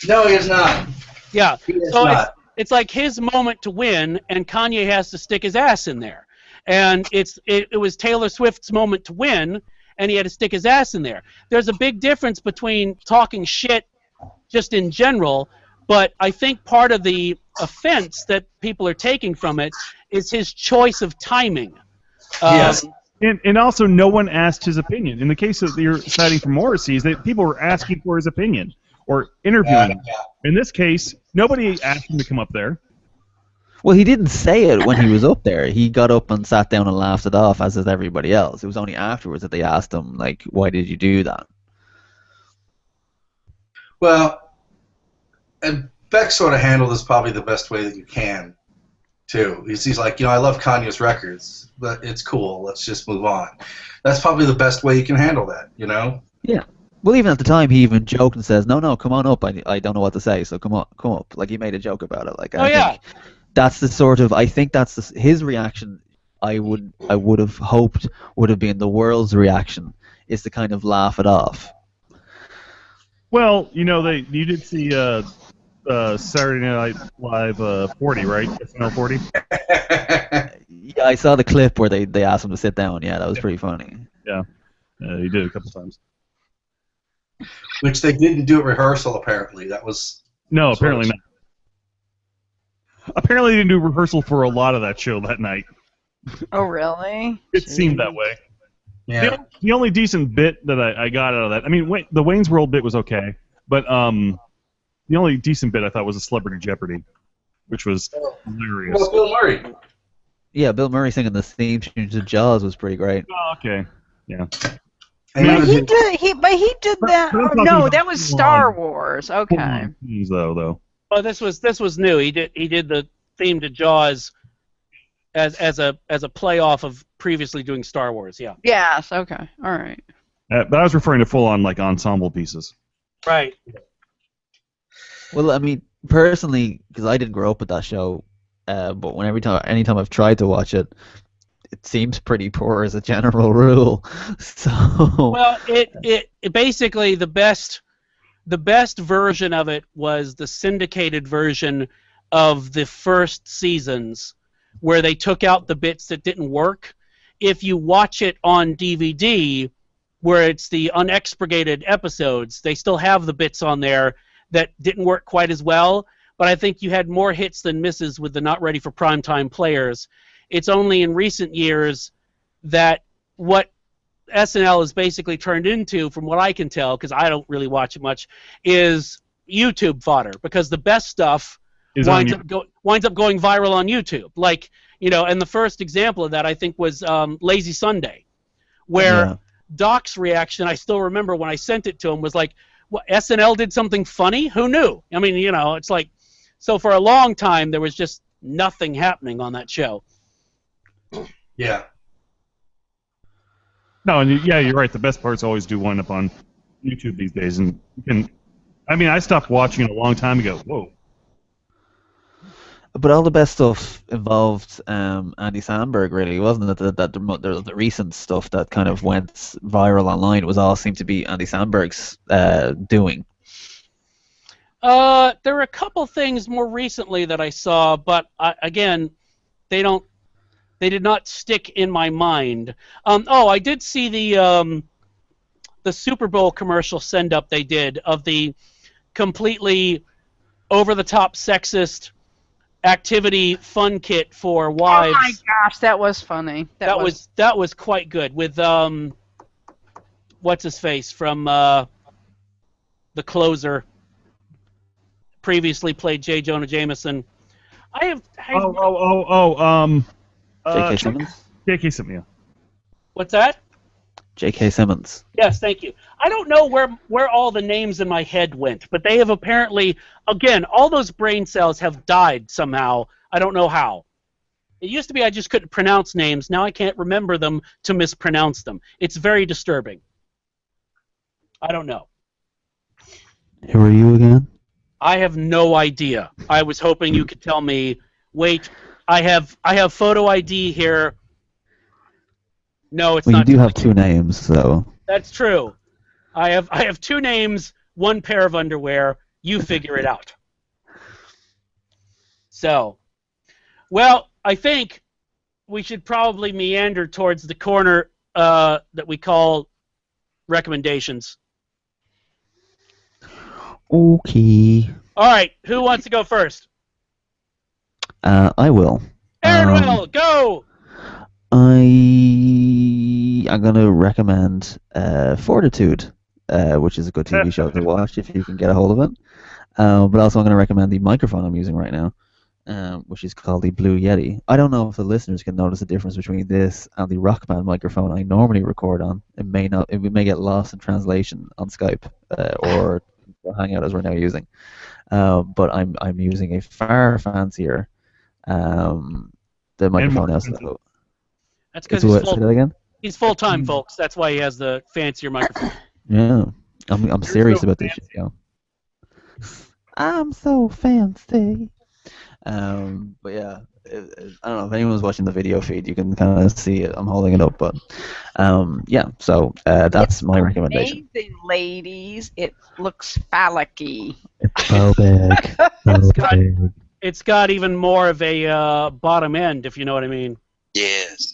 No, he has not. Yeah, so it's like his moment to win, and Kanye has to stick his ass in there. And it was Taylor Swift's moment to win, and he had to stick his ass in there. There's a big difference between talking shit just in general, but I think part of the offense that people are taking from it is his choice of timing. Yes. And also, no one asked his opinion. In the case that you're citing from Morrissey, is that people were asking for his opinion or interviewing him. In this case, nobody asked him to come up there. Well, he didn't say it when he was up there. He got up and sat down and laughed it off, as did everybody else. It was only afterwards that they asked him, like, why did you do that? Well, and Beck sort of handled this probably the best way that you can, too. He's like, I love Kanye's records, but it's cool. Let's just move on. That's probably the best way you can handle that, Yeah. Well, even at the time, he even joked and says, no, come on up. I don't know what to say, so come up. Like, he made a joke about it. Like, I think that's the sort of, I think that's his reaction. I would have hoped would have been the world's reaction, is to kind of laugh it off. Well, you did see Saturday Night Live 40, right? SNL 40. Yeah, I saw the clip where they asked him to sit down. Yeah, that was pretty funny. Yeah, he did it a couple times. Which they didn't do at rehearsal, apparently. That was no, apparently not. Apparently, they didn't do rehearsal for a lot of that show that night. Oh, really? It seemed that way. Yeah. The only decent bit that I got out of that, I mean, the Wayne's World bit was okay, but the only decent bit I thought was a Celebrity Jeopardy, which was hilarious. Well, Bill Murray. Yeah, Bill Murray singing the theme tune to Jaws was pretty great. Oh, okay. Yeah. But he did that. I'm Oh, talking no, about that was full Star on- Wars. full Okay. on themes, though. Oh, this was new. He did the theme to Jaws as a play off of previously doing Star Wars. Yeah. Yes. Okay. All right. But I was referring to full on like ensemble pieces. Right. Well, I mean, personally, because I didn't grow up with that show, but anytime I've tried to watch it, it seems pretty poor as a general rule. So. Well, it basically the best version of it was the syndicated version of the first seasons, where they took out the bits that didn't work. If you watch it on DVD, where it's the unexpurgated episodes, they still have the bits on there that didn't work quite as well, but I think you had more hits than misses with the not ready for primetime players. It's only in recent years that what SNL has basically turned into, from what I can tell, because I don't really watch it much, is YouTube fodder, because the best stuff winds up going viral on YouTube. Like, and the first example of that, I think, was Lazy Sunday, where Doc's reaction, I still remember when I sent it to him, was like, what, SNL did something funny? Who knew? I mean, it's like, so for a long time, there was just nothing happening on that show. Yeah. No, and yeah, you're right. The best parts always do wind up on YouTube these days, and I stopped watching it a long time ago. Whoa. But all the best stuff involved Andy Samberg, really, wasn't it? The recent stuff that kind of went viral online seemed to be Andy Samberg's doing. There were a couple things more recently that I saw, but again, they did not stick in my mind. I did see the Super Bowl commercial send-up they did of the completely over-the-top sexist activity fun kit for wives. Oh my gosh, that was funny. That was quite good with what's his face from The Closer. Previously played J. Jonah Jameson. J.K. Simmons? J.K. Simmons, yeah. What's that? J.K. Simmons. Yes, thank you. I don't know where all the names in my head went, but they have apparently, again, all those brain cells have died somehow. I don't know how. It used to be I just couldn't pronounce names. Now I can't remember them to mispronounce them. It's very disturbing. I don't know. Who are you again? I have no idea. I was hoping you could tell me. Wait, I have photo ID here. No, it's well, not. You do have two names, so. That's true. I have two names, one pair of underwear. You figure it out. So, well, I think we should probably meander towards the corner that we call recommendations. Okay. All right, who wants to go first? I will. Aaron will, go! I'm going to recommend Fortitude, which is a good TV show to watch if you can get a hold of it. But also I'm going to recommend the microphone I'm using right now, which is called the Blue Yeti. I don't know if the listeners can notice the difference between this and the Rock Band microphone I normally record on. It may get lost in translation on Skype or Hangout as we're now using. But I'm using a far fancier the microphone else. That's because he's full-time, folks. That's why he has the fancier microphone. Yeah, I'm serious about this shit, yo. I'm so fancy. But yeah, I don't know if anyone's watching the video feed. You can kind of see it. I'm holding it up, but yeah. So that's my recommendation. Amazing, ladies. It looks phallic-y. It's so big. It's got even more of a bottom end, if you know what I mean. Yes.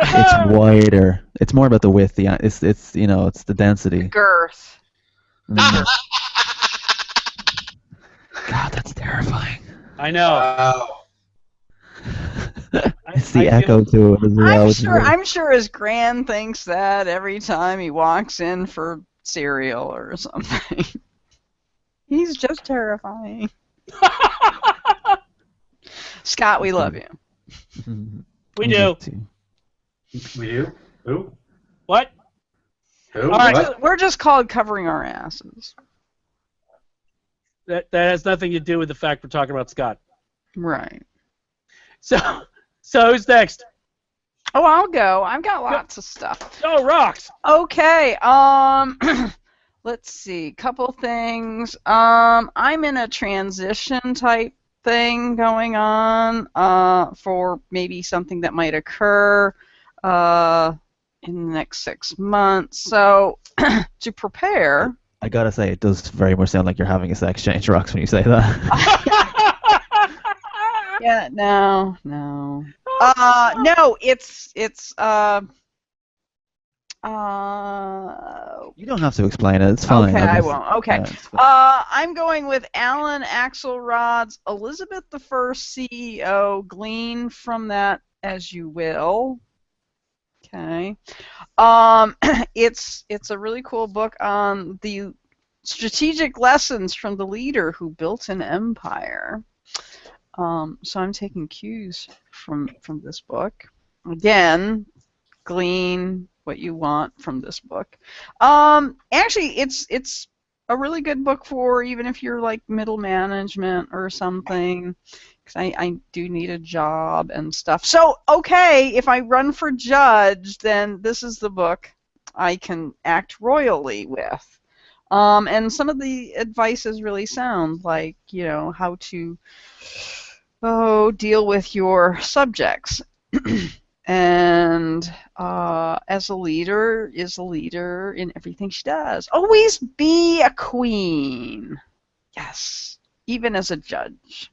It's wider. It's more about the width. It's it's the density. The girth. God, that's terrifying. I know. Wow. It's the echo to it as well. I'm sure his gran thinks that every time he walks in for cereal or something. He's just terrifying. Scott, we love you. We do. We do? Who? What? Who? All right. What? We're just called covering our asses. That has nothing to do with the fact we're talking about Scott. Right. So who's next? Oh, I'll go. I've got lots of stuff. Oh, rocks. Okay. Let's see. Couple things. I'm in a transition type thing going on for maybe something that might occur in the next 6 months. So to prepare. I gotta say, it does very much sound like you're having a sex change, Rox, when you say that. Yeah, no. No, it's You don't have to explain it. It's fine. Okay, I just- won't. Okay. yeah, it's fine. I'm going with Alan Axelrod's Elizabeth I CEO. Glean from that as you will. Okay. It's a really cool book on the strategic lessons from the leader who built an empire. So I'm taking cues from this book. Again, glean what you want from this book. Actually, it's a really good book for even if you're like middle management or something, because I do need a job and stuff. So, okay, if I run for judge, then this is the book I can act royally with. And some of the advice is really sound, like, you know, how to deal with your subjects. And as a leader, is a leader in everything she does. Always be a queen. Yes, even as a judge.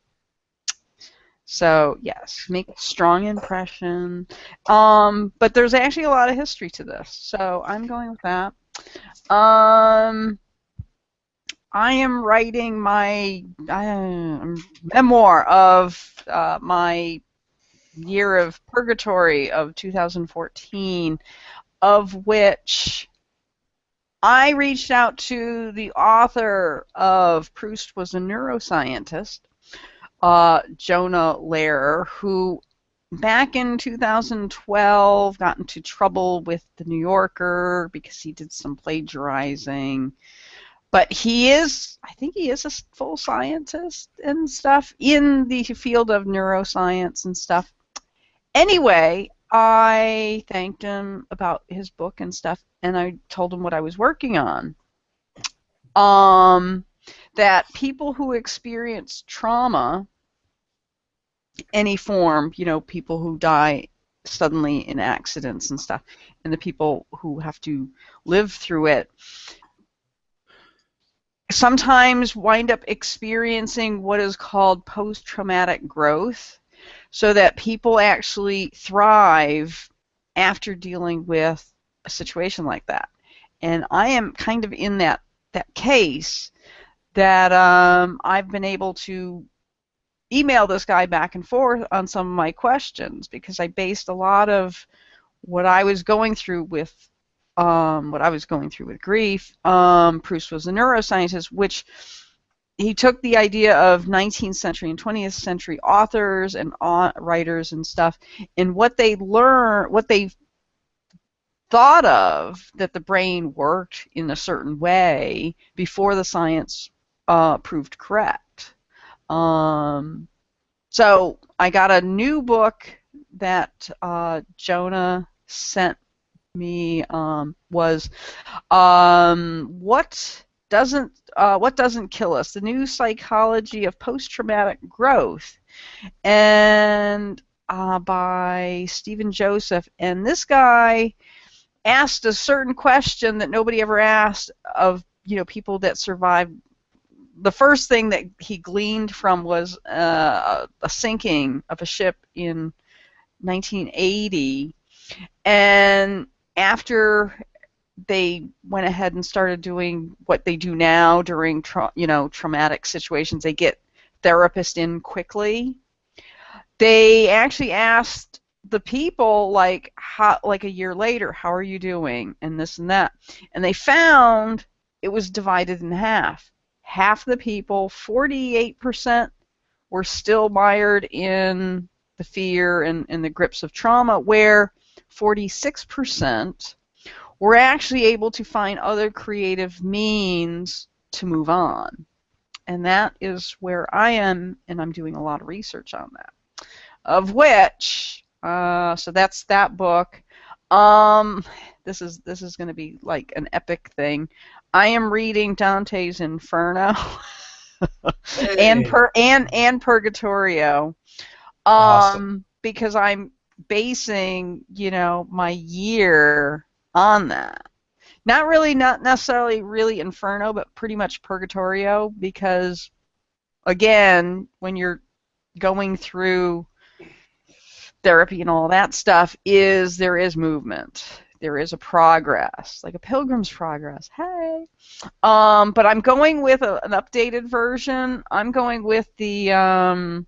So, yes, make a strong impression. But there's actually a lot of history to this, so I'm going with that. I am writing my memoir of my year of purgatory of 2014, of which I reached out to the author of Proust Was a Neuroscientist, Jonah Lehrer, who back in 2012 got into trouble with the New Yorker because he did some plagiarizing. But I think he is a full scientist and stuff in the field of neuroscience and stuff. Anyway, I thanked him about his book and stuff, and I told him what I was working on. That people who experience trauma, any form, you know, people who die suddenly in accidents and stuff, and the people who have to live through it, sometimes wind up experiencing what is called post-traumatic growth, so that people actually thrive after dealing with a situation like that. And I am kind of in that case that I've been able to email this guy back and forth on some of my questions, because I based a lot of what I was going through with grief. Proust was a neuroscientist, which he took the idea of 19th century and 20th century authors and writers and stuff, and what they thought of, that the brain worked in a certain way before the science proved correct. So I got a new book that Jonah sent me, was what doesn't kill us, the new psychology of post-traumatic growth, and by Stephen Joseph. And this guy asked a certain question that nobody ever asked of, you know, people that survived. The first thing that he gleaned from was a sinking of a ship in 1980, and after they went ahead and started doing what they do now during traumatic situations, they get therapists in quickly. They actually asked the people, like a year later, how are you doing, and this and that, and they found it was divided in half. half the people, 48%, were still mired in the fear and the grips of trauma, where 46% were actually able to find other creative means to move on. And that is where I am, and I'm doing a lot of research on that. Of which, so that's that book. This is going to be like an epic thing. I am reading Dante's Inferno and Purgatorio, Awesome. because I'm basing, my year on that. Not necessarily really Inferno, but pretty much Purgatorio, because again, when you're going through therapy and all that stuff, there is movement. There is a progress, like a pilgrim's progress. Hey. But I'm going with an updated version. I'm going with the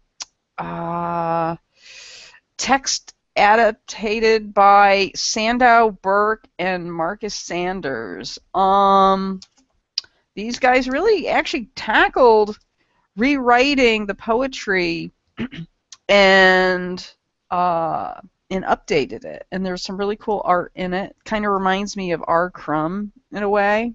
text adapted by Sandow Burke and Marcus Sanders. These guys really actually tackled rewriting the poetry and updated it. And there's some really cool art in it. Kind of reminds me of R. Crumb in a way.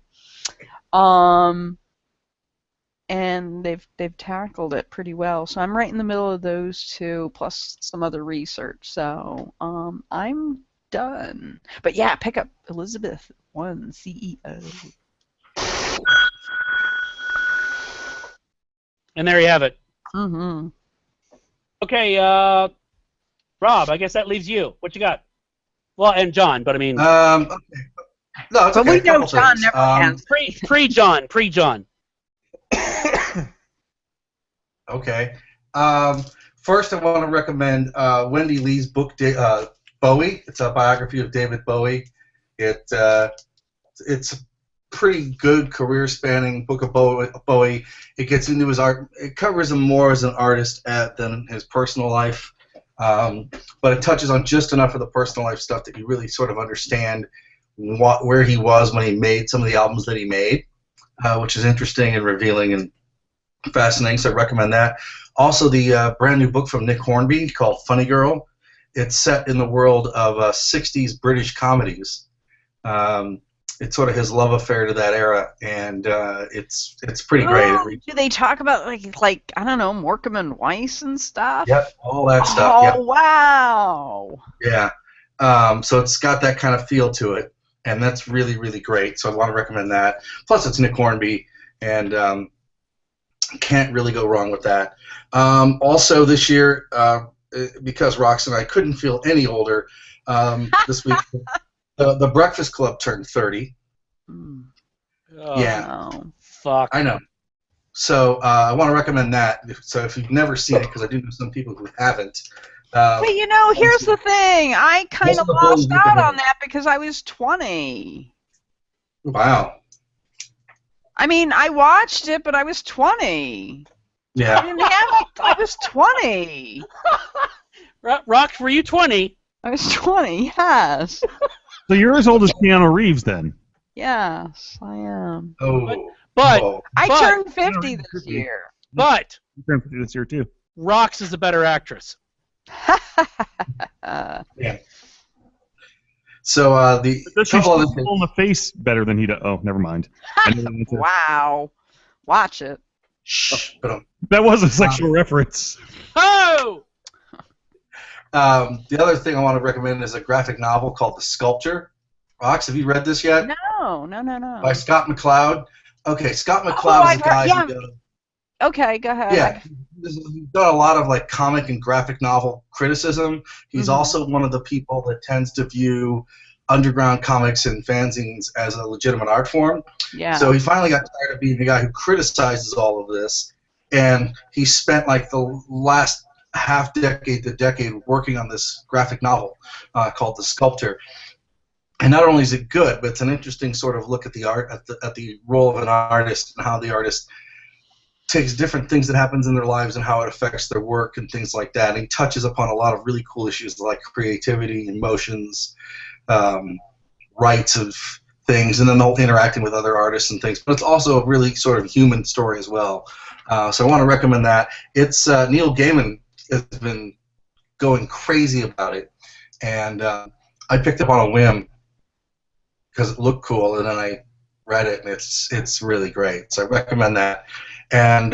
And they've tackled it pretty well. So I'm right in the middle of those two, plus some other research. So I'm done. But yeah, pick up Elizabeth I, CEO. And there you have it. Mm-hmm. Okay, Rob, I guess that leaves you. What you got? Well, and John, but I mean... Okay. No, it's but okay. we know John never has. Pre-John. Okay. First, I want to recommend Wendy Lee's book, Bowie. It's a biography of David Bowie. It's a pretty good career-spanning book of Bowie. It gets into his art. It covers him more as an artist than his personal life, but it touches on just enough of the personal life stuff that you really sort of understand where he was when he made some of the albums that he made, which is interesting and revealing and fascinating, so I recommend that. Also, the brand new book from Nick Hornby called Funny Girl. It's set in the world of 60s British comedies. It's sort of his love affair to that era, and it's pretty great. Do they talk about like I don't know, Morecambe and Weiss and stuff? Yep, all that stuff. Oh, yep. Wow. Yeah. So it's got that kind of feel to it, and that's really, really great. So I want to recommend that. Plus, it's Nick Hornby, and can't really go wrong with that. Also, this year, because Rox and I couldn't feel any older, this week, the Breakfast Club turned 30. Oh, yeah. Fuck. I know. So I want to recommend that. So if you've never seen it, because I do know some people who haven't. But here's the thing. I kind of lost out on that because I was 20. Wow. I mean, I watched it, but I was 20. Yeah. I didn't have it. I was 20. Rox, were you 20? I was 20, yes. So you're as old as Keanu Reeves, then? Yes, I am. Oh. But I turned 50 this year. But you turned 50 this year too. Rox is a better actress. Yeah. So does she still in the face better than he does? Oh, never mind. Wow. Watch it. Shh. That was a sexual reference. Oh. The other thing I want to recommend is a graphic novel called The Sculpture. Rox, have you read this yet? No. By Scott McCloud. Okay, Scott McCloud is a guy who does... Okay, go ahead. Yeah, he's done a lot of like comic and graphic novel criticism. He's also one of the people that tends to view underground comics and fanzines as a legitimate art form. Yeah. So he finally got tired of being the guy who criticizes all of this, and he spent like the last half decade to decade working on this graphic novel called The Sculptor. And not only is it good, but it's an interesting sort of look at the art, at the role of an artist and how the artist takes different things that happens in their lives and how it affects their work and things like that. And he touches upon a lot of really cool issues like creativity, emotions, rights of things, and then the whole interacting with other artists and things. But it's also a really sort of human story as well. So I want to recommend that. It's Neil Gaiman has been going crazy about it, and I picked up on a whim because it looked cool, and then I read it, and it's really great. So I recommend that. And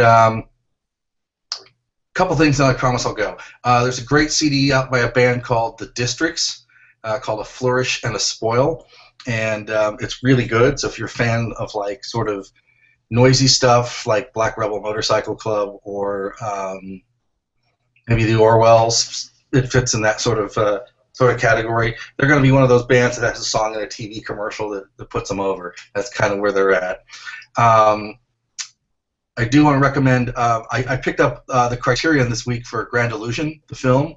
couple things, and I promise I'll go. There's a great CD out by a band called The Districts, called A Flourish and a Spoil, and it's really good. So if you're a fan of like sort of noisy stuff like Black Rebel Motorcycle Club or maybe the Orwells, it fits in that sort of category. They're going to be one of those bands that has a song in a TV commercial that puts them over. That's kind of where they're at. I do want to recommend, I picked up the Criterion this week for Grand Illusion, the film,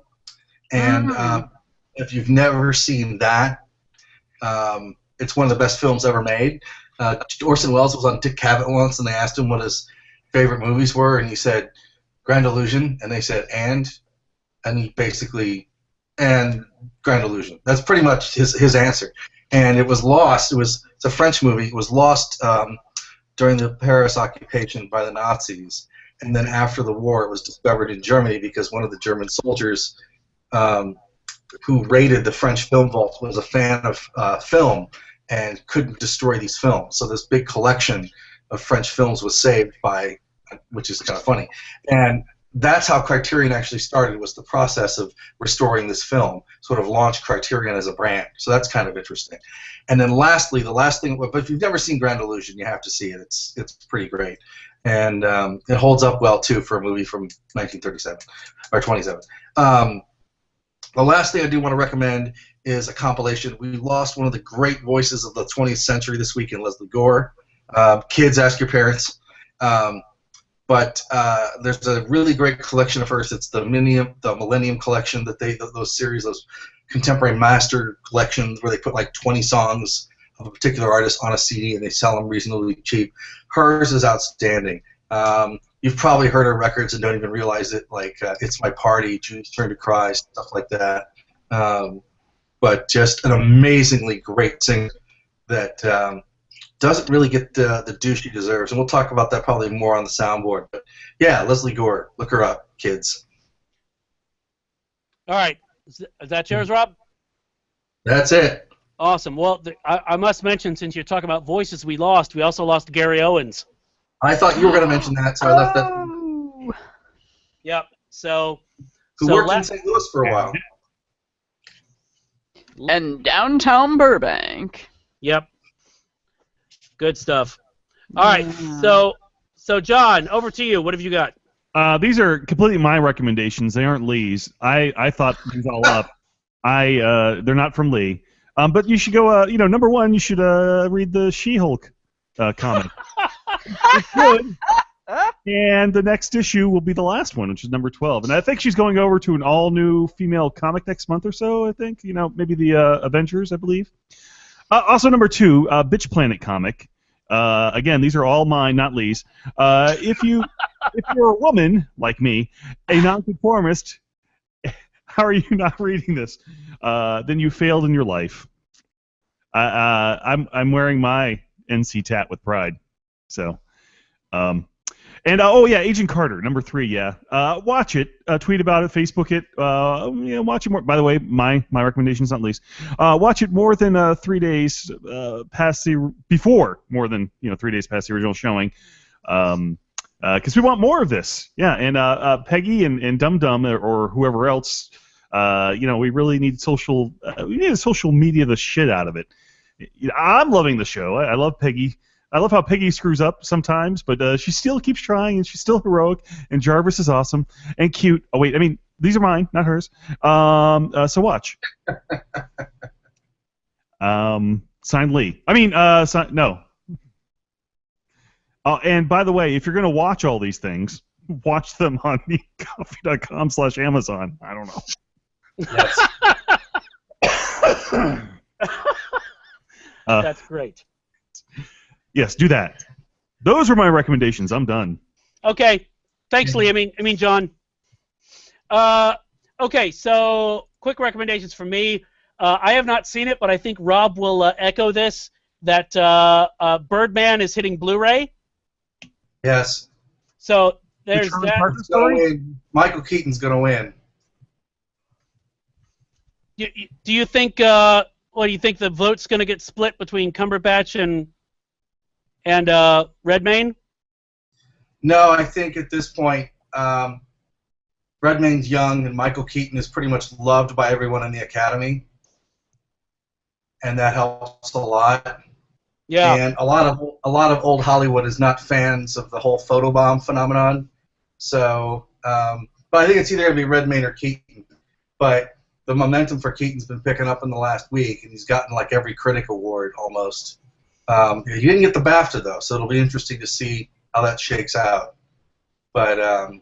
and if you've never seen that, it's one of the best films ever made. Orson Welles was on Dick Cavett once, and they asked him what his favorite movies were, and he said, Grand Illusion, and they said, and he basically, and Grand Illusion. That's pretty much his answer. And it was lost. It's a French movie. It was lost during the Paris occupation by the Nazis, and then after the war it was discovered in Germany because one of the German soldiers who raided the French film vault was a fan of film and couldn't destroy these films. So this big collection of French films was saved by, which is kind of funny. And that's how Criterion actually started, was the process of restoring this film, sort of launched Criterion as a brand. So that's kind of interesting. And then lastly, the last thing, but if you've never seen Grand Illusion, you have to see it. It's pretty great. And it holds up well, too, for a movie from 1937, or 27. The last thing I do want to recommend is a compilation. We lost one of the great voices of the 20th century this week in Leslie Gore. Kids, ask your parents. But there's a really great collection of hers. It's the Millennium Collection, those series, those contemporary master collections where they put like 20 songs of a particular artist on a CD and they sell them reasonably cheap. Hers is outstanding. You've probably heard her records and don't even realize it, like It's My Party, Judy's Turn to Cry, stuff like that. But just an amazingly great singer that doesn't really get the due she deserves. And we'll talk about that probably more on the soundboard. But yeah, Leslie Gore, look her up, kids. All right. Is that yours, Rob? That's it. Awesome. Well, I must mention, since you're talking about voices we also lost Gary Owens. I thought you were going to mention that, so I left that. Yep. Who worked in St. Louis for a while. And downtown Burbank. Yep. Good stuff. All right. So John, over to you. What have you got? These are completely my recommendations. They aren't Lee's. I thought these all up. They're not from Lee. But you should go. Number one, you should read the She-Hulk comic. It's good. And the next issue will be the last one, which is number 12. And I think she's going over to an all-new female comic next month or so. I think maybe the Avengers, I believe. Also, number 2, Bitch Planet comic. Again, these are all mine, not Lee's. If you're a woman like me, a nonconformist, how are you not reading this? Then you failed in your life. I'm wearing my NC tat with pride. So, Agent Carter, number 3. Yeah, watch it. Tweet about it. Facebook it. Watch it more. By the way, my recommendation is not least. Watch it more than 3 days past before more than 3 days past the original showing, because we want more of this. Yeah, and Peggy and Dum Dum or whoever else, we really need social. We need to social media the shit out of it. I'm loving the show. I love Peggy. I love how Peggy screws up sometimes, but she still keeps trying, and she's still heroic, and Jarvis is awesome and cute. Oh, wait, I mean, these are mine, not hers. So watch. Signed Lee. I mean, no. And by the way, if you're going to watch all these things, watch them on coffee.com/Amazon. I don't know. Yes. That's great. Yes, do that. Those were my recommendations. I'm done. Okay. Thanks, Lee. I mean, John. Okay, so quick recommendations from me. I have not seen it, but I think Rob will echo this. that Birdman is hitting Blu-ray. Yes. So there's that. Michael Keaton's going to win. Do you think? What do you think the vote's going to get split between Cumberbatch and Redmayne? No, I think at this point, Redmayne's young, and Michael Keaton is pretty much loved by everyone in the Academy, and that helps a lot. Yeah. And a lot of old Hollywood is not fans of the whole photobomb phenomenon. So, but I think it's either going to be Redmayne or Keaton. But the momentum for Keaton's been picking up in the last week, and he's gotten like every critic award almost. He didn't get the BAFTA though, so it'll be interesting to see how that shakes out. But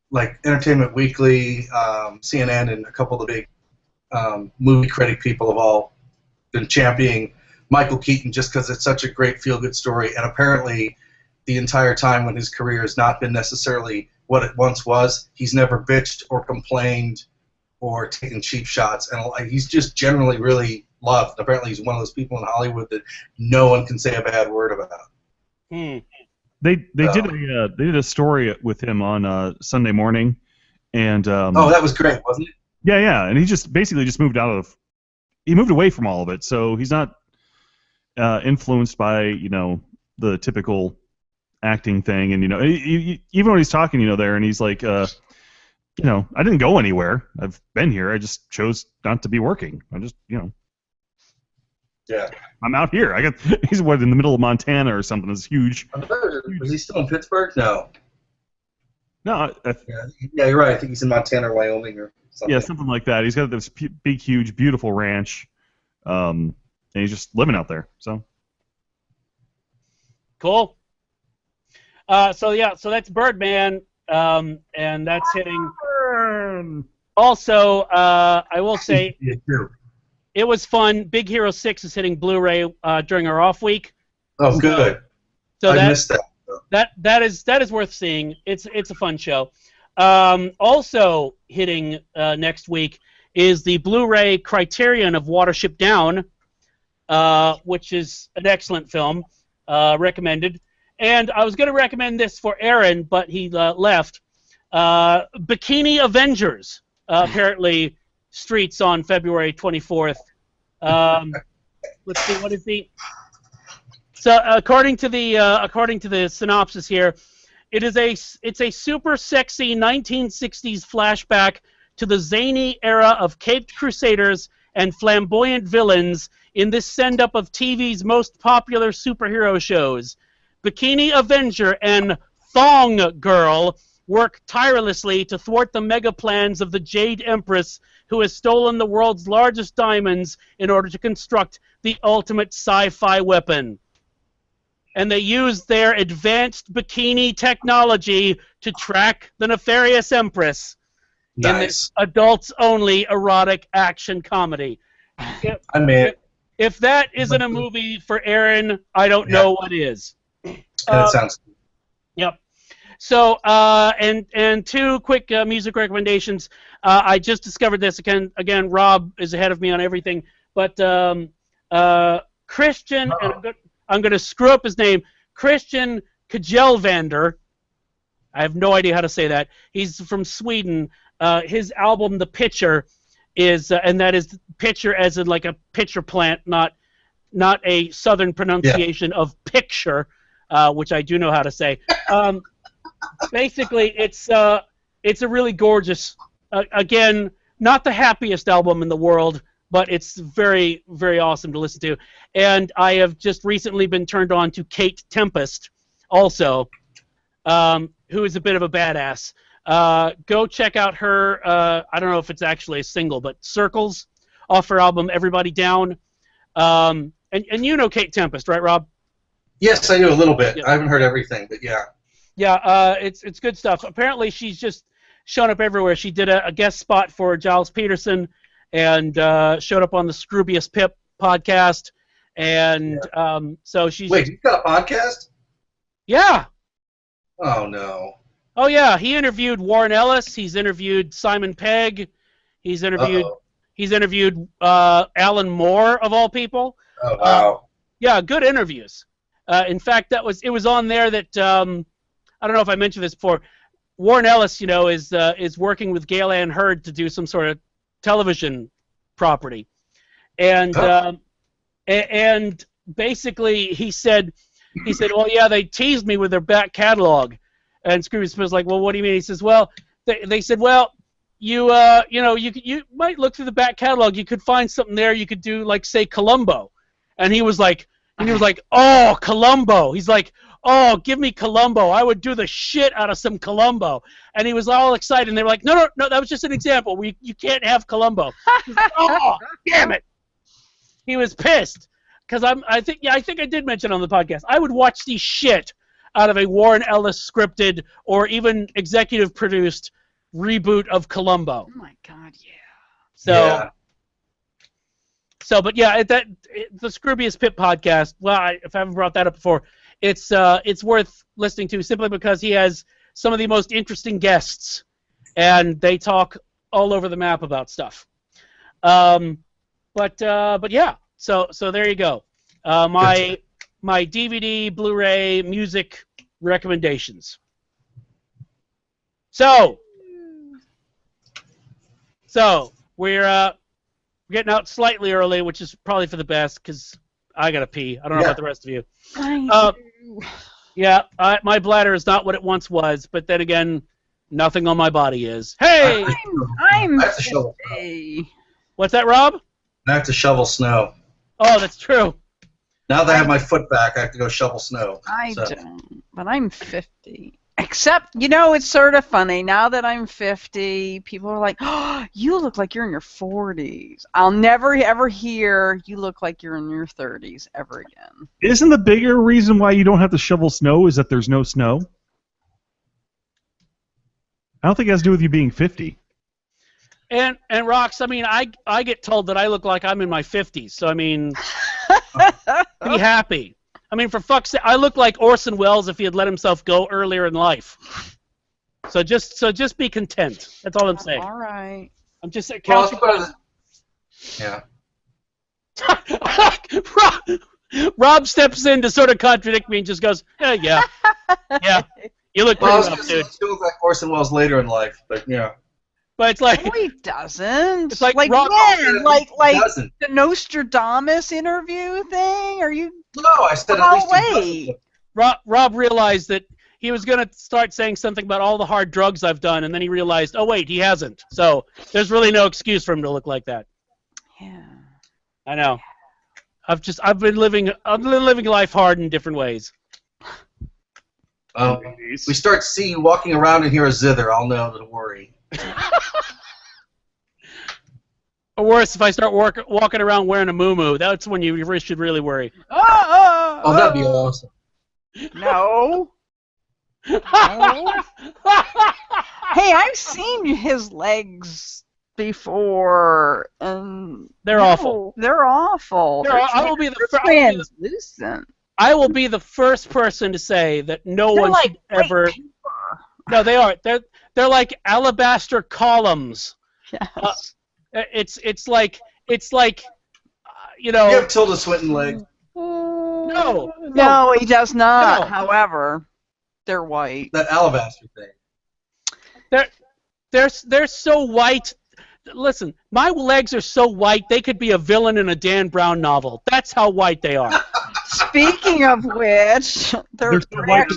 like Entertainment Weekly, CNN, and a couple of the big movie critic people have all been championing Michael Keaton just because it's such a great feel-good story, and apparently the entire time when his career has not been necessarily what it once was, he's never bitched or complained or taken cheap shots, and he's just generally really loved. Apparently he's one of those people in Hollywood that no one can say a bad word about. They did a story with him on Sunday morning, and that was great, wasn't it? Yeah, and he just basically just moved away from all of it, so he's not influenced by the typical acting thing, and even when he's talking there, and he's like I didn't go anywhere. I've been here. I just chose not to be working. I just yeah. I'm out here. He's in the middle of Montana or something. It's huge. Was he still in Pittsburgh? No. No. Yeah, you're right. I think he's in Montana or Wyoming or something. Yeah, something like that. He's got this big, huge, beautiful ranch, and he's just living out there. So. Cool. So that's Birdman, and that's hitting. Also, I will say. It was fun. Big Hero 6 is hitting Blu-ray during our off week. Oh, good. So I missed that. That is worth seeing. It's a fun show. Also hitting next week is the Blu-ray Criterion of Watership Down, which is an excellent film, recommended. And I was going to recommend this for Aaron, but he left. Bikini Avengers, apparently. Streets on February 24th. Let's see, what is the? So according to the synopsis here, it's a super sexy 1960s flashback to the zany era of caped crusaders and flamboyant villains in this send-up of TV's most popular superhero shows. Bikini Avenger and Thong Girl work tirelessly to thwart the mega plans of the Jade Empress, who has stolen the world's largest diamonds in order to construct the ultimate sci-fi weapon. And they use their advanced bikini technology to track the nefarious Empress in this adults-only erotic action comedy. If that isn't a movie for Aaron, I don't know what is. That sounds. Yep. So, and two quick music recommendations. I just discovered this again. Rob is ahead of me on everything, but Christian, and I'm going to screw up his name, Christian Kjellvander. I have no idea how to say that. He's from Sweden. His album, The Pitcher, is, and that is pitcher as in like a pitcher plant, not a southern pronunciation of picture, which I do know how to say. Basically, it's a really gorgeous, again, not the happiest album in the world, but it's very, very awesome to listen to. And I have just recently been turned on to Kate Tempest, also, who is a bit of a badass. Go check out her, I don't know if it's actually a single, but Circles, off her album Everybody Down. And you know Kate Tempest, right, Rob? Yes, I do a little bit. Yeah. I haven't heard everything, but yeah. Yeah, it's good stuff. Apparently, she's just shown up everywhere. She did a guest spot for Giles Peterson, and showed up on the Scroobius Pip podcast, and so she's. Wait, you got a podcast? Yeah. Oh no. Oh yeah, he interviewed Warren Ellis. He's interviewed Simon Pegg. He's interviewed. He's interviewed Alan Moore of all people. Oh wow. Yeah, good interviews. In fact, it was on there that I don't know if I mentioned this before. Warren Ellis, is working with Gale Ann Hurd to do some sort of television property, and and basically he said, well, yeah, they teased me with their back catalog, and Scrooge Smith's like, well, what do you mean? He says, well, they said, well, you might look through the back catalog, you could find something there, you could do like say Columbo, and he was like, oh, Columbo. He's like, oh, give me Columbo. I would do the shit out of some Columbo. And he was all excited. And they were like, no, that was just an example. You can't have Columbo. Oh, damn it. He was pissed. Because I think I did mention on the podcast, I would watch the shit out of a Warren Ellis scripted or even executive produced reboot of Columbo. Oh my God, yeah. But yeah, the Scroobius Pip podcast. Well, if I haven't brought that up before, it's worth listening to simply because he has some of the most interesting guests, and they talk all over the map about stuff. But yeah, so there you go. My DVD, Blu-ray, music recommendations. So we're getting out slightly early, which is probably for the best because I gotta pee. I don't know about the rest of you. Yeah, my bladder is not what it once was, but then again, nothing on my body is. Hey, I'm I have to shovel. What's that, Rob? I have to shovel snow. Oh, that's true. Now that I have my foot back, I have to go shovel snow. I don't, but I'm 50. Except, it's sort of funny. Now that I'm 50, people are like, oh, you look like you're in your 40s. I'll never, ever hear you look like you're in your 30s ever again. Isn't the bigger reason why you don't have to shovel snow is that there's no snow? I don't think it has to do with you being 50. And Rox, I mean, I get told that I look like I'm in my 50s, so I mean, be happy. I mean, for fuck's sake, I look like Orson Welles if he had let himself go earlier in life. So just be content. That's all I'm saying. All right. I'm just saying. Yeah. Rob steps in to sort of contradict me and just goes, yeah. You look pretty rough, dude. He looks like Orson Welles later in life, but yeah. But it's like no, he doesn't. It's like Rob, like doesn't. The Nostradamus interview thing. Are you? No, I said at least he doesn't. Rob realized that he was going to start saying something about all the hard drugs I've done, and then he realized, oh wait, he hasn't. So there's really no excuse for him to look like that. Yeah. I know. I've been living life hard in different ways. We start seeing you walking around and hear a zither. I'll know. Don't worry. Or worse, if I start walking around wearing a muumuu, that's when you should really worry. Oh, that'd be awesome. No. No. Hey, I've seen his legs before, and they're awful. They're awful. I will be the translucent. I will be the first person to say that no one should ever. No, they aren't. They're like alabaster columns. Yes. It's like You have Tilda Swinton legs. No, he does not. No. However, they're white. That alabaster thing. They're so white. Listen, my legs are so white they could be a villain in a Dan Brown novel. That's how white they are. Speaking of which, they're filming.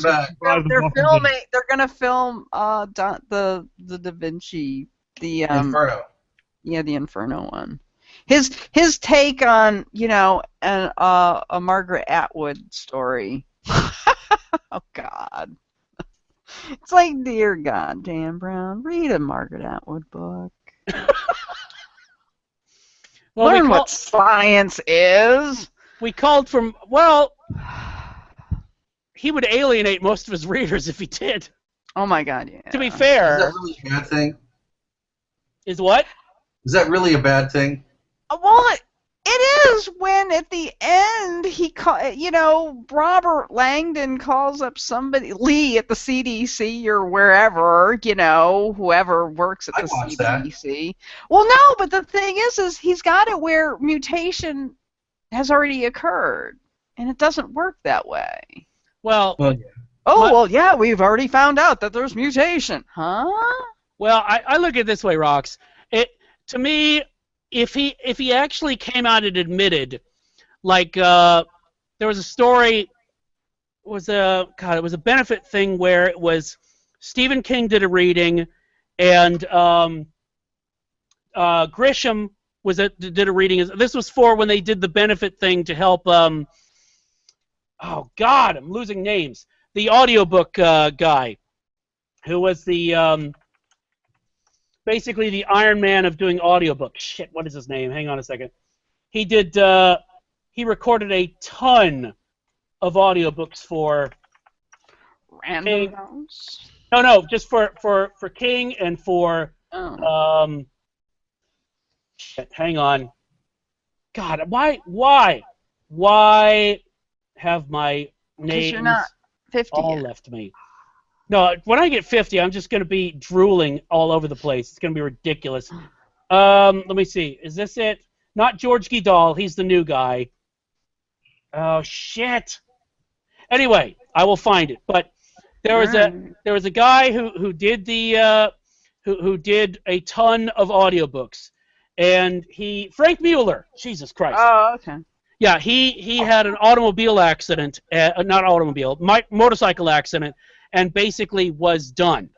They're gonna film the Da Vinci, the Inferno. Yeah, the Inferno one. His take on a Margaret Atwood story. Oh God, it's like, dear God, Dan Brown, read a Margaret Atwood book. Well, learn what science is. We called from he would alienate most of his readers if he did. Oh my God, yeah. To be fair, is that really a bad thing? Is what? Is that really a bad thing? Well, it is when at the end Robert Langdon calls up somebody, Lee at the CDC or wherever, whoever works at the CDC. Well, no, but the thing is he's got it where mutation has already occurred. and it doesn't work that way. Well, yeah. Well, yeah, we've already found out that there's mutation. Huh? Well, I look at it this way, Rox. To me, if he actually came out and admitted, like there was a story, it was a benefit thing where it was Stephen King did a reading, and Grisham did a reading. This was for when they did the benefit thing to help. Oh God, I'm losing names. The audiobook guy, who was the basically the Iron Man of doing audiobooks. Shit, what is his name? Hang on a second. He did. He recorded a ton of audiobooks for Random King. House? No, just for King and for shit. Hang on. God, why have my names you're not 50 all yet. left me? No, when I get 50, I'm just going to be drooling all over the place. It's going to be ridiculous. Let me see. Is this it? Not George Guidall. He's the new guy. Oh shit. Anyway, I will find it. But there was a guy who did the who did a ton of audiobooks, and Frank Mueller. Jesus Christ. Oh, okay. Yeah, he had an automobile accident, motorcycle accident, and basically was done.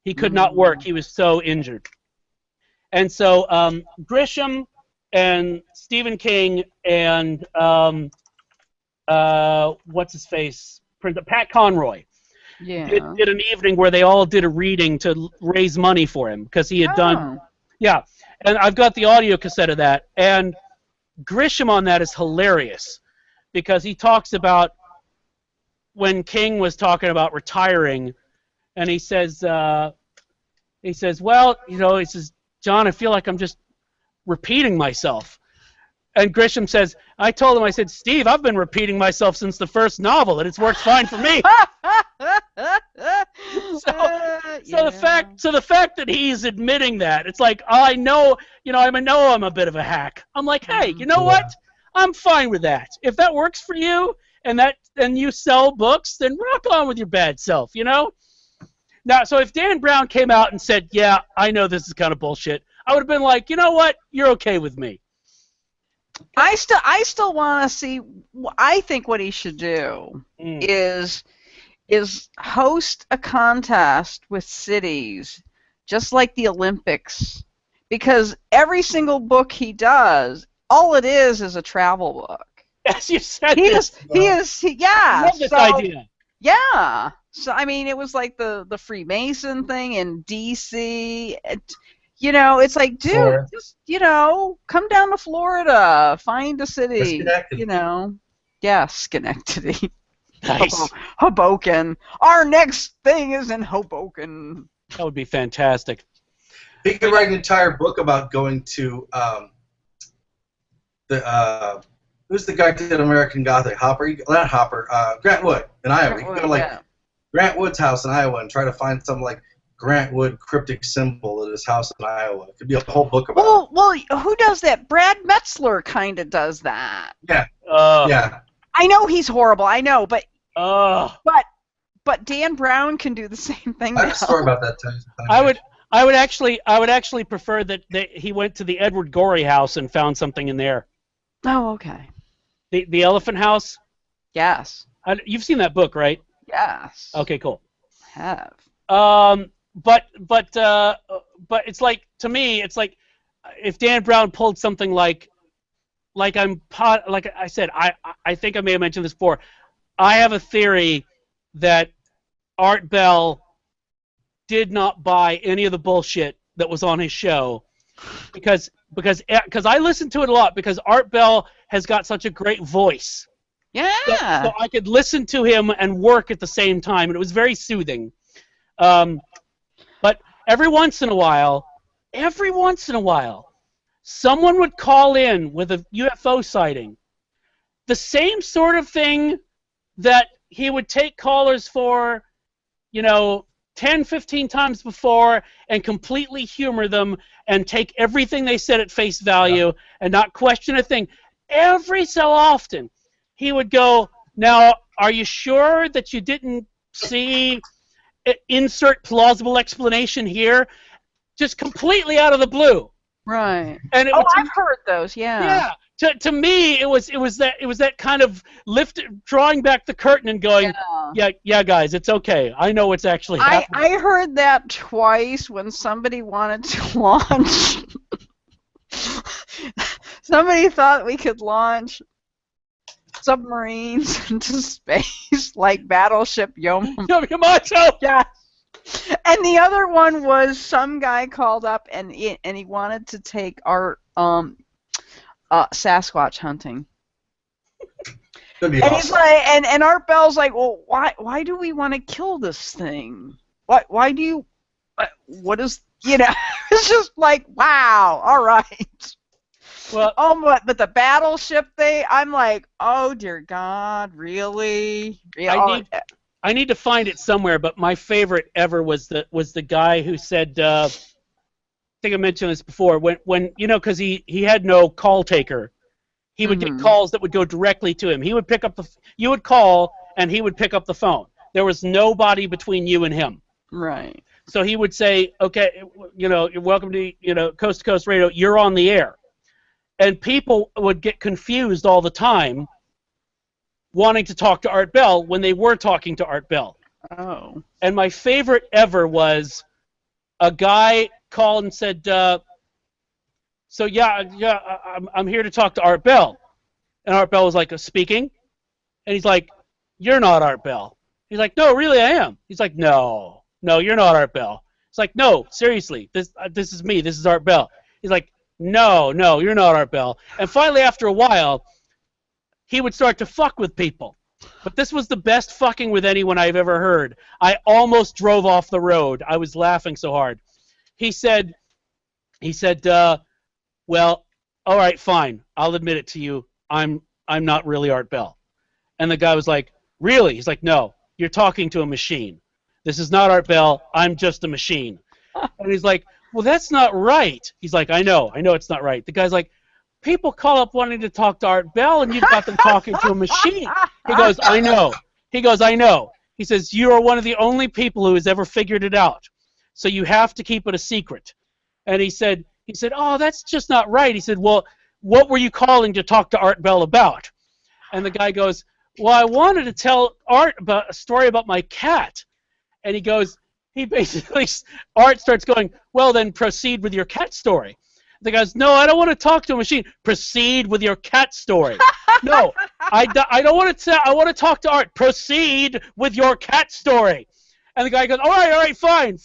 He could not work. He was so injured. And so Grisham and Stephen King and what's his face, Pat Conroy, did an evening where they all did a reading to raise money for him because he had done. Yeah, and I've got the audio cassette of that, and Grisham on that is hilarious because he talks about when King was talking about retiring, and he says, well, he says, John, I feel like I'm just repeating myself. And Grisham says, I told him, I said, Steve, I've been repeating myself since the first novel, and it's worked fine for me. So the fact that he's admitting that, it's like, I know I'm a bit of a hack. I'm like, hey, you know what? I'm fine with that. If that works for you and you sell books, then rock on with your bad self, you know? Now, so if Dan Brown came out and said, yeah, I know this is kind of bullshit, I would have been like, you know what? You're okay with me. I still want to see. I think what he should do is host a contest with cities, just like the Olympics, because every single book he does, all it is a travel book. Yes, you said he this. Yeah. I love this idea. Yeah. So I mean, it was like the Freemason thing in D.C. It's like, dude, just, come down to Florida, find a city, Yeah, Schenectady. Nice. Hoboken. Our next thing is in Hoboken. That would be fantastic. He could write an entire book about going to who's the guy who did American Gothic? Grant Wood in Iowa. You could go to Grant Wood's house in Iowa and try to find some Grant Wood cryptic symbol at his house in Iowa. It could be a whole book about it. Well, who does that? Brad Metzler kind of does that. Yeah. Yeah. I know he's horrible. I know, but Dan Brown can do the same thing. I have a story about that too. I would actually prefer that he went to the Edward Gorey house and found something in there. Oh, okay. The Elephant House. Yes. You've seen that book, right? Yes. Okay, cool. I have. But it's like, to me, it's like if Dan Brown pulled something like I said, I think I may have mentioned this before. I have a theory that Art Bell did not buy any of the bullshit that was on his show because I listened to it a lot because Art Bell has got such a great voice. Yeah. So I could listen to him and work at the same time, and it was very soothing. But every once in a while, someone would call in with a UFO sighting. The same sort of thing that he would take callers for, 10, 15 times before and completely humor them and take everything they said at face value and not question a thing. Every so often, he would go, now, are you sure that you didn't see insert plausible explanation here? Just completely out of the blue. Right. And I've heard those. Yeah. Yeah. To me, it was that kind of drawing back the curtain and going, yeah, guys, it's okay. I know what's actually happening. I heard that twice when somebody wanted to launch. Somebody thought we could launch submarines into space like Battleship Yamato. Yeah. And the other one was some guy called up and he wanted to take Art Sasquatch hunting. That'd be And awesome. he's like, and Art Bell's like, well, why do we want to kill this thing? Why do you? What is It's just like, wow, all right. Well, but the battleship thing, I'm like, oh dear God, really? I need to find it somewhere, but my favorite ever was the guy who said, I think I mentioned this before, when because he had no call taker, he would get calls that would go directly to him. He would pick up you would call and he would pick up the phone. There was nobody between you and him. Right. So he would say, okay, you're welcome to Coast to Coast Radio. You're on the air, and people would get confused all the time, wanting to talk to Art Bell when they were talking to Art Bell. Oh. And my favorite ever was a guy called and said, so I'm here to talk to Art Bell. And Art Bell was like, speaking? And he's like, you're not Art Bell. He's like, no, really, I am. He's like, no, you're not Art Bell. It's like, no, seriously, this is me. This is Art Bell. He's like, no, you're not Art Bell. And finally, after a while, he would start to fuck with people. But this was the best fucking with anyone I've ever heard. I almost drove off the road. I was laughing so hard. He said, well, all right, fine. I'll admit it to you. I'm not really Art Bell. And the guy was like, really? He's like, no, you're talking to a machine. This is not Art Bell. I'm just a machine. And he's like, well, that's not right. He's like, I know it's not right. The guy's like, people call up wanting to talk to Art Bell, and you've got them talking to a machine. He goes, I know. He says, you are one of the only people who has ever figured it out. So you have to keep it a secret. And he said, oh, that's just not right. He said, well, what were you calling to talk to Art Bell about? And the guy goes, well, I wanted to tell Art about a story about my cat. And Art starts going, well, then proceed with your cat story. The guy goes, no, I don't want to talk to a machine. Proceed with your cat story. No, I don't want to. I want to talk to Art. Proceed with your cat story. And the guy goes, all right, fine.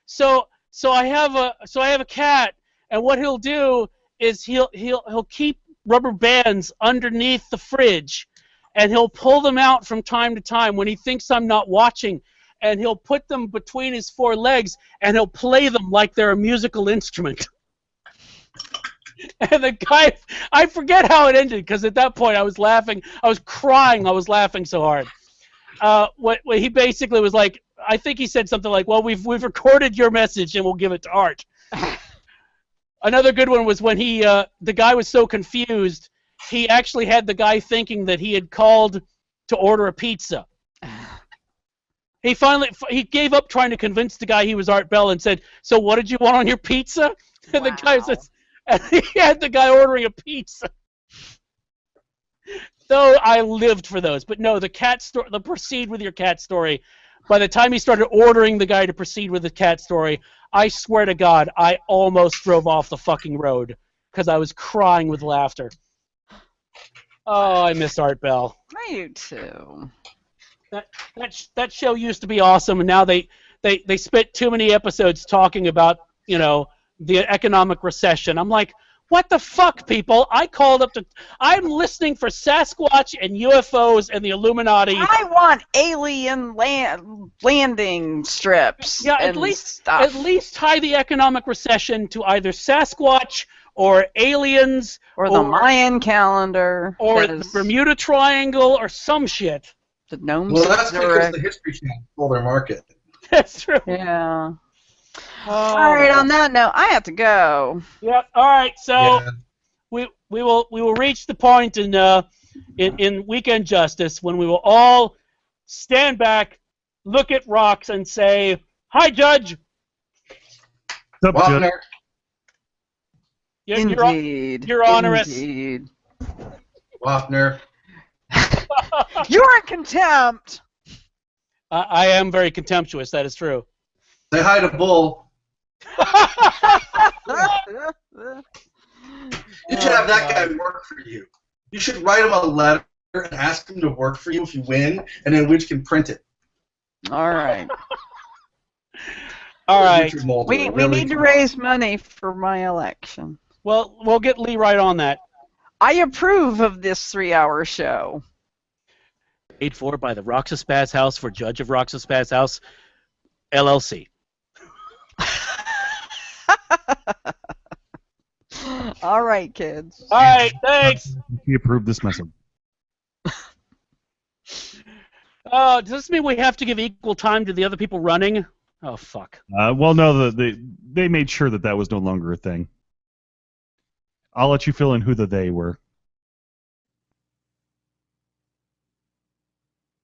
So I have a cat, and what he'll do is he'll keep rubber bands underneath the fridge, and he'll pull them out from time to time when he thinks I'm not watching, and he'll put them between his four legs, and he'll play them like they're a musical instrument. And the guy, I forget how it ended, because at that point I was laughing. I was crying. I was laughing so hard. What he basically was like, I think he said something like, well, we've recorded your message and we'll give it to Art. Another good one was when the guy was so confused, he actually had the guy thinking that he had called to order a pizza. He gave up trying to convince the guy he was Art Bell and said, so what did you want on your pizza? And the guy says, and he had the guy ordering a pizza. So I lived for those. But no, the proceed with your cat story. By the time he started ordering the guy to proceed with the cat story, I swear to God, I almost drove off the fucking road because I was crying with laughter. Oh, I miss Art Bell. I do too. That show used to be awesome, and now they spent too many episodes talking about the economic recession. I'm like, what the fuck, people? I'm listening for Sasquatch and UFOs and the Illuminati. I want alien landing strips. Yeah, at least tie the economic recession to either Sasquatch or aliens or the Mayan calendar or the Bermuda Triangle or some shit. The gnomes. Well, that's because the History Channel stole their market. That's true. Yeah. All right. On that note, I have to go. Yeah. All right. So we will reach the point, and in Weekend Justice when we will all stand back, look at rocks, and say, "Hi, Judge." What's up, Judge? Wagner. Indeed. You're onerous. Indeed. Wagner. You're in contempt. I am very contemptuous. That is true. Say hi to Bull. You should have that guy work for you. You should write him a letter and ask him to work for you if you win, and then we can print it. All right. All right. We need to raise money for my election. Well, we'll get Lee right on that. I approve of this 3-hour show. Paid for by the Roxas Spaz House for Judge of Roxas Spaz House, LLC. All right, kids. All right, thanks. He approved this message. Does this mean we have to give equal time to the other people running? Oh, fuck. Well, no, they made sure that was no longer a thing. I'll let you fill in who the they were.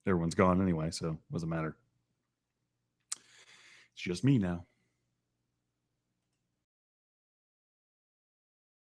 Everyone's gone anyway, so it doesn't matter. It's just me now.